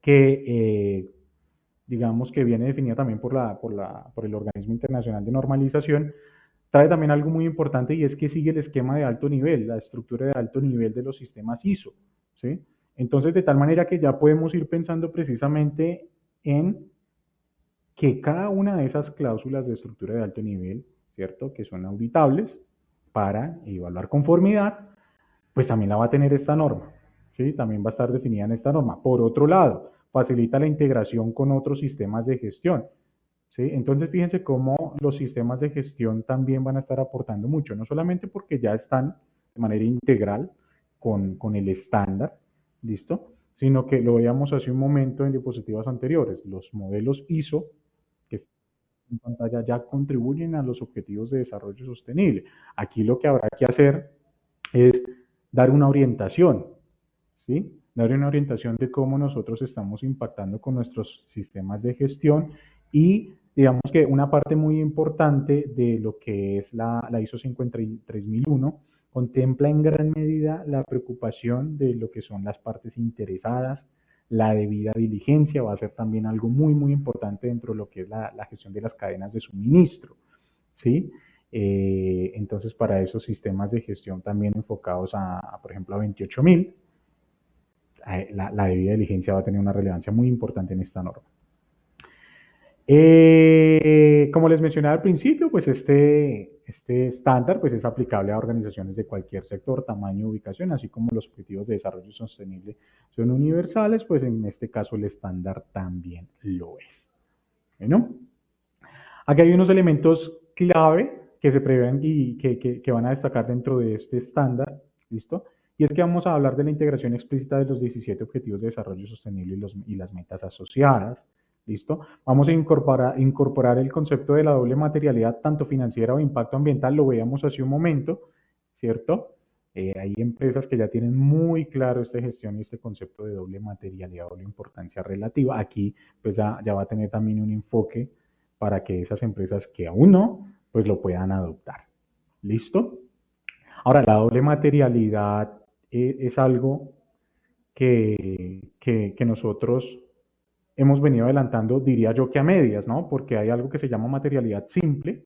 que digamos que viene definida también por el Organismo Internacional de Normalización, trae también algo muy importante y es que sigue el esquema de alto nivel, la estructura de alto nivel de los sistemas ISO, ¿sí? Entonces, de tal manera que ya podemos ir pensando precisamente en que cada una de esas cláusulas de estructura de alto nivel, ¿cierto? Que son auditables para evaluar conformidad, pues también la va a tener esta norma, ¿sí? También va a estar definida en esta norma. Por otro lado, facilita la integración con otros sistemas de gestión, ¿sí? Entonces, fíjense cómo los sistemas de gestión también van a estar aportando mucho, no solamente porque ya están de manera integral con el estándar, ¿listo? Sino que lo veíamos hace un momento en diapositivas anteriores, los modelos ISO que están en pantalla ya contribuyen a los objetivos de desarrollo sostenible. Aquí lo que habrá que hacer es dar una orientación, ¿sí? Dar una orientación de cómo nosotros estamos impactando con nuestros sistemas de gestión y digamos que una parte muy importante de lo que es la ISO 53001 contempla en gran medida la preocupación de lo que son las partes interesadas, la debida diligencia va a ser también algo muy importante dentro de lo que es la gestión de las cadenas de suministro, ¿sí? Entonces, para esos sistemas de gestión también enfocados por ejemplo, a 28000, la debida diligencia va a tener una relevancia muy importante en esta norma. Como les mencionaba al principio, pues este estándar pues es aplicable a organizaciones de cualquier sector, tamaño, ubicación, así como los objetivos de desarrollo sostenible son universales, pues en este caso el estándar también lo es. Bueno, aquí hay unos elementos clave que se prevén y que van a destacar dentro de este estándar, ¿listo? Y es que vamos a hablar de la integración explícita de los 17 Objetivos de Desarrollo Sostenible y las metas asociadas, ¿listo? Vamos a incorporar el concepto de la doble materialidad, tanto financiera o impacto ambiental, lo veíamos hace un momento, ¿cierto? Hay empresas que ya tienen muy claro esta gestión y este concepto de doble materialidad, doble importancia relativa. Aquí pues ya va a tener también un enfoque para que esas empresas que aún no, pues lo puedan adoptar. ¿Listo? Ahora, la doble materialidad es algo que nosotros hemos venido adelantando, diría yo que a medias, ¿no? Porque hay algo que se llama materialidad simple,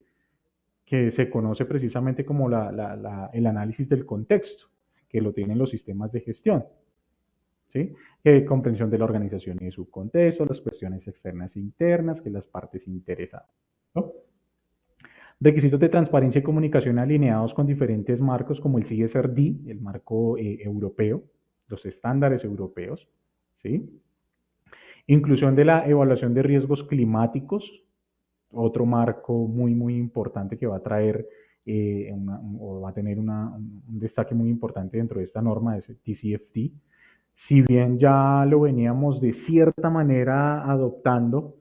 que se conoce precisamente como el análisis del contexto, que lo tienen los sistemas de gestión. ¿Sí? Comprensión de la organización y de su contexto, las cuestiones externas e internas, que las partes interesadas. ¿No? Requisitos de transparencia y comunicación alineados con diferentes marcos como el CSRD, el marco europeo, los estándares europeos, ¿sí? Inclusión de la evaluación de riesgos climáticos, otro marco muy importante que va a traer o va a tener un destaque muy importante dentro de esta norma, es el TCFD. Si bien ya lo veníamos de cierta manera adoptando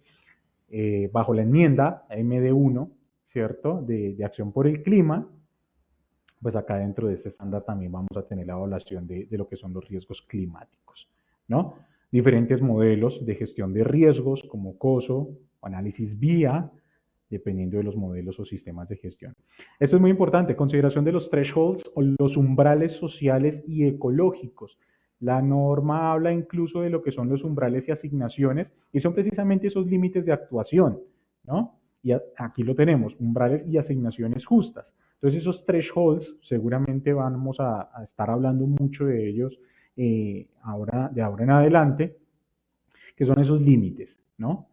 bajo la enmienda MD1, ¿cierto? De acción por el clima, pues acá dentro de este estándar también vamos a tener la evaluación de lo que son los riesgos climáticos, ¿no? Diferentes modelos de gestión de riesgos como COSO o análisis vía, dependiendo de los modelos o sistemas de gestión. Esto es muy importante, consideración de los thresholds o los umbrales sociales y ecológicos. La norma habla incluso de lo que son los umbrales y asignaciones y son precisamente esos límites de actuación, ¿no? Y aquí lo tenemos, umbrales y asignaciones justas. Entonces esos thresholds seguramente vamos a estar hablando mucho de ellos de ahora en adelante, que son esos límites, ¿no?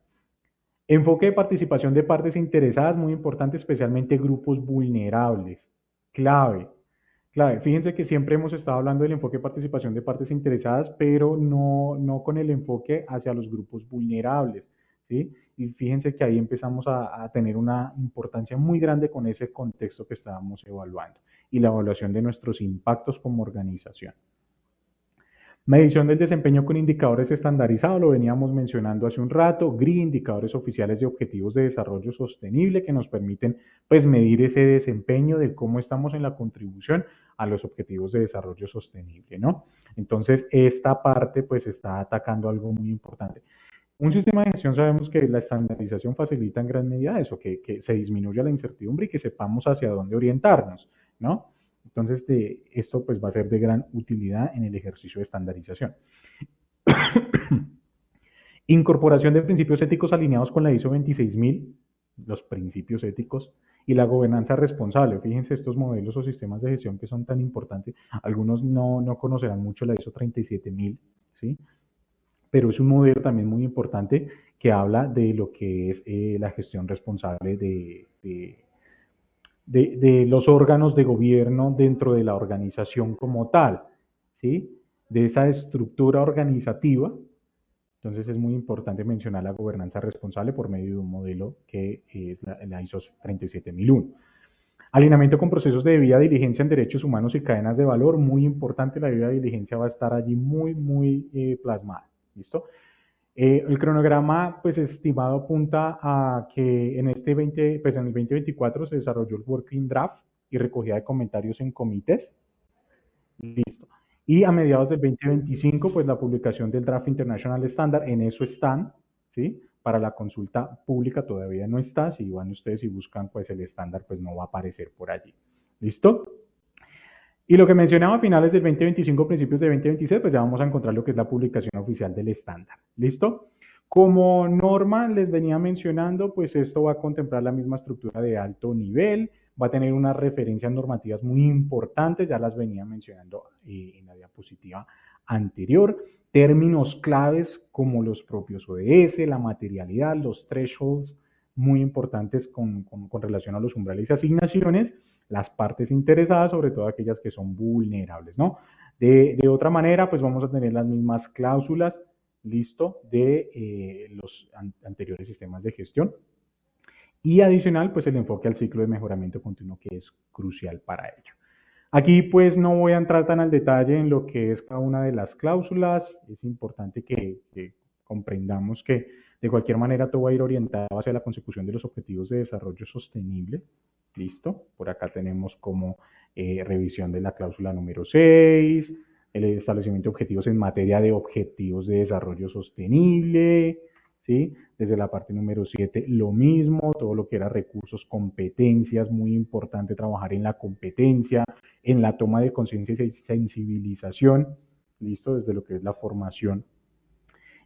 Enfoque de participación de partes interesadas, muy importante, especialmente grupos vulnerables. Clave, clave. Fíjense que siempre hemos estado hablando del enfoque de participación de partes interesadas, pero no con el enfoque hacia los grupos vulnerables, ¿sí? Y fíjense que ahí empezamos a tener una importancia muy grande con ese contexto que estábamos evaluando y la evaluación de nuestros impactos como organización. Medición del desempeño con indicadores estandarizados, lo veníamos mencionando hace un rato, GRI, indicadores oficiales de objetivos de desarrollo sostenible que nos permiten pues medir ese desempeño de cómo estamos en la contribución a los objetivos de desarrollo sostenible, ¿no? Entonces, esta parte pues está atacando algo muy importante. Un sistema de gestión sabemos que la estandarización facilita en gran medida eso, que se disminuya la incertidumbre y que sepamos hacia dónde orientarnos, ¿no? Entonces, esto pues va a ser de gran utilidad en el ejercicio de estandarización. Incorporación de principios éticos alineados con la ISO 26000, los principios éticos, y la gobernanza responsable. Fíjense estos modelos o sistemas de gestión que son tan importantes. Algunos no conocerán mucho la ISO 37000, ¿sí? Pero es un modelo también muy importante que habla de lo que es la gestión responsable de los órganos de gobierno dentro de la organización como tal, ¿sí? De esa estructura organizativa. Entonces es muy importante mencionar la gobernanza responsable por medio de un modelo que es la ISO 37001. Alineamiento con procesos de debida diligencia en derechos humanos y cadenas de valor, muy importante, la debida diligencia va a estar allí muy plasmada, ¿listo? El cronograma, pues estimado, apunta a que en pues en el 2024 se desarrolló el Working Draft y recogida de comentarios en comités. Listo. Y a mediados del 2025, pues la publicación del Draft International Standard, en eso están, ¿sí? Para la consulta pública todavía no está. Si van ustedes y buscan, pues el estándar, pues no va a aparecer por allí. ¿Listo? Y lo que mencionaba a finales del 2025, principios de 2026, pues ya vamos a encontrar lo que es la publicación oficial del estándar. ¿Listo? Como norma les venía mencionando, pues esto va a contemplar la misma estructura de alto nivel, va a tener unas referencias normativas muy importantes, ya las venía mencionando en la diapositiva anterior. Términos claves como los propios ODS, la materialidad, los thresholds, muy importantes con relación a los umbrales y asignaciones, las partes interesadas, sobre todo aquellas que son vulnerables, ¿no? De otra manera, pues vamos a tener las mismas cláusulas, listo, de los anteriores sistemas de gestión. Y adicional, pues el enfoque al ciclo de mejoramiento continuo, que es crucial para ello. Aquí pues no voy a entrar tan al detalle en lo que es cada una de las cláusulas. Es importante que comprendamos que de cualquier manera todo va a ir orientado hacia la consecución de los objetivos de desarrollo sostenible. Listo. Por acá tenemos como revisión de la cláusula número 6, el establecimiento de objetivos en materia de objetivos de desarrollo sostenible, ¿sí? Desde la parte número 7, lo mismo, todo lo que era recursos, competencias, muy importante trabajar en la competencia, en la toma de conciencia y sensibilización, listo, desde lo que es la formación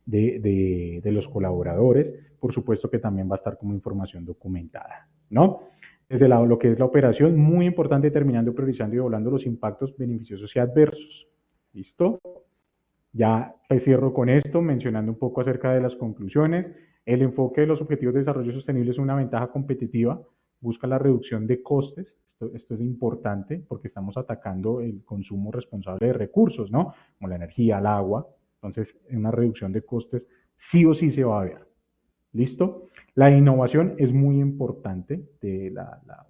de los colaboradores, por supuesto que también va a estar como información documentada, ¿no? Desde lo que es la operación, muy importante determinando, priorizando y evaluando los impactos beneficiosos y adversos, ¿listo? Ya pues cierro con esto, mencionando un poco acerca de las conclusiones. El enfoque de los objetivos de desarrollo sostenible es una ventaja competitiva, busca la reducción de costes. Esto es importante porque estamos atacando el consumo responsable de recursos, ¿no? Como la energía, el agua. Entonces, una reducción de costes sí o sí se va a ver. ¿Listo? La innovación es muy importante.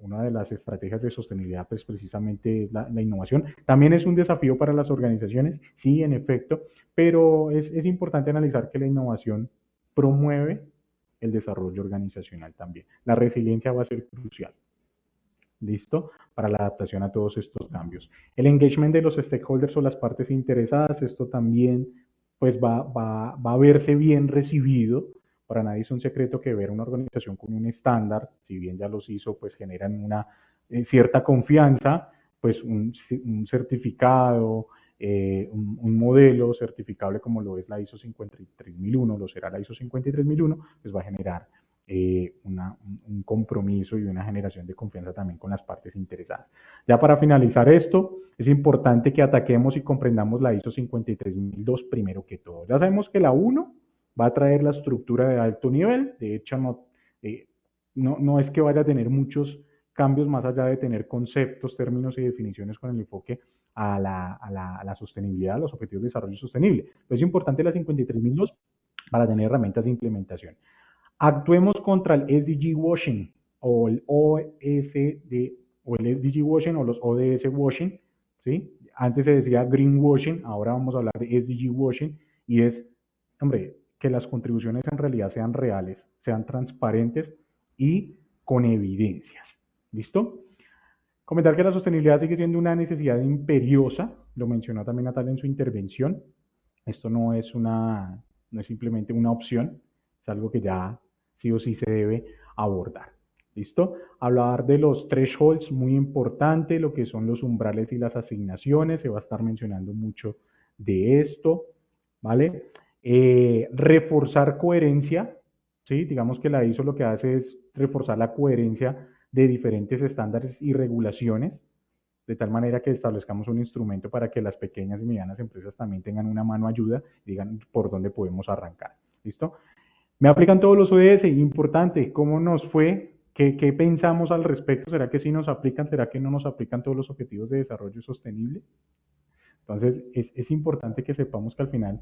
Una de las estrategias de sostenibilidad, pues precisamente es la innovación. También es un desafío para las organizaciones, sí, en efecto, pero es importante analizar que la innovación promueve el desarrollo organizacional también. La resiliencia va a ser crucial. ¿Listo? Para la adaptación a todos estos cambios. El engagement de los stakeholders o las partes interesadas, esto también pues va a verse bien recibido. Para nadie es un secreto que ver una organización con un estándar, si bien ya los hizo, pues generan una cierta confianza, pues un certificado, un modelo certificable como lo es la ISO 53001, lo será la ISO 53001, pues va a generar un compromiso y una generación de confianza también con las partes interesadas. Ya para finalizar esto, es importante que ataquemos y comprendamos la ISO 53002 primero que todo. Ya sabemos que la 1 va a traer la estructura de alto nivel, de hecho no es que vaya a tener muchos cambios más allá de tener conceptos, términos y definiciones con el enfoque a la sostenibilidad, a los objetivos de desarrollo sostenible. Pero es importante la 53002 para tener herramientas de implementación. Actuemos contra el SDG washing o el OSD o el SDG washing o los ODS washing, ¿sí? Antes se decía green washing, ahora vamos a hablar de SDG washing y es, hombre, que las contribuciones en realidad sean reales, sean transparentes y con evidencias. ¿Listo? Comentar que la sostenibilidad sigue siendo una necesidad imperiosa, lo mencionó también Natalia en su intervención. Esto no es simplemente una opción, es algo que ya sí o sí se debe abordar. ¿Listo? Hablar de los thresholds, muy importante, lo que son los umbrales y las asignaciones, se va a estar mencionando mucho de esto, ¿vale? Reforzar coherencia, ¿sí? Digamos que la ISO lo que hace es reforzar la coherencia de diferentes estándares y regulaciones, de tal manera que establezcamos un instrumento para que las pequeñas y medianas empresas también tengan una mano ayuda y digan por dónde podemos arrancar. ¿Listo? Me aplican todos los ODS, importante, ¿cómo nos fue? ¿Qué pensamos al respecto? ¿Será que sí nos aplican? ¿Será que no nos aplican todos los objetivos de desarrollo sostenible? Entonces, es importante que sepamos que al final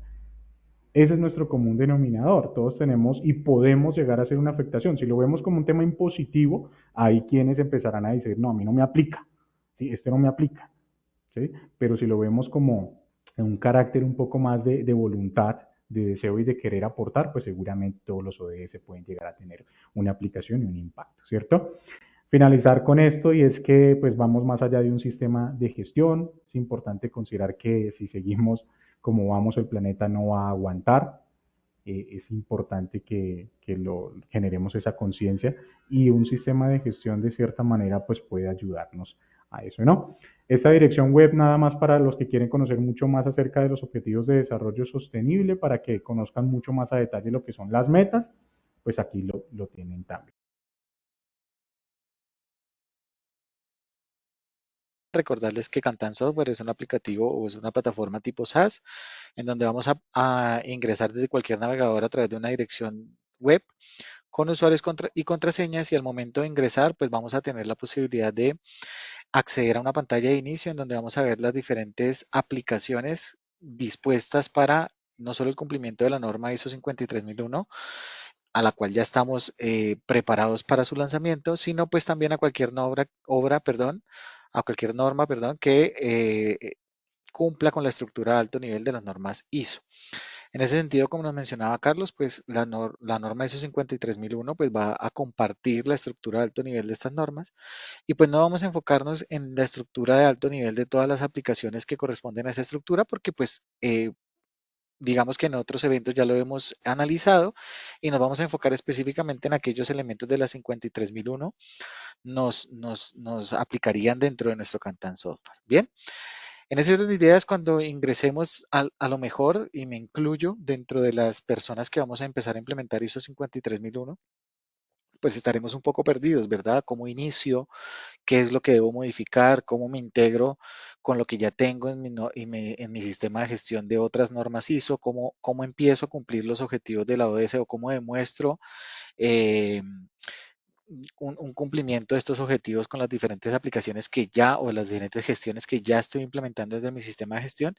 ese es nuestro común denominador. Todos tenemos y podemos llegar a hacer una afectación. Si lo vemos como un tema impositivo, hay quienes empezarán a decir, no, a mí no me aplica. ¿Sí? Este no me aplica. ¿Sí? Pero si lo vemos como un carácter un poco más de voluntad, de deseo y de querer aportar, pues seguramente todos los ODS pueden llegar a tener una aplicación y un impacto, ¿cierto? Finalizar con esto y es que pues vamos más allá de un sistema de gestión. Es importante considerar que si seguimos como vamos el planeta no va a aguantar. Es importante que lo generemos esa conciencia y un sistema de gestión de cierta manera pues puede ayudarnos a eso, ¿no? Esta dirección web nada más para los que quieren conocer mucho más acerca de los objetivos de desarrollo sostenible, para que conozcan mucho más a detalle lo que son las metas, pues aquí lo tienen también. Recordarles que Cantan Software es un aplicativo o es una plataforma tipo SaaS en donde vamos a ingresar desde cualquier navegador a través de una dirección web con usuarios y contraseñas y al momento de ingresar pues vamos a tener la posibilidad de acceder a una pantalla de inicio en donde vamos a ver las diferentes aplicaciones dispuestas para no solo el cumplimiento de la norma ISO 53001, a la cual ya estamos preparados para su lanzamiento, sino pues también a cualquier perdón, a cualquier norma, perdón, que cumpla con la estructura de alto nivel de las normas ISO. En ese sentido, como nos mencionaba Carlos, pues la norma ISO 53001 pues va a compartir la estructura de alto nivel de estas normas y pues no vamos a enfocarnos en la estructura de alto nivel de todas las aplicaciones que corresponden a esa estructura porque pues digamos que en otros eventos ya lo hemos analizado y nos vamos a enfocar específicamente en aquellos elementos de la 53001 nos aplicarían dentro de nuestro Cantan software. Bien, en ese orden de ideas, cuando ingresemos a lo mejor, y me incluyo dentro de las personas que vamos a empezar a implementar ISO 53001, pues estaremos un poco perdidos, ¿verdad? ¿Cómo inicio? ¿Qué es lo que debo modificar? ¿Cómo me integro con lo que ya tengo en mi, no- en mi sistema de gestión de otras normas ISO? ¿Cómo empiezo a cumplir los objetivos de la ODS o cómo demuestro eh, un cumplimiento de estos objetivos con las diferentes aplicaciones que ya o las diferentes gestiones que ya estoy implementando desde mi sistema de gestión?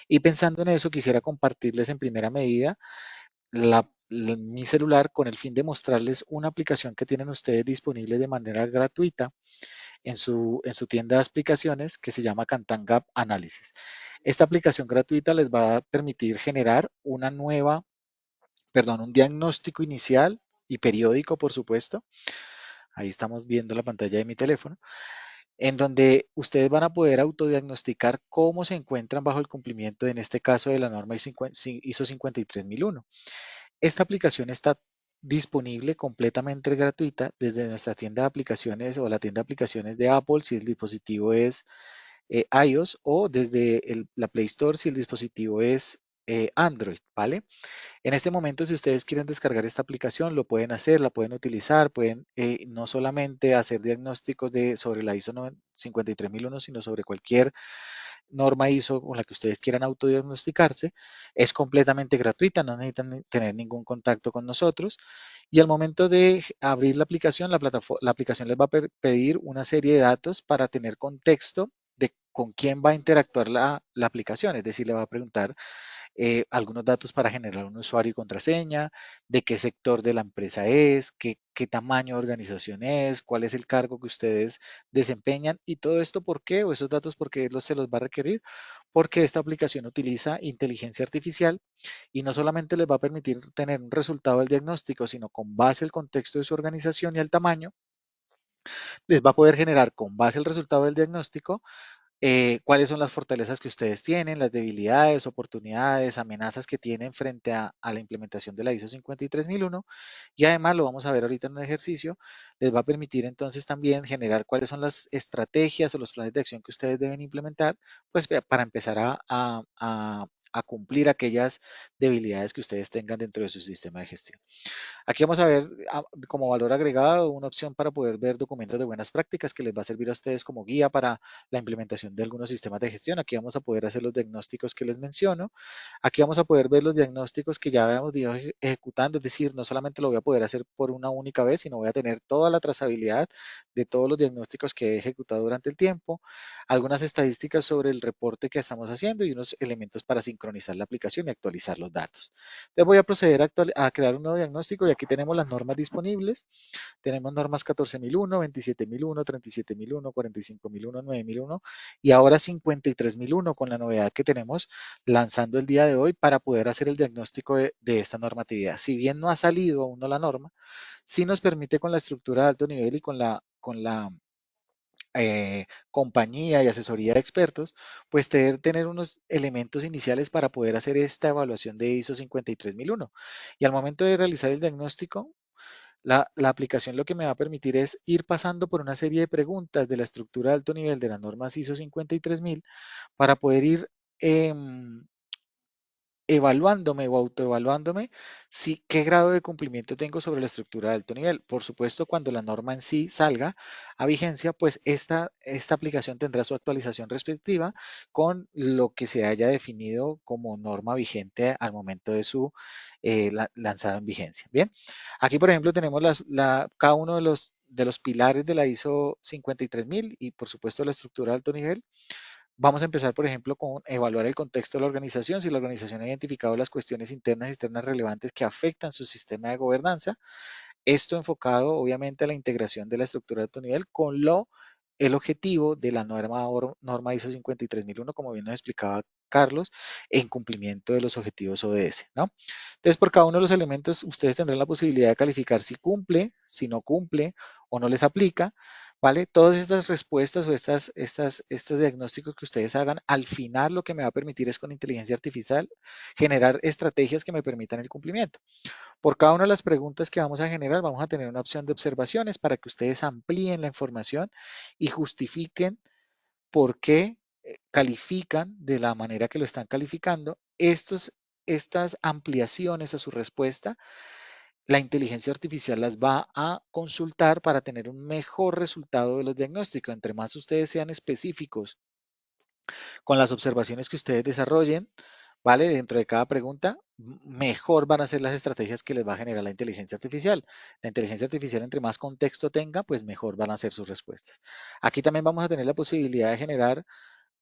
Y pensando en eso, quisiera compartirles en primera medida mi celular con el fin de mostrarles una aplicación que tienen ustedes disponible de manera gratuita en su tienda de aplicaciones que se llama Kantan Gap Analysis. Esta aplicación gratuita les va a permitir generar un diagnóstico inicial y periódico, por supuesto. Ahí estamos viendo la pantalla de mi teléfono, en donde ustedes van a poder autodiagnosticar cómo se encuentran bajo el cumplimiento, en este caso, de la norma ISO 53001. Esta aplicación está disponible completamente gratuita desde nuestra tienda de aplicaciones o la tienda de aplicaciones de Apple si el dispositivo es iOS o desde la Play Store si el dispositivo es Android, ¿vale? En este momento, si ustedes quieren descargar esta aplicación, lo pueden hacer, la pueden utilizar, pueden no solamente hacer diagnósticos sobre la ISO 53001, sino sobre cualquier norma ISO con la que ustedes quieran autodiagnosticarse. Es completamente gratuita, no necesitan tener ningún contacto con nosotros. Y al momento de abrir la aplicación, la aplicación les va a pedir una serie de datos para tener contexto de con quién va a interactuar la aplicación. Es decir, le va a preguntar algunos datos para generar un usuario y contraseña, de qué sector de la empresa es, qué tamaño de organización es, cuál es el cargo que ustedes desempeñan y todo esto por qué, o esos datos por qué se los va a requerir, porque esta aplicación utiliza inteligencia artificial y no solamente les va a permitir tener un resultado del diagnóstico, sino con base al contexto de su organización y al tamaño, les va a poder generar con base al resultado del diagnóstico cuáles son las fortalezas que ustedes tienen, las debilidades, oportunidades, amenazas que tienen frente a la implementación de la ISO 53001 y además lo vamos a ver ahorita en un ejercicio, les va a permitir entonces también generar cuáles son las estrategias o los planes de acción que ustedes deben implementar, pues para empezar a cumplir aquellas debilidades que ustedes tengan dentro de su sistema de gestión. Aquí vamos a ver como valor agregado una opción para poder ver documentos de buenas prácticas que les va a servir a ustedes como guía para la implementación de algunos sistemas de gestión. Aquí vamos a poder hacer los diagnósticos que les menciono. Aquí vamos a poder ver los diagnósticos que ya habíamos ido ejecutando, es decir, no solamente lo voy a poder hacer por una única vez, sino voy a tener toda la trazabilidad de todos los diagnósticos que he ejecutado durante el tiempo, algunas estadísticas sobre el reporte que estamos haciendo y unos elementos para sincronizar la aplicación y actualizar los datos. Entonces voy a proceder a crear un nuevo diagnóstico y aquí tenemos las normas disponibles. Tenemos normas 14.001, 27.001, 37.001, 45.001, 9.001 y ahora 53.001 con la novedad que tenemos lanzando el día de hoy para poder hacer el diagnóstico de esta normatividad. Si bien no ha salido aún no la norma, sí nos permite con la estructura de alto nivel y con la compañía y asesoría de expertos, pues tener unos elementos iniciales para poder hacer esta evaluación de ISO 53001. Y al momento de realizar el diagnóstico, la aplicación lo que me va a permitir es ir pasando por una serie de preguntas de la estructura de alto nivel de las normas ISO 53000 para poder ir evaluándome o autoevaluándome qué grado de cumplimiento tengo sobre la estructura de alto nivel. Por supuesto, cuando la norma en sí salga a vigencia, pues esta aplicación tendrá su actualización respectiva con lo que se haya definido como norma vigente al momento de su lanzada en vigencia. Bien, aquí por ejemplo tenemos cada uno de los pilares de la ISO 53000 y por supuesto la estructura de alto nivel. Vamos a empezar, por ejemplo, con evaluar el contexto de la organización, si la organización ha identificado las cuestiones internas y externas relevantes que afectan su sistema de gobernanza. Esto enfocado, obviamente, a la integración de la estructura de alto nivel con el objetivo de la norma ISO 53001, como bien nos explicaba Carlos, en cumplimiento de los objetivos ODS, ¿no? Entonces, por cada uno de los elementos, ustedes tendrán la posibilidad de calificar si cumple, si no cumple o no les aplica. ¿Vale? Todas estas respuestas o estos diagnósticos que ustedes hagan, al final lo que me va a permitir es con inteligencia artificial generar estrategias que me permitan el cumplimiento. Por cada una de las preguntas que vamos a generar, vamos a tener una opción de observaciones para que ustedes amplíen la información y justifiquen por qué califican de la manera que lo están calificando. Estas ampliaciones a su respuesta, la inteligencia artificial las va a consultar para tener un mejor resultado de los diagnósticos. Entre más ustedes sean específicos con las observaciones que ustedes desarrollen, ¿vale? Dentro de cada pregunta, mejor van a ser las estrategias que les va a generar la inteligencia artificial. La inteligencia artificial, entre más contexto tenga, pues mejor van a ser sus respuestas. Aquí también vamos a tener la posibilidad de generar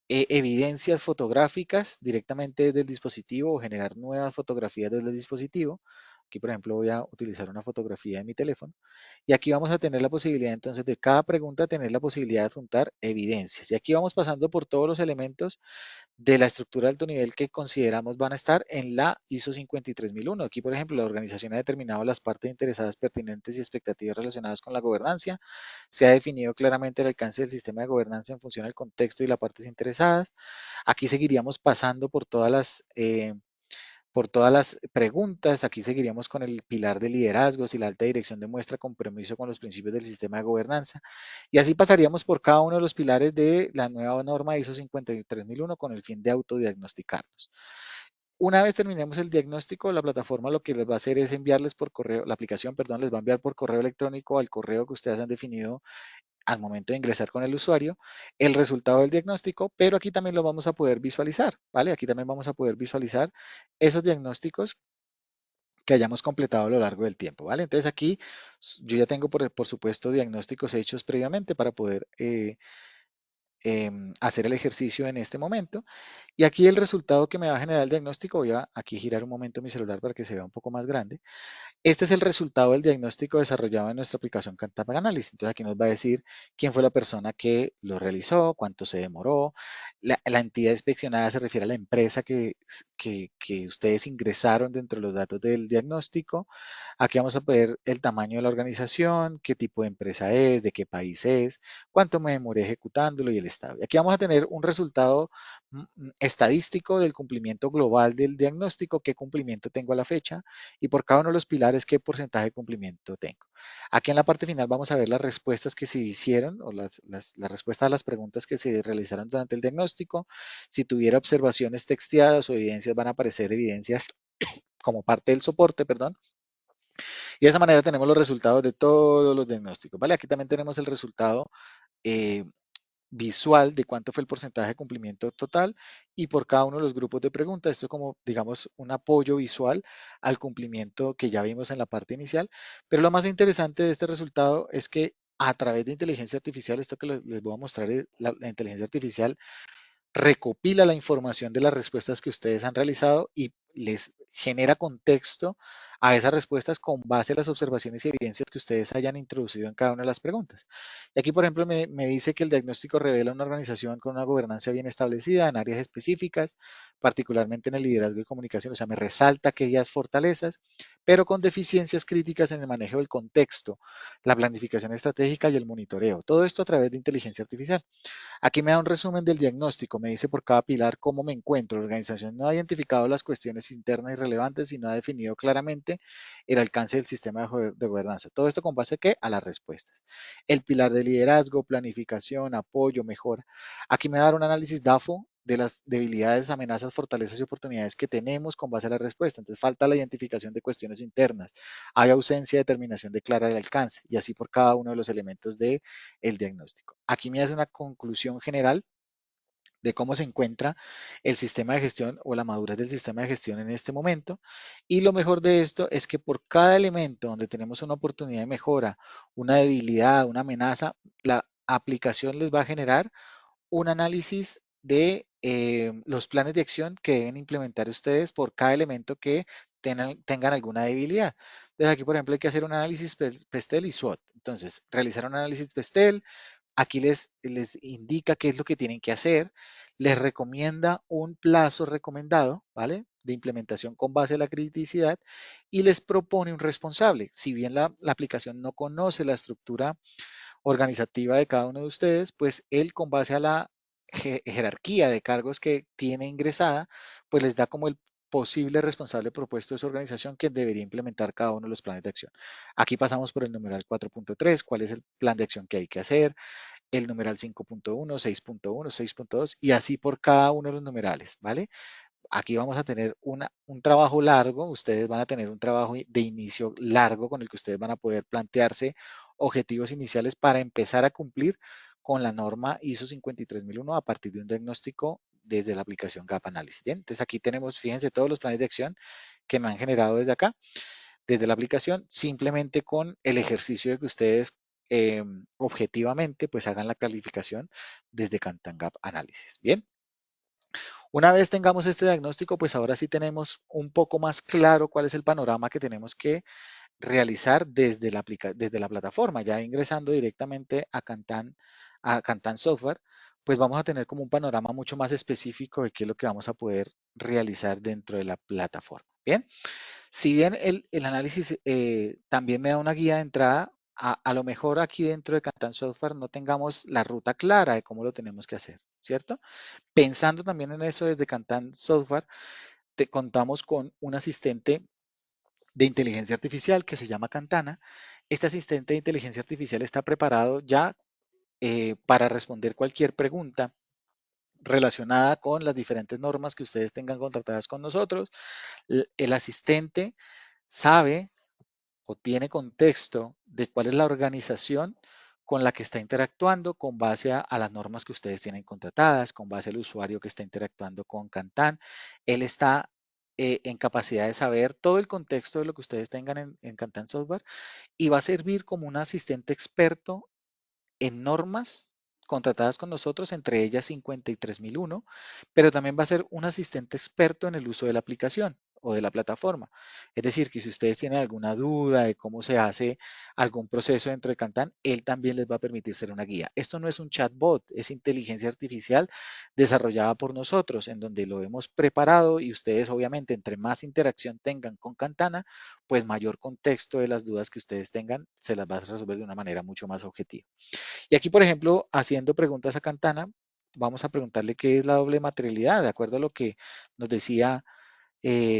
evidencias fotográficas directamente desde el dispositivo o generar nuevas fotografías desde el dispositivo. Aquí, por ejemplo, voy a utilizar una fotografía de mi teléfono. Y aquí vamos a tener la posibilidad, entonces, de cada pregunta tener la posibilidad de adjuntar evidencias. Y aquí vamos pasando por todos los elementos de la estructura de alto nivel que consideramos van a estar en la ISO 53001. Aquí, por ejemplo, la organización ha determinado las partes interesadas pertinentes y expectativas relacionadas con la gobernanza. Se ha definido claramente el alcance del sistema de gobernanza en función al contexto y las partes interesadas. Aquí seguiríamos pasando por todas las preguntas. Aquí seguiríamos con el pilar de liderazgo, si la alta dirección demuestra compromiso con los principios del sistema de gobernanza. Y así pasaríamos por cada uno de los pilares de la nueva norma ISO 53001 con el fin de autodiagnosticarnos. Una vez terminemos el diagnóstico, la plataforma lo que les va a hacer es enviarles por correo, la aplicación, perdón, les va a enviar por correo electrónico al correo que ustedes han definido al momento de ingresar con el usuario el resultado del diagnóstico, pero aquí también lo vamos a poder visualizar, ¿vale? Aquí también vamos a poder visualizar esos diagnósticos que hayamos completado a lo largo del tiempo, ¿vale? Entonces aquí yo ya tengo, por supuesto, diagnósticos hechos previamente para poder hacer el ejercicio en este momento. Y aquí el resultado que me va a generar el diagnóstico, voy a aquí girar un momento mi celular para que se vea un poco más grande. Este es el resultado del diagnóstico desarrollado en nuestra aplicación Cantanplan Analysis. Entonces aquí nos va a decir quién fue la persona que lo realizó, cuánto se demoró. La entidad inspeccionada se refiere a la empresa que ustedes ingresaron dentro de los datos del diagnóstico. Aquí vamos a ver el tamaño de la organización, qué tipo de empresa es, de qué país es, cuánto me demoré ejecutándolo y el estado. Y aquí vamos a tener un resultado estadístico del cumplimiento global del diagnóstico, qué cumplimiento tengo a la fecha y por cada uno de los pilares qué porcentaje de cumplimiento tengo. Aquí en la parte final vamos a ver las respuestas que se hicieron o las respuestas a las preguntas que se realizaron durante el diagnóstico. Si tuviera observaciones texteadas o evidencias, van a aparecer evidencias como parte del soporte, perdón. Y de esa manera tenemos los resultados de todos los diagnósticos, ¿vale? Aquí también tenemos el resultado eh, visual de cuánto fue el porcentaje de cumplimiento total y por cada uno de los grupos de preguntas. Esto es como, digamos, un apoyo visual al cumplimiento que ya vimos en la parte inicial. Pero lo más interesante de este resultado es que a través de inteligencia artificial, esto que les voy a mostrar, la inteligencia artificial recopila la información de las respuestas que ustedes han realizado y les genera contexto a esas respuestas con base a las observaciones y evidencias que ustedes hayan introducido en cada una de las preguntas. Y aquí, por ejemplo, me dice que el diagnóstico revela una organización con una gobernanza bien establecida en áreas específicas, particularmente en el liderazgo y comunicación, o sea, me resalta aquellas fortalezas, pero con deficiencias críticas en el manejo del contexto, la planificación estratégica y el monitoreo. Todo esto a través de inteligencia artificial. Aquí me da un resumen del diagnóstico, me dice por cada pilar cómo me encuentro. La organización no ha identificado las cuestiones internas y relevantes y no ha definido claramente el alcance del sistema de gobernanza. Todo esto con base ¿qué? A las respuestas. El pilar de liderazgo, planificación, apoyo, mejora. Aquí me va a dar un análisis DAFO de las debilidades, amenazas, fortalezas y oportunidades que tenemos con base a la respuesta. Entonces falta la identificación de cuestiones internas, hay ausencia de determinación de clara el alcance y así por cada uno de los elementos del diagnóstico. Aquí me hace una conclusión general de cómo se encuentra el sistema de gestión o la madurez del sistema de gestión en este momento. Y lo mejor de esto es que por cada elemento donde tenemos una oportunidad de mejora, una debilidad, una amenaza, la aplicación les va a generar un análisis de los planes de acción que deben implementar ustedes por cada elemento que tengan alguna debilidad. Entonces aquí, por ejemplo, hay que hacer un análisis PESTEL y SWOT. Entonces, realizar un análisis PESTEL, aquí les indica qué es lo que tienen que hacer, les recomienda un plazo recomendado, ¿vale? De implementación con base a la criticidad y les propone un responsable. Si bien la aplicación no conoce la estructura organizativa de cada uno de ustedes, pues él con base a la jerarquía de cargos que tiene ingresada, pues les da como el posible responsable propuesto de su organización quien debería implementar cada uno de los planes de acción. Aquí pasamos por el numeral 4.3, cuál es el plan de acción que hay que hacer, el numeral 5.1, 6.1, 6.2 y así por cada uno de los numerales, ¿vale? Aquí vamos a tener un trabajo largo, ustedes van a tener un trabajo de inicio largo con el que ustedes van a poder plantearse objetivos iniciales para empezar a cumplir con la norma ISO 53001 a partir de un diagnóstico desde la aplicación Gap Analysis. Bien, entonces aquí tenemos, fíjense, todos los planes de acción que me han generado desde acá, desde la aplicación, simplemente con el ejercicio de que ustedes objetivamente pues hagan la calificación desde Kantan Gap Analysis. Bien. Una vez tengamos este diagnóstico, pues ahora sí tenemos un poco más claro cuál es el panorama que tenemos que realizar desde la plataforma. Ya ingresando directamente a Kantan Software, pues vamos a tener como un panorama mucho más específico de qué es lo que vamos a poder realizar dentro de la plataforma. Bien, si bien el análisis también me da una guía de entrada, a lo mejor aquí dentro de Kantan Software no tengamos la ruta clara de cómo lo tenemos que hacer, ¿cierto? Pensando también en eso desde Kantan Software, contamos con un asistente de inteligencia artificial que se llama Cantana. Este asistente de inteligencia artificial está preparado ya para responder cualquier pregunta relacionada con las diferentes normas que ustedes tengan contratadas con nosotros. El asistente sabe o tiene contexto de cuál es la organización con la que está interactuando con base a las normas que ustedes tienen contratadas, con base al usuario que está interactuando con Cantan. Él está en capacidad de saber todo el contexto de lo que ustedes tengan en Cantan Software y va a servir como un asistente experto en normas contratadas con nosotros, entre ellas 53001, pero también va a ser un asistente experto en el uso de la aplicación o de la plataforma. Es decir, que si ustedes tienen alguna duda de cómo se hace algún proceso dentro de Kantan, él también les va a permitir ser una guía. Esto no es un chatbot, es inteligencia artificial desarrollada por nosotros, en donde lo hemos preparado y ustedes obviamente entre más interacción tengan con Cantana, pues mayor contexto de las dudas que ustedes tengan se las va a resolver de una manera mucho más objetiva. Y aquí, por ejemplo, haciendo preguntas a Cantana, vamos a preguntarle qué es la doble materialidad, de acuerdo a lo que nos decía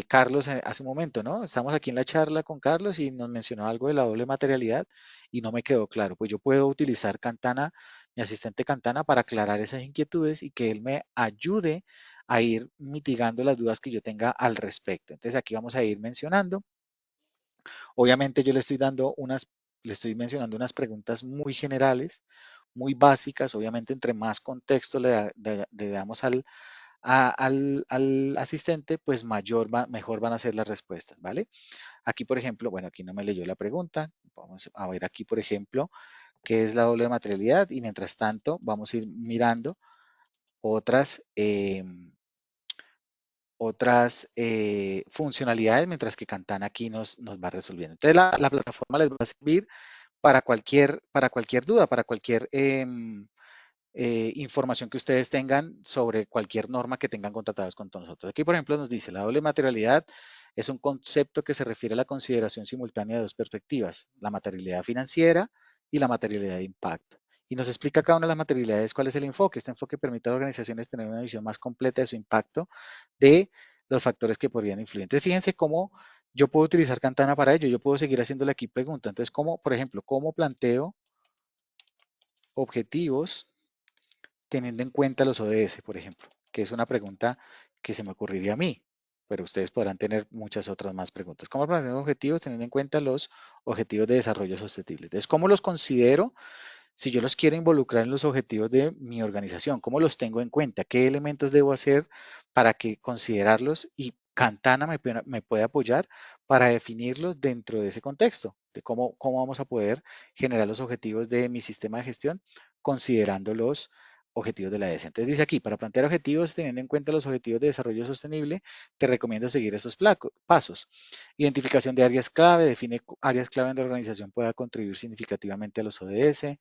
Carlos hace un momento, ¿no? Estamos aquí en la charla con Carlos y nos mencionó algo de la doble materialidad y no me quedó claro. Pues yo puedo utilizar Cantana, mi asistente Cantana, para aclarar esas inquietudes y que él me ayude a ir mitigando las dudas que yo tenga al respecto. Entonces aquí vamos a ir mencionando. Obviamente yo le estoy mencionando unas preguntas muy generales, muy básicas. Obviamente entre más contexto le damos al asistente, pues mejor van a ser las respuestas, ¿vale? Aquí, por ejemplo, bueno, aquí no me leyó la pregunta. Vamos a ver aquí, por ejemplo, qué es la doble materialidad y mientras tanto vamos a ir mirando otras, funcionalidades mientras que Cantana aquí nos va resolviendo. Entonces la plataforma les va a servir para cualquier duda, para cualquier información que ustedes tengan sobre cualquier norma que tengan contratadas con todos nosotros. Aquí, por ejemplo, nos dice la doble materialidad es un concepto que se refiere a la consideración simultánea de dos perspectivas, la materialidad financiera y la materialidad de impacto. Y nos explica cada una de las materialidades cuál es el enfoque. Este enfoque permite a las organizaciones tener una visión más completa de su impacto de los factores que podrían influir. Entonces, fíjense cómo yo puedo utilizar Cantana para ello. Yo puedo seguir haciéndole aquí preguntas. Entonces, por ejemplo, ¿cómo planteo objetivos teniendo en cuenta los ODS, por ejemplo? que es una pregunta que se me ocurriría a mí, pero ustedes podrán tener muchas otras más preguntas. ¿Cómo plantear objetivos teniendo en cuenta los objetivos de desarrollo sostenible? Entonces, ¿cómo los considero si yo los quiero involucrar en los objetivos de mi organización? ¿Cómo los tengo en cuenta? ¿Qué elementos debo hacer para que considerarlos? Y Cantana me puede apoyar para definirlos dentro de ese contexto, de cómo vamos a poder generar los objetivos de mi sistema de gestión considerando los objetivos de la ES. Entonces dice aquí, para plantear objetivos teniendo en cuenta los objetivos de desarrollo sostenible, te recomiendo seguir estos pasos. Identificación de áreas clave, define áreas clave donde la organización pueda contribuir significativamente a los ODS,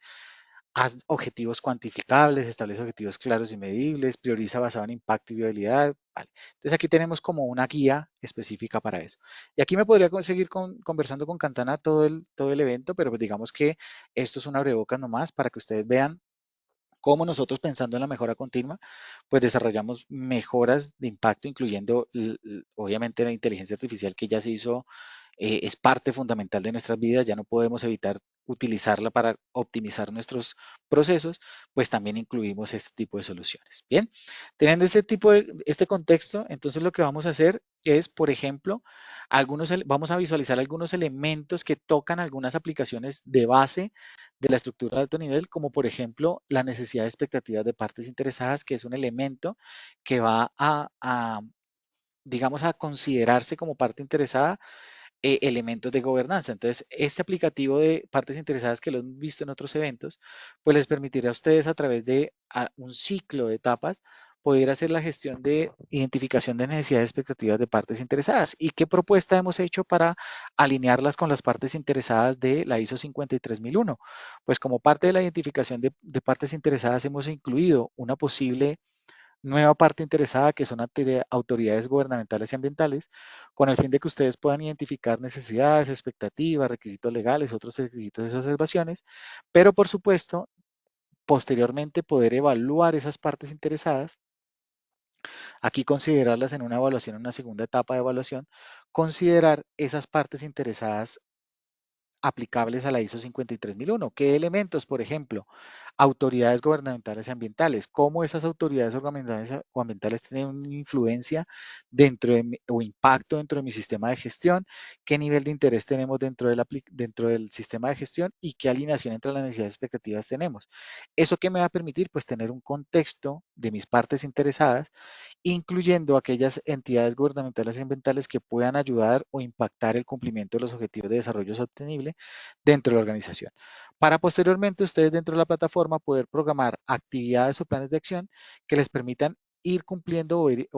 haz objetivos cuantificables, establece objetivos claros y medibles, prioriza basado en impacto y viabilidad. Vale. Entonces aquí tenemos como una guía específica para eso. Y aquí me podría seguir conversando con Cantana todo el evento, pero pues digamos que esto es una abrebocas nomás para que ustedes vean cómo nosotros pensando en la mejora continua, pues desarrollamos mejoras de impacto, incluyendo obviamente la inteligencia artificial que ya se hizo, es parte fundamental de nuestras vidas, ya no podemos evitar utilizarla para optimizar nuestros procesos, pues también incluimos este tipo de soluciones. Bien, teniendo este contexto, entonces lo que vamos a hacer es, por ejemplo, vamos a visualizar algunos elementos que tocan algunas aplicaciones de base de la estructura de alto nivel, como por ejemplo la necesidad de expectativas de partes interesadas, que es un elemento que va digamos, a considerarse como parte interesada elementos de gobernanza. Entonces, este aplicativo de partes interesadas que lo hemos visto en otros eventos, pues les permitirá a ustedes a través de un ciclo de etapas poder hacer la gestión de identificación de necesidades y expectativas de partes interesadas. ¿Y qué propuesta hemos hecho para alinearlas con las partes interesadas de la ISO 53001? Pues como parte de la identificación de partes interesadas hemos incluido una posible nueva parte interesada que son autoridades gubernamentales y ambientales, con el fin de que ustedes puedan identificar necesidades, expectativas, requisitos legales, otros requisitos y observaciones, pero por supuesto, posteriormente poder evaluar esas partes interesadas, aquí considerarlas en una evaluación, en una segunda etapa de evaluación, considerar esas partes interesadas aplicables a la ISO 53001. ¿Qué elementos? Por ejemplo, autoridades gubernamentales y ambientales. ¿Cómo esas autoridades gubernamentales o ambientales tienen una influencia o impacto dentro de mi sistema de gestión? ¿Qué nivel de interés tenemos dentro del sistema de gestión? ¿Y qué alineación entre las necesidades y expectativas tenemos? ¿Eso qué me va a permitir? Pues tener un contexto de mis partes interesadas, incluyendo aquellas entidades gubernamentales y ambientales que puedan ayudar o impactar el cumplimiento de los objetivos de desarrollo sostenible dentro de la organización. Para posteriormente ustedes dentro de la plataforma poder programar actividades o planes de acción que les permitan ir cumpliendo o ir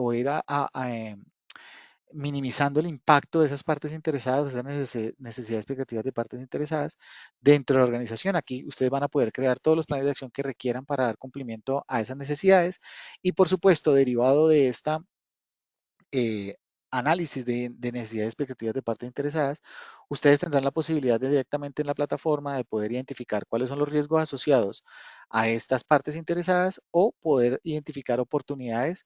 minimizando el impacto de esas partes interesadas, esas necesidades expectativas de partes interesadas dentro de la organización. Aquí ustedes van a poder crear todos los planes de acción que requieran para dar cumplimiento a esas necesidades y por supuesto, derivado de esta eh, análisis de necesidades y expectativas de partes interesadas, ustedes tendrán la posibilidad de directamente en la plataforma de poder identificar cuáles son los riesgos asociados a estas partes interesadas o poder identificar oportunidades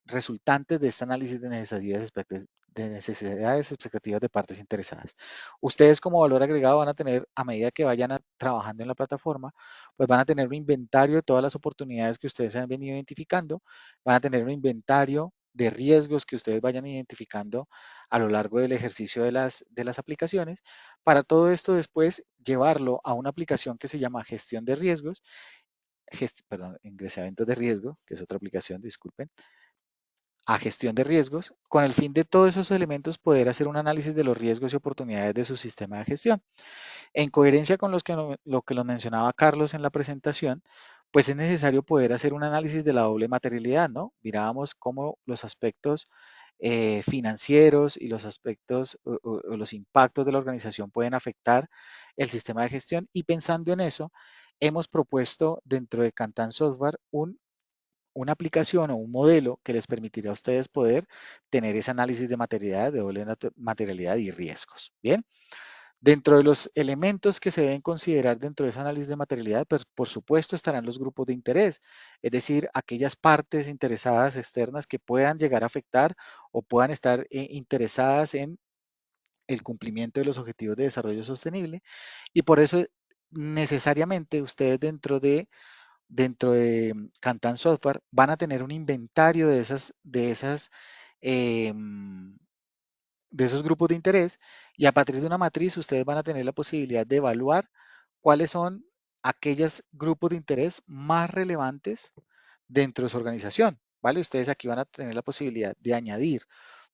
resultantes de este análisis de necesidades, expectativas de partes interesadas. Ustedes como valor agregado van a tener, a medida que vayan trabajando en la plataforma, pues van a tener un inventario de todas las oportunidades que ustedes han venido identificando, van a tener un inventario de riesgos que ustedes vayan identificando a lo largo del ejercicio de las aplicaciones. Para todo esto después llevarlo a una aplicación que se llama gestión de riesgos, perdón, ingresamiento de riesgo, que es otra aplicación, disculpen, a gestión de riesgos, con el fin de todos esos elementos poder hacer un análisis de los riesgos y oportunidades de su sistema de gestión. En coherencia con lo que lo mencionaba Carlos en la presentación, pues es necesario poder hacer un análisis de la doble materialidad, ¿no? Mirábamos cómo los aspectos financieros y los aspectos o los impactos de la organización pueden afectar el sistema de gestión y pensando en eso, hemos propuesto dentro de Cantan Software una aplicación o un modelo que les permitirá a ustedes poder tener ese análisis de materialidad, de doble materialidad y riesgos. Bien. Dentro de los elementos que se deben considerar dentro de ese análisis de materialidad, pues, por supuesto estarán los grupos de interés, es decir, aquellas partes interesadas externas que puedan llegar a afectar o puedan estar interesadas en el cumplimiento de los objetivos de desarrollo sostenible y por eso necesariamente ustedes dentro de dentro de Cantan Software, van a tener un inventario em, de esos grupos de interés y a partir de una matriz ustedes van a tener la posibilidad de evaluar cuáles son aquellos grupos de interés más relevantes dentro de su organización, ¿vale? Ustedes aquí van a tener la posibilidad de añadir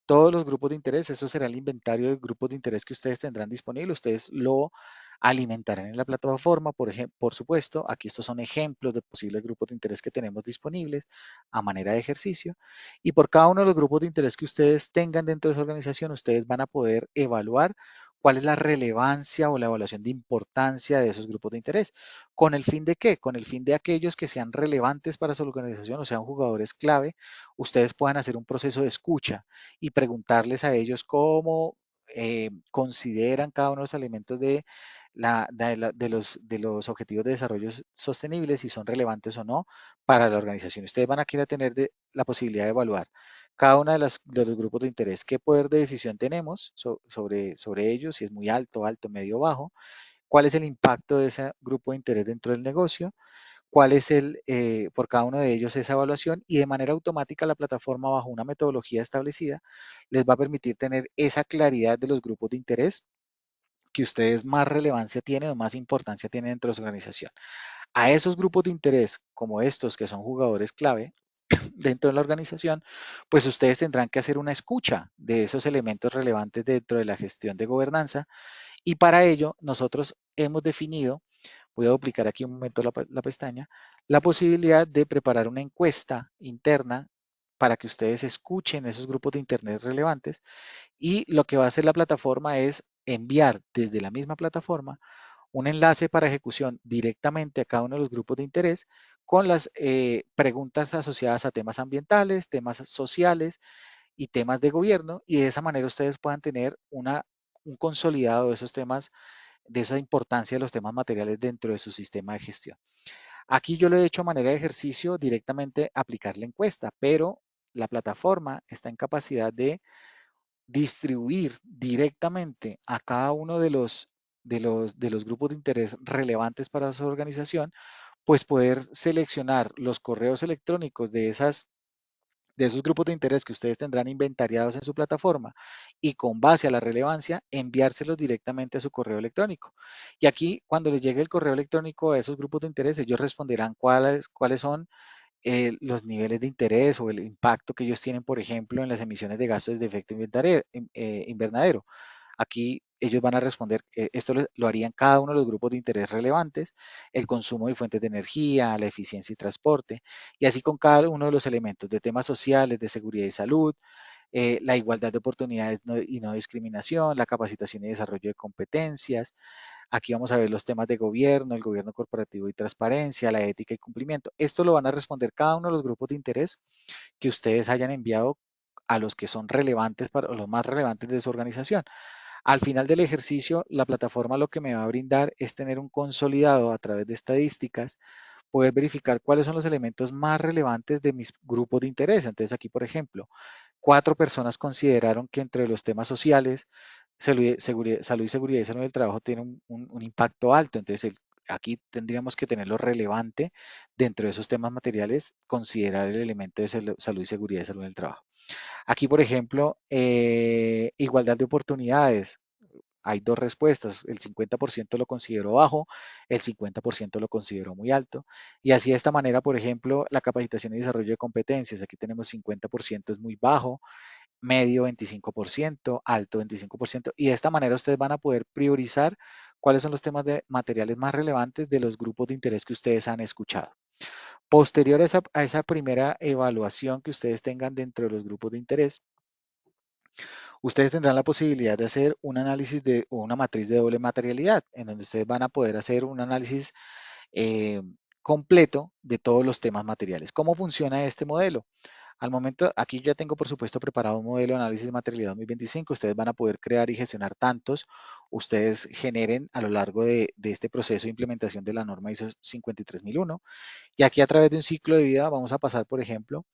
todos los grupos de interés, eso será el inventario de grupos de interés que ustedes tendrán disponible. Ustedes lo alimentarán en la plataforma, por ejemplo, por supuesto. Aquí estos son ejemplos de posibles grupos de interés que tenemos disponibles a manera de ejercicio. Y por cada uno de los grupos de interés que ustedes tengan dentro de su organización, ustedes van a poder evaluar cuál es la relevancia o la evaluación de importancia de esos grupos de interés. ¿Con el fin de qué? Con el fin de aquellos que sean relevantes para su organización o sean jugadores clave, ustedes puedan hacer un proceso de escucha y preguntarles a ellos cómo consideran cada uno de los elementos de los objetivos de desarrollo sostenible, si son relevantes o no para la organización. Ustedes van a querer tener la posibilidad de evaluar cada uno de los grupos de interés, qué poder de decisión tenemos sobre ellos, si es muy alto, alto, medio, bajo, cuál es el impacto de ese grupo de interés dentro del negocio, cuál es por cada uno de ellos esa evaluación y de manera automática la plataforma bajo una metodología establecida les va a permitir tener esa claridad de los grupos de interés que ustedes más relevancia tienen o más importancia tienen dentro de su organización. A esos grupos de interés, como estos que son jugadores clave dentro de la organización, pues ustedes tendrán que hacer una escucha de esos elementos relevantes dentro de la gestión de gobernanza y para ello nosotros hemos definido, voy a duplicar aquí un momento la pestaña, la posibilidad de preparar una encuesta interna para que ustedes escuchen esos grupos de internet relevantes y lo que va a hacer la plataforma es enviar desde la misma plataforma un enlace para ejecución directamente a cada uno de los grupos de interés con las preguntas asociadas a temas ambientales, temas sociales y temas de gobierno y de esa manera ustedes puedan tener un consolidado de esos temas, de esa importancia de los temas materiales dentro de su sistema de gestión. Aquí yo lo he hecho a manera de ejercicio directamente aplicar la encuesta, pero la plataforma está en capacidad de distribuir directamente a cada uno de los grupos de interés relevantes para su organización, pues poder seleccionar los correos electrónicos de esos grupos de interés que ustedes tendrán inventariados en su plataforma y con base a la relevancia, enviárselos directamente a su correo electrónico. Y aquí, cuando les llegue el correo electrónico a esos grupos de interés, ellos responderán cuáles son los niveles de interés o el impacto que ellos tienen, por ejemplo, en las emisiones de gases de efecto invernadero. Aquí ellos van a responder, esto lo harían cada uno de los grupos de interés relevantes, el consumo de fuentes de energía, la eficiencia y transporte, y así con cada uno de los elementos de temas sociales, de seguridad y salud, la igualdad de oportunidades y no discriminación, la capacitación y desarrollo de competencias. Aquí vamos a ver los temas de gobierno, el gobierno corporativo y transparencia, la ética y cumplimiento. Esto lo van a responder cada uno de los grupos de interés que ustedes hayan enviado a los que son relevantes o los más relevantes de su organización. Al final del ejercicio, la plataforma lo que me va a brindar es tener un consolidado a través de estadísticas, poder verificar cuáles son los elementos más relevantes de mis grupos de interés. Entonces aquí, por ejemplo, 4 personas consideraron que entre los temas sociales, salud y seguridad y salud del trabajo tiene un impacto alto. Entonces aquí tendríamos que tenerlo relevante dentro de esos temas materiales, considerar el elemento de salud y seguridad y salud del trabajo. Aquí, por ejemplo, igualdad de oportunidades. Hay dos respuestas, el 50% lo consideró bajo, el 50% lo consideró muy alto. Y así de esta manera, por ejemplo, la capacitación y desarrollo de competencias. Aquí tenemos 50% es muy bajo, medio 25%, alto 25%. Y de esta manera ustedes van a poder priorizar cuáles son los temas de materiales más relevantes de los grupos de interés que ustedes han escuchado. Posterior a esa primera evaluación que ustedes tengan dentro de los grupos de interés, ustedes tendrán la posibilidad de hacer un análisis o una matriz de doble materialidad, en donde ustedes van a poder hacer un análisis eh, completo de todos los temas materiales. ¿Cómo funciona este modelo? Al momento, aquí ya tengo por supuesto preparado un modelo de análisis de materialidad 2025. Ustedes van a poder crear y gestionar tantos ustedes generen a lo largo de este proceso de implementación de la norma ISO 53001. Y aquí a través de un ciclo de vida vamos a pasar, por ejemplo,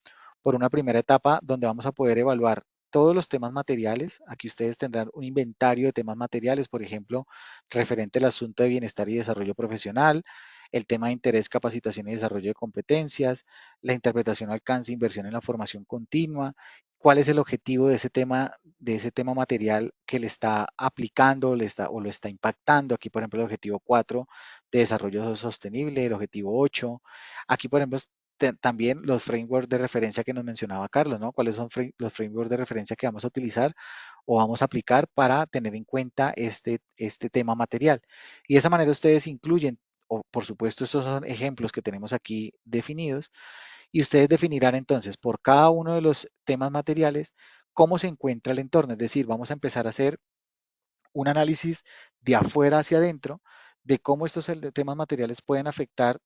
por una primera etapa donde vamos a poder evaluar todos los temas materiales. Aquí ustedes tendrán un inventario de temas materiales, por ejemplo, referente al asunto de bienestar y desarrollo profesional, el tema de interés, capacitación y desarrollo de competencias, la interpretación, alcance, inversión en la formación continua, cuál es el objetivo de ese tema material que le está aplicando o lo está impactando. Aquí, por ejemplo, el objetivo 4 de desarrollo sostenible, el objetivo 8. Aquí, por ejemplo, también los frameworks de referencia que nos mencionaba Carlos, ¿no? ¿Cuáles son los frameworks de referencia que vamos a utilizar o vamos a aplicar para tener en cuenta este tema material? Y de esa manera ustedes incluyen, o por supuesto, estos son ejemplos que tenemos aquí definidos, y ustedes definirán entonces por cada uno de los temas materiales cómo se encuentra el entorno. Es decir, vamos a empezar a hacer un análisis de afuera hacia adentro de cómo estos temas materiales pueden afectar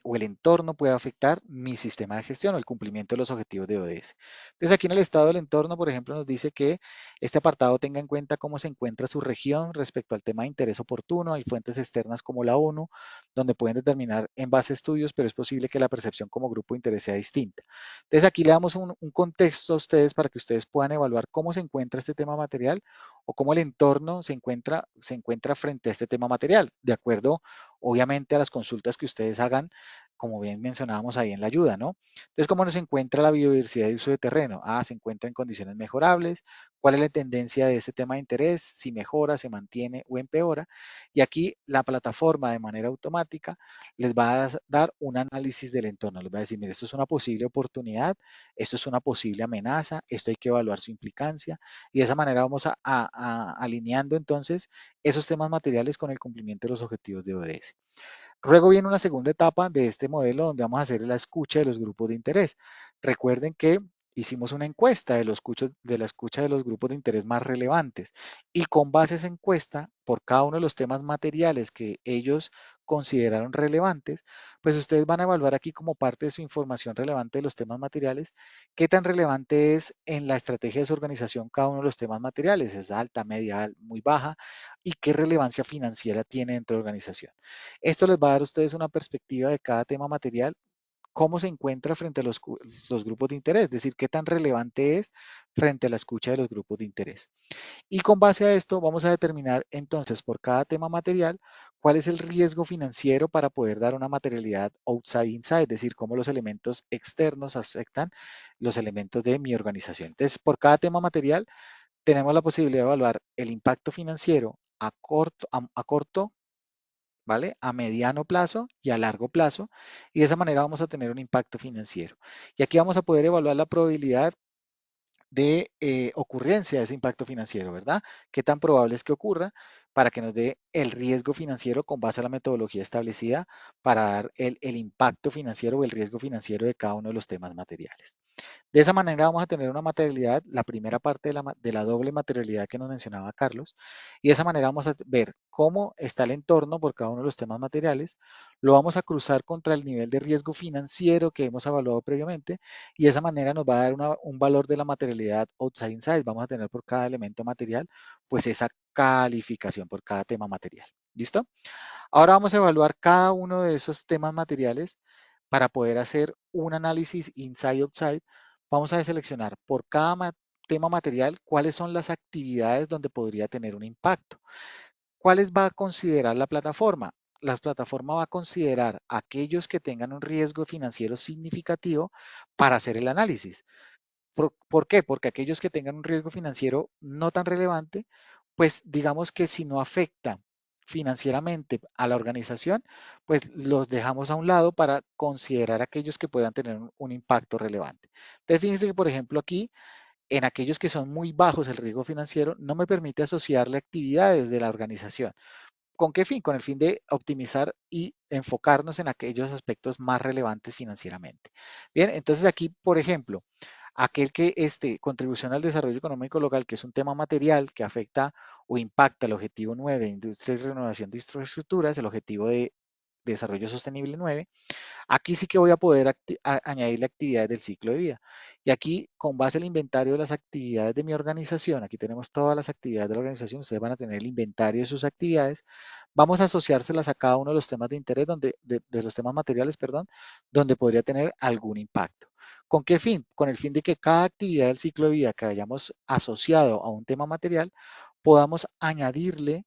o el entorno puede afectar mi sistema de gestión o el cumplimiento de los objetivos de ODS. Entonces aquí en el estado del entorno, por ejemplo, nos dice que este apartado tenga en cuenta cómo se encuentra su región respecto al tema de interés oportuno. Hay fuentes externas como la ONU, donde pueden determinar en base a estudios, pero es posible que la percepción como grupo de interés sea distinta. Entonces aquí le damos un contexto a ustedes para que ustedes puedan evaluar cómo se encuentra este tema material o cómo el entorno se encuentra frente a este tema material, de acuerdo, obviamente, a las consultas que ustedes hagan, como bien mencionábamos ahí en la ayuda, ¿no? Entonces, ¿cómo nos encuentra la biodiversidad y uso de terreno? Se encuentra en condiciones mejorables. ¿Cuál es la tendencia de este tema de interés? Si mejora, se mantiene o empeora. Y aquí la plataforma de manera automática les va a dar un análisis del entorno. Les va a decir, mire, esto es una posible oportunidad, esto es una posible amenaza, esto hay que evaluar su implicancia, y de esa manera vamos alineando entonces esos temas materiales con el cumplimiento de los objetivos de ODS. Luego viene una segunda etapa de este modelo donde vamos a hacer la escucha de los grupos de interés. Recuerden que hicimos una encuesta de la escucha de los grupos de interés más relevantes, y con base a esa encuesta, por cada uno de los temas materiales que ellos consideraron relevantes, pues ustedes van a evaluar aquí como parte de su información relevante de los temas materiales, qué tan relevante es en la estrategia de su organización cada uno de los temas materiales, es alta, media, muy baja, y qué relevancia financiera tiene dentro de la organización. Esto les va a dar a ustedes una perspectiva de cada tema material, cómo se encuentra frente a los grupos de interés, es decir, qué tan relevante es frente a la escucha de los grupos de interés. Y con base a esto vamos a determinar entonces por cada tema material cuál es el riesgo financiero para poder dar una materialidad outside inside, es decir, cómo los elementos externos afectan los elementos de mi organización. Entonces, por cada tema material tenemos la posibilidad de evaluar el impacto financiero a corto, ¿vale? A mediano plazo y a largo plazo, y de esa manera vamos a tener un impacto financiero. Y aquí vamos a poder evaluar la probabilidad de ocurrencia de ese impacto financiero, ¿verdad? ¿Qué tan probable es que ocurra para que nos dé el riesgo financiero con base a la metodología establecida para dar el impacto financiero o el riesgo financiero de cada uno de los temas materiales? De esa manera vamos a tener una materialidad, la primera parte de la doble materialidad que nos mencionaba Carlos, y de esa manera vamos a ver cómo está el entorno por cada uno de los temas materiales, lo vamos a cruzar contra el nivel de riesgo financiero que hemos evaluado previamente, y de esa manera nos va a dar un valor de la materialidad outside inside. Vamos a tener por cada elemento material, pues esa calificación por cada tema material. ¿Listo? Ahora vamos a evaluar cada uno de esos temas materiales para poder hacer un análisis inside-outside. Vamos a seleccionar por cada tema material cuáles son las actividades donde podría tener un impacto. ¿Cuáles va a considerar la plataforma? La plataforma va a considerar aquellos que tengan un riesgo financiero significativo para hacer el análisis. ¿Por qué? Porque aquellos que tengan un riesgo financiero no tan relevante, pues digamos que si no afecta financieramente a la organización, pues los dejamos a un lado para considerar aquellos que puedan tener un impacto relevante. Entonces, fíjense que, por ejemplo, aquí, en aquellos que son muy bajos el riesgo financiero, no me permite asociarle actividades de la organización. ¿Con qué fin? Con el fin de optimizar y enfocarnos en aquellos aspectos más relevantes financieramente. Bien, entonces aquí, por ejemplo, aquel que contribución al desarrollo económico local, que es un tema material que afecta o impacta el objetivo 9 de industria y renovación de infraestructuras, el objetivo de desarrollo sostenible 9. Aquí sí que voy a poder añadirle actividades del ciclo de vida. Y aquí, con base al inventario de las actividades de mi organización, aquí tenemos todas las actividades de la organización, ustedes van a tener el inventario de sus actividades, vamos a asociárselas a cada uno de los temas de interés, de los temas materiales, perdón, donde podría tener algún impacto. ¿Con qué fin? Con el fin de que cada actividad del ciclo de vida que hayamos asociado a un tema material, podamos añadirle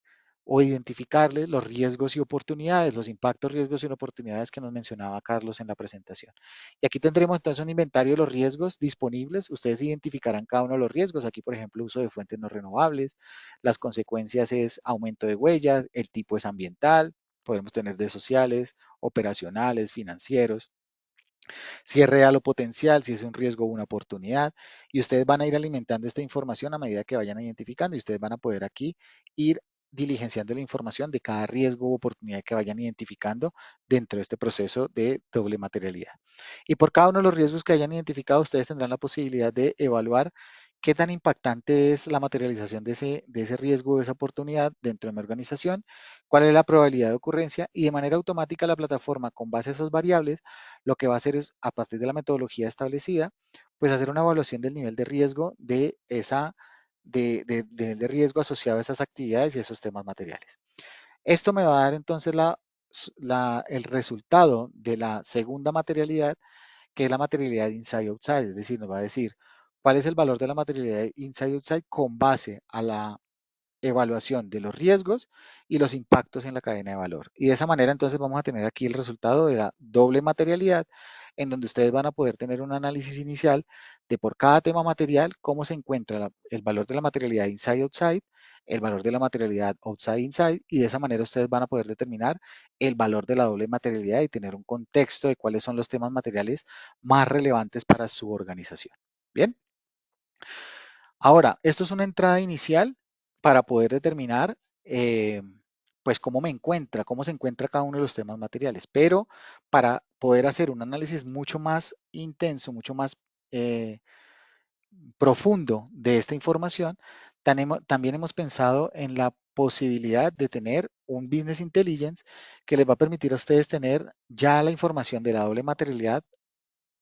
o identificarle los riesgos y oportunidades, los impactos, riesgos y oportunidades que nos mencionaba Carlos en la presentación. Y aquí tendremos entonces un inventario de los riesgos disponibles. Ustedes identificarán cada uno de los riesgos. Aquí, por ejemplo, uso de fuentes no renovables. Las consecuencias es aumento de huellas, el tipo es ambiental, podemos tener de sociales, operacionales, financieros, si es real o potencial, si es un riesgo o una oportunidad. Y ustedes van a ir alimentando esta información a medida que vayan identificando y ustedes van a poder aquí ir diligenciando la información de cada riesgo o oportunidad que vayan identificando dentro de este proceso de doble materialidad. Y por cada uno de los riesgos que hayan identificado, ustedes tendrán la posibilidad de evaluar qué tan impactante es la materialización de ese riesgo o de esa oportunidad dentro de mi organización, cuál es la probabilidad de ocurrencia y de manera automática la plataforma con base a esas variables lo que va a hacer es, a partir de la metodología establecida, pues hacer una evaluación del nivel de riesgo de esa, nivel de riesgo asociado a esas actividades y esos temas materiales. Esto me va a dar entonces el resultado de la segunda materialidad, que es la materialidad inside-outside, es decir, nos va a decir cuál es el valor de la materialidad inside-outside con base a la evaluación de los riesgos y los impactos en la cadena de valor. Y de esa manera entonces vamos a tener aquí el resultado de la doble materialidad, en donde ustedes van a poder tener un análisis inicial de por cada tema material, cómo se encuentra el valor de la materialidad inside-outside, el valor de la materialidad outside-inside, y de esa manera ustedes van a poder determinar el valor de la doble materialidad y tener un contexto de cuáles son los temas materiales más relevantes para su organización. Bien. Ahora, esto es una entrada inicial para poder determinar, pues, cómo se encuentra cada uno de los temas materiales. Pero para poder hacer un análisis mucho más intenso, mucho más eh, profundo de esta información, también hemos pensado en la posibilidad de tener un business intelligence que les va a permitir a ustedes tener ya la información de la doble materialidad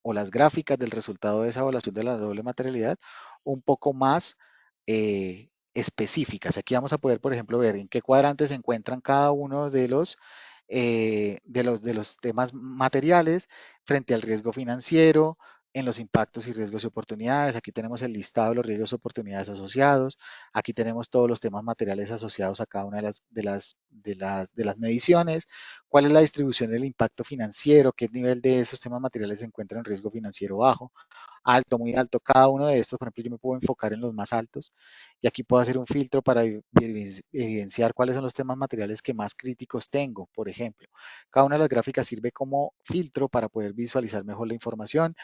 o las gráficas del resultado de esa evaluación de la doble materialidad un poco más específicas. Aquí vamos a poder, por ejemplo, ver en qué cuadrantes se encuentran cada uno de los temas materiales frente al riesgo financiero, en los impactos y riesgos y oportunidades. Aquí tenemos el listado de los riesgos y oportunidades asociados. Aquí tenemos todos los temas materiales asociados a cada una de las mediciones. ¿Cuál es la distribución del impacto financiero? ¿Qué nivel de esos temas materiales se encuentra en riesgo financiero bajo? Alto, muy alto. Cada uno de estos, por ejemplo, yo me puedo enfocar en los más altos y aquí puedo hacer un filtro para evidenciar cuáles son los temas materiales que más críticos tengo, por ejemplo. Cada una de las gráficas sirve como filtro para poder visualizar mejor la información,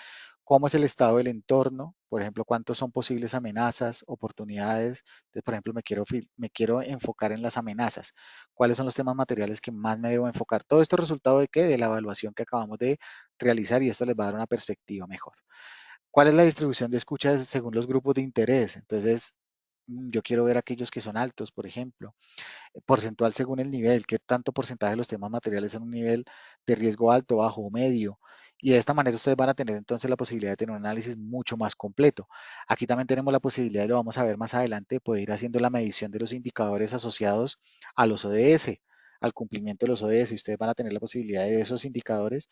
cómo es el estado del entorno, por ejemplo, cuántos son posibles amenazas, oportunidades. Entonces, por ejemplo, me quiero enfocar en las amenazas. ¿Cuáles son los temas materiales que más me debo enfocar? Todo esto es resultado de qué? De la evaluación que acabamos de realizar y esto les va a dar una perspectiva mejor. ¿Cuál es la distribución de escuchas según los grupos de interés? Entonces, yo quiero ver aquellos que son altos, por ejemplo, porcentual según el nivel, qué tanto porcentaje de los temas materiales en un nivel de riesgo alto, bajo o medio. Y de esta manera ustedes van a tener entonces la posibilidad de tener un análisis mucho más completo. Aquí también tenemos la posibilidad, y lo vamos a ver más adelante, de poder ir haciendo la medición de los indicadores asociados a los ODS, al cumplimiento de los ODS. Y ustedes van a tener la posibilidad de esos indicadores,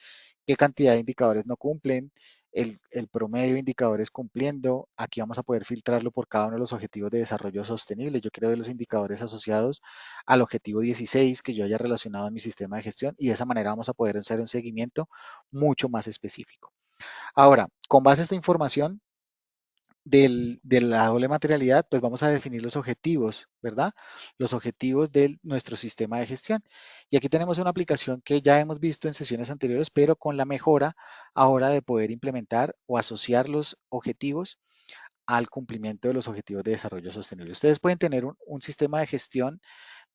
qué cantidad de indicadores no cumplen, el promedio de indicadores cumpliendo. Aquí vamos a poder filtrarlo por cada uno de los objetivos de desarrollo sostenible. Yo quiero ver los indicadores asociados al objetivo 16 que yo haya relacionado en mi sistema de gestión y de esa manera vamos a poder hacer un seguimiento mucho más específico. Ahora, con base a esta información de la doble materialidad, pues vamos a definir los objetivos, ¿verdad? Los objetivos de nuestro sistema de gestión. Y aquí tenemos una aplicación que ya hemos visto en sesiones anteriores, pero con la mejora ahora de poder implementar o asociar los objetivos al cumplimiento de los objetivos de desarrollo sostenible. Ustedes pueden tener un sistema de gestión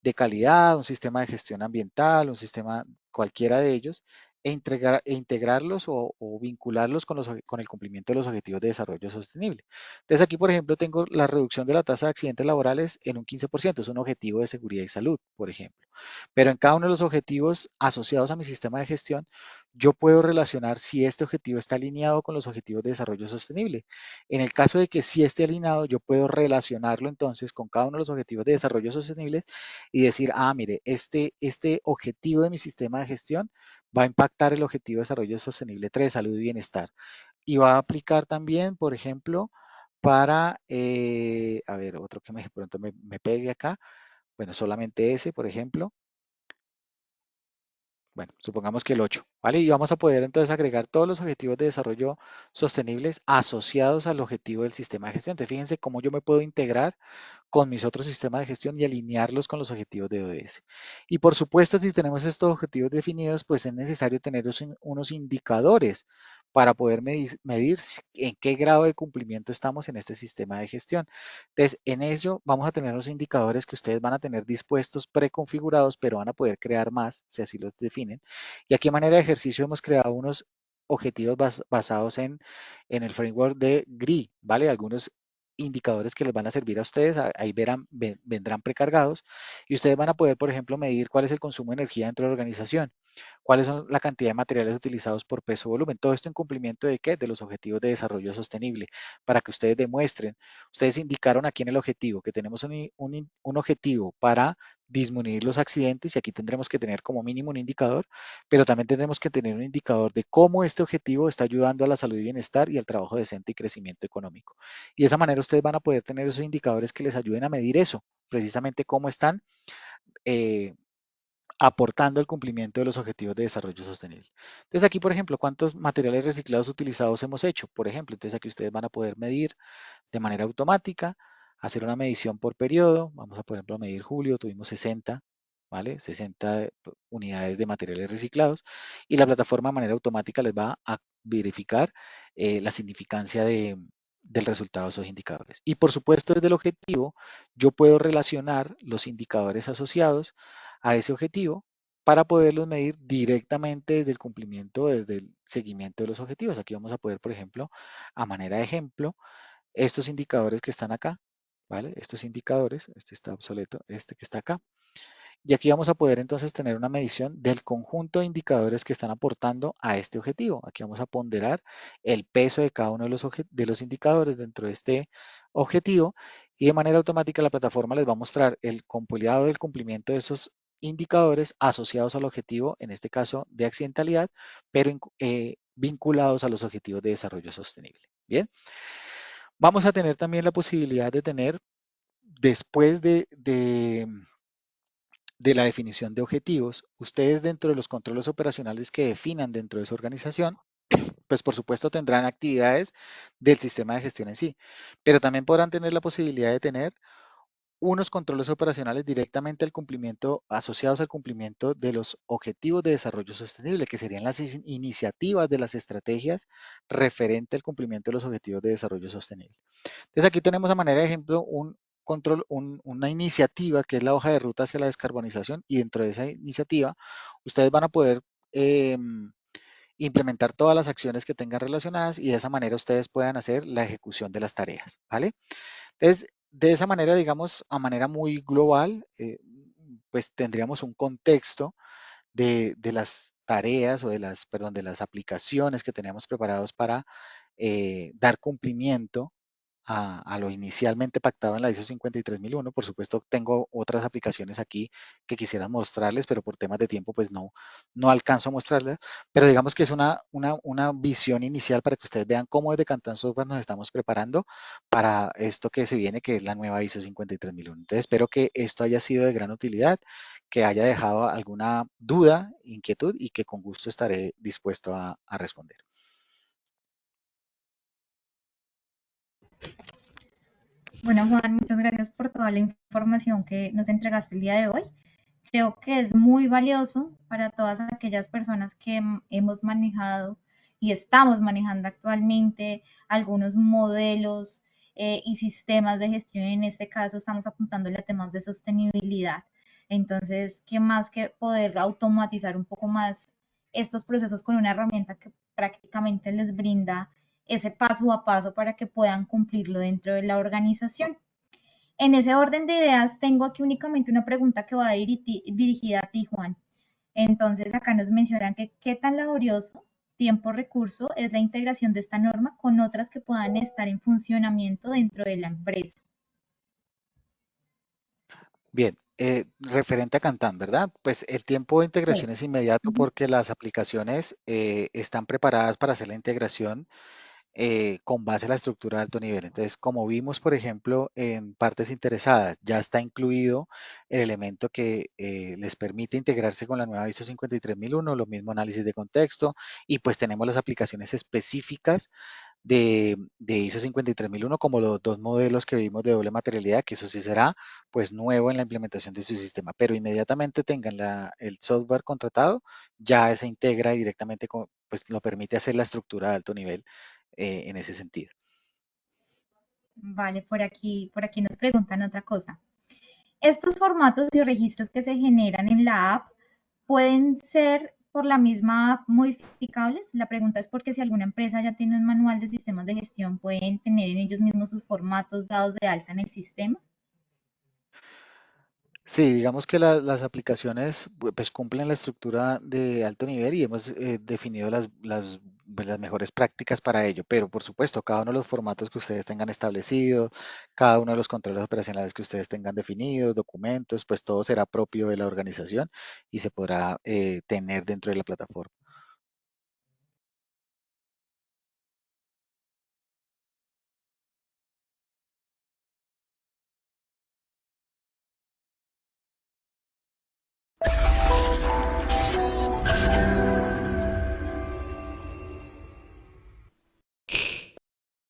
de calidad, un sistema de gestión ambiental, un sistema cualquiera de ellos, integrarlos o vincularlos con el cumplimiento de los objetivos de desarrollo sostenible. Entonces aquí, por ejemplo, tengo la reducción de la tasa de accidentes laborales en un 15%, es un objetivo de seguridad y salud, por ejemplo. Pero en cada uno de los objetivos asociados a mi sistema de gestión, yo puedo relacionar si este objetivo está alineado con los objetivos de desarrollo sostenible. En el caso de que sí esté alineado, yo puedo relacionarlo entonces con cada uno de los objetivos de desarrollo sostenible y decir, ah, mire, este objetivo de mi sistema de gestión va a impactar el objetivo de desarrollo sostenible 3, salud y bienestar. Y va a aplicar también, por ejemplo, para, a ver, otro que me, de pronto me pegue acá, Bueno, solamente ese, por ejemplo. Bueno, supongamos que el 8, ¿vale? Y vamos a poder entonces agregar todos los objetivos de desarrollo sostenibles asociados al objetivo del sistema de gestión. Entonces, fíjense cómo yo me puedo integrar con mis otros sistemas de gestión y alinearlos con los objetivos de ODS. Y por supuesto, si tenemos estos objetivos definidos, pues es necesario tener unos indicadores para poder medir en qué grado de cumplimiento estamos en este sistema de gestión. Entonces, en ello vamos a tener los indicadores que ustedes van a tener dispuestos, preconfigurados, pero van a poder crear más si así los definen. Y aquí, a manera de ejercicio, hemos creado unos objetivos basados en el framework de GRI, ¿vale? Algunos indicadores que les van a servir a ustedes, ahí vendrán precargados y ustedes van a poder, por ejemplo, medir cuál es el consumo de energía dentro de la organización, cuáles son la cantidad de materiales utilizados por peso o volumen, todo esto en cumplimiento de qué, de los objetivos de desarrollo sostenible, para que ustedes demuestren, ustedes indicaron aquí en el objetivo que tenemos un objetivo para disminuir los accidentes y aquí tendremos que tener como mínimo un indicador, pero también tendremos que tener un indicador de cómo este objetivo está ayudando a la salud y bienestar y al trabajo decente y crecimiento económico. Y de esa manera ustedes van a poder tener esos indicadores que les ayuden a medir eso, precisamente cómo están eh, aportando el cumplimiento de los objetivos de desarrollo sostenible. Entonces aquí, por ejemplo, cuántos materiales reciclados utilizados hemos hecho, por ejemplo. Entonces aquí ustedes van a poder medir de manera automática, hacer una medición por periodo. Vamos a, por ejemplo, medir julio, tuvimos 60, ¿vale? 60 unidades de materiales reciclados y la plataforma de manera automática les va a verificar la significancia del resultado de esos indicadores. Y por supuesto, desde el objetivo, yo puedo relacionar los indicadores asociados a ese objetivo para poderlos medir directamente desde el cumplimiento, desde el seguimiento de los objetivos. Aquí vamos a poder, por ejemplo, a manera de ejemplo, estos indicadores que están acá, ¿vale? Estos indicadores, este está obsoleto, este que está acá. Y aquí vamos a poder entonces tener una medición del conjunto de indicadores que están aportando a este objetivo. Aquí vamos a ponderar el peso de cada uno de los indicadores dentro de este objetivo y de manera automática la plataforma les va a mostrar el compilado del cumplimiento de esos indicadores asociados al objetivo, en este caso de accidentalidad, pero vinculados a los objetivos de desarrollo sostenible. Bien, vamos a tener también la posibilidad de tener, después de la definición de objetivos, ustedes dentro de los controles operacionales que definan dentro de su organización, pues por supuesto tendrán actividades del sistema de gestión en sí, pero también podrán tener la posibilidad de tener unos controles operacionales directamente al cumplimiento, asociados al cumplimiento de los objetivos de desarrollo sostenible, que serían las iniciativas de las estrategias referente al cumplimiento de los objetivos de desarrollo sostenible. Entonces aquí tenemos a manera de ejemplo un control, una iniciativa que es la hoja de ruta hacia la descarbonización y dentro de esa iniciativa ustedes van a poder implementar todas las acciones que tengan relacionadas y de esa manera ustedes puedan hacer la ejecución de las tareas, ¿vale? Entonces, de esa manera, digamos, a manera muy global, pues tendríamos un contexto de las tareas o de las, perdón, de las aplicaciones que teníamos preparados para dar cumplimiento a lo inicialmente pactado en la ISO 53001. Por supuesto, tengo otras aplicaciones aquí que quisiera mostrarles, pero por temas de tiempo, pues no alcanzo a mostrarles. Pero digamos que es una visión inicial para que ustedes vean cómo desde Cantan Software nos estamos preparando para esto que se viene, que es la nueva ISO 53001. Entonces, espero que esto haya sido de gran utilidad, que haya dejado alguna duda, inquietud y que con gusto estaré dispuesto a responder. Bueno, Juan, muchas gracias por toda la información que nos entregaste el día de hoy. Creo que es muy valioso para todas aquellas personas que hemos manejado y estamos manejando actualmente algunos modelos y sistemas de gestión. En este caso, estamos apuntándole a temas de sostenibilidad. Entonces, ¿qué más que poder automatizar un poco más estos procesos con una herramienta que prácticamente les brinda ese paso a paso para que puedan cumplirlo dentro de la organización? En ese orden de ideas, tengo aquí únicamente una pregunta que va dirigida a ti, Juan. Entonces, acá nos mencionan que qué tan laborioso, tiempo, recurso es la integración de esta norma con otras que puedan estar en funcionamiento dentro de la empresa. Bien, referente a Cantán, ¿verdad? Pues el tiempo de integración Sí. es inmediato Ujú. porque las aplicaciones están preparadas para hacer la integración con base a la estructura de alto nivel. Entonces, como vimos, por ejemplo, en partes interesadas, ya está incluido el elemento que les permite integrarse con la nueva ISO 53001, lo mismo análisis de contexto, y pues tenemos las aplicaciones específicas de ISO 53001 como los dos modelos que vimos de doble materialidad, que eso sí será pues nuevo en la implementación de su sistema, pero inmediatamente tengan el software contratado, ya se integra directamente con, pues lo permite hacer la estructura de alto nivel en ese sentido. Vale, por aquí nos preguntan otra cosa. Estos formatos y registros que se generan en la app pueden ser por la misma app modificables. La pregunta es porque si alguna empresa ya tiene un manual de sistemas de gestión, pueden tener en ellos mismos sus formatos dados de alta en el sistema. Sí, digamos que las aplicaciones pues cumplen la estructura de alto nivel y hemos definido pues, las mejores prácticas para ello, pero por supuesto, cada uno de los formatos que ustedes tengan establecidos, cada uno de los controles operacionales que ustedes tengan definidos, documentos, pues todo será propio de la organización y se podrá tener dentro de la plataforma.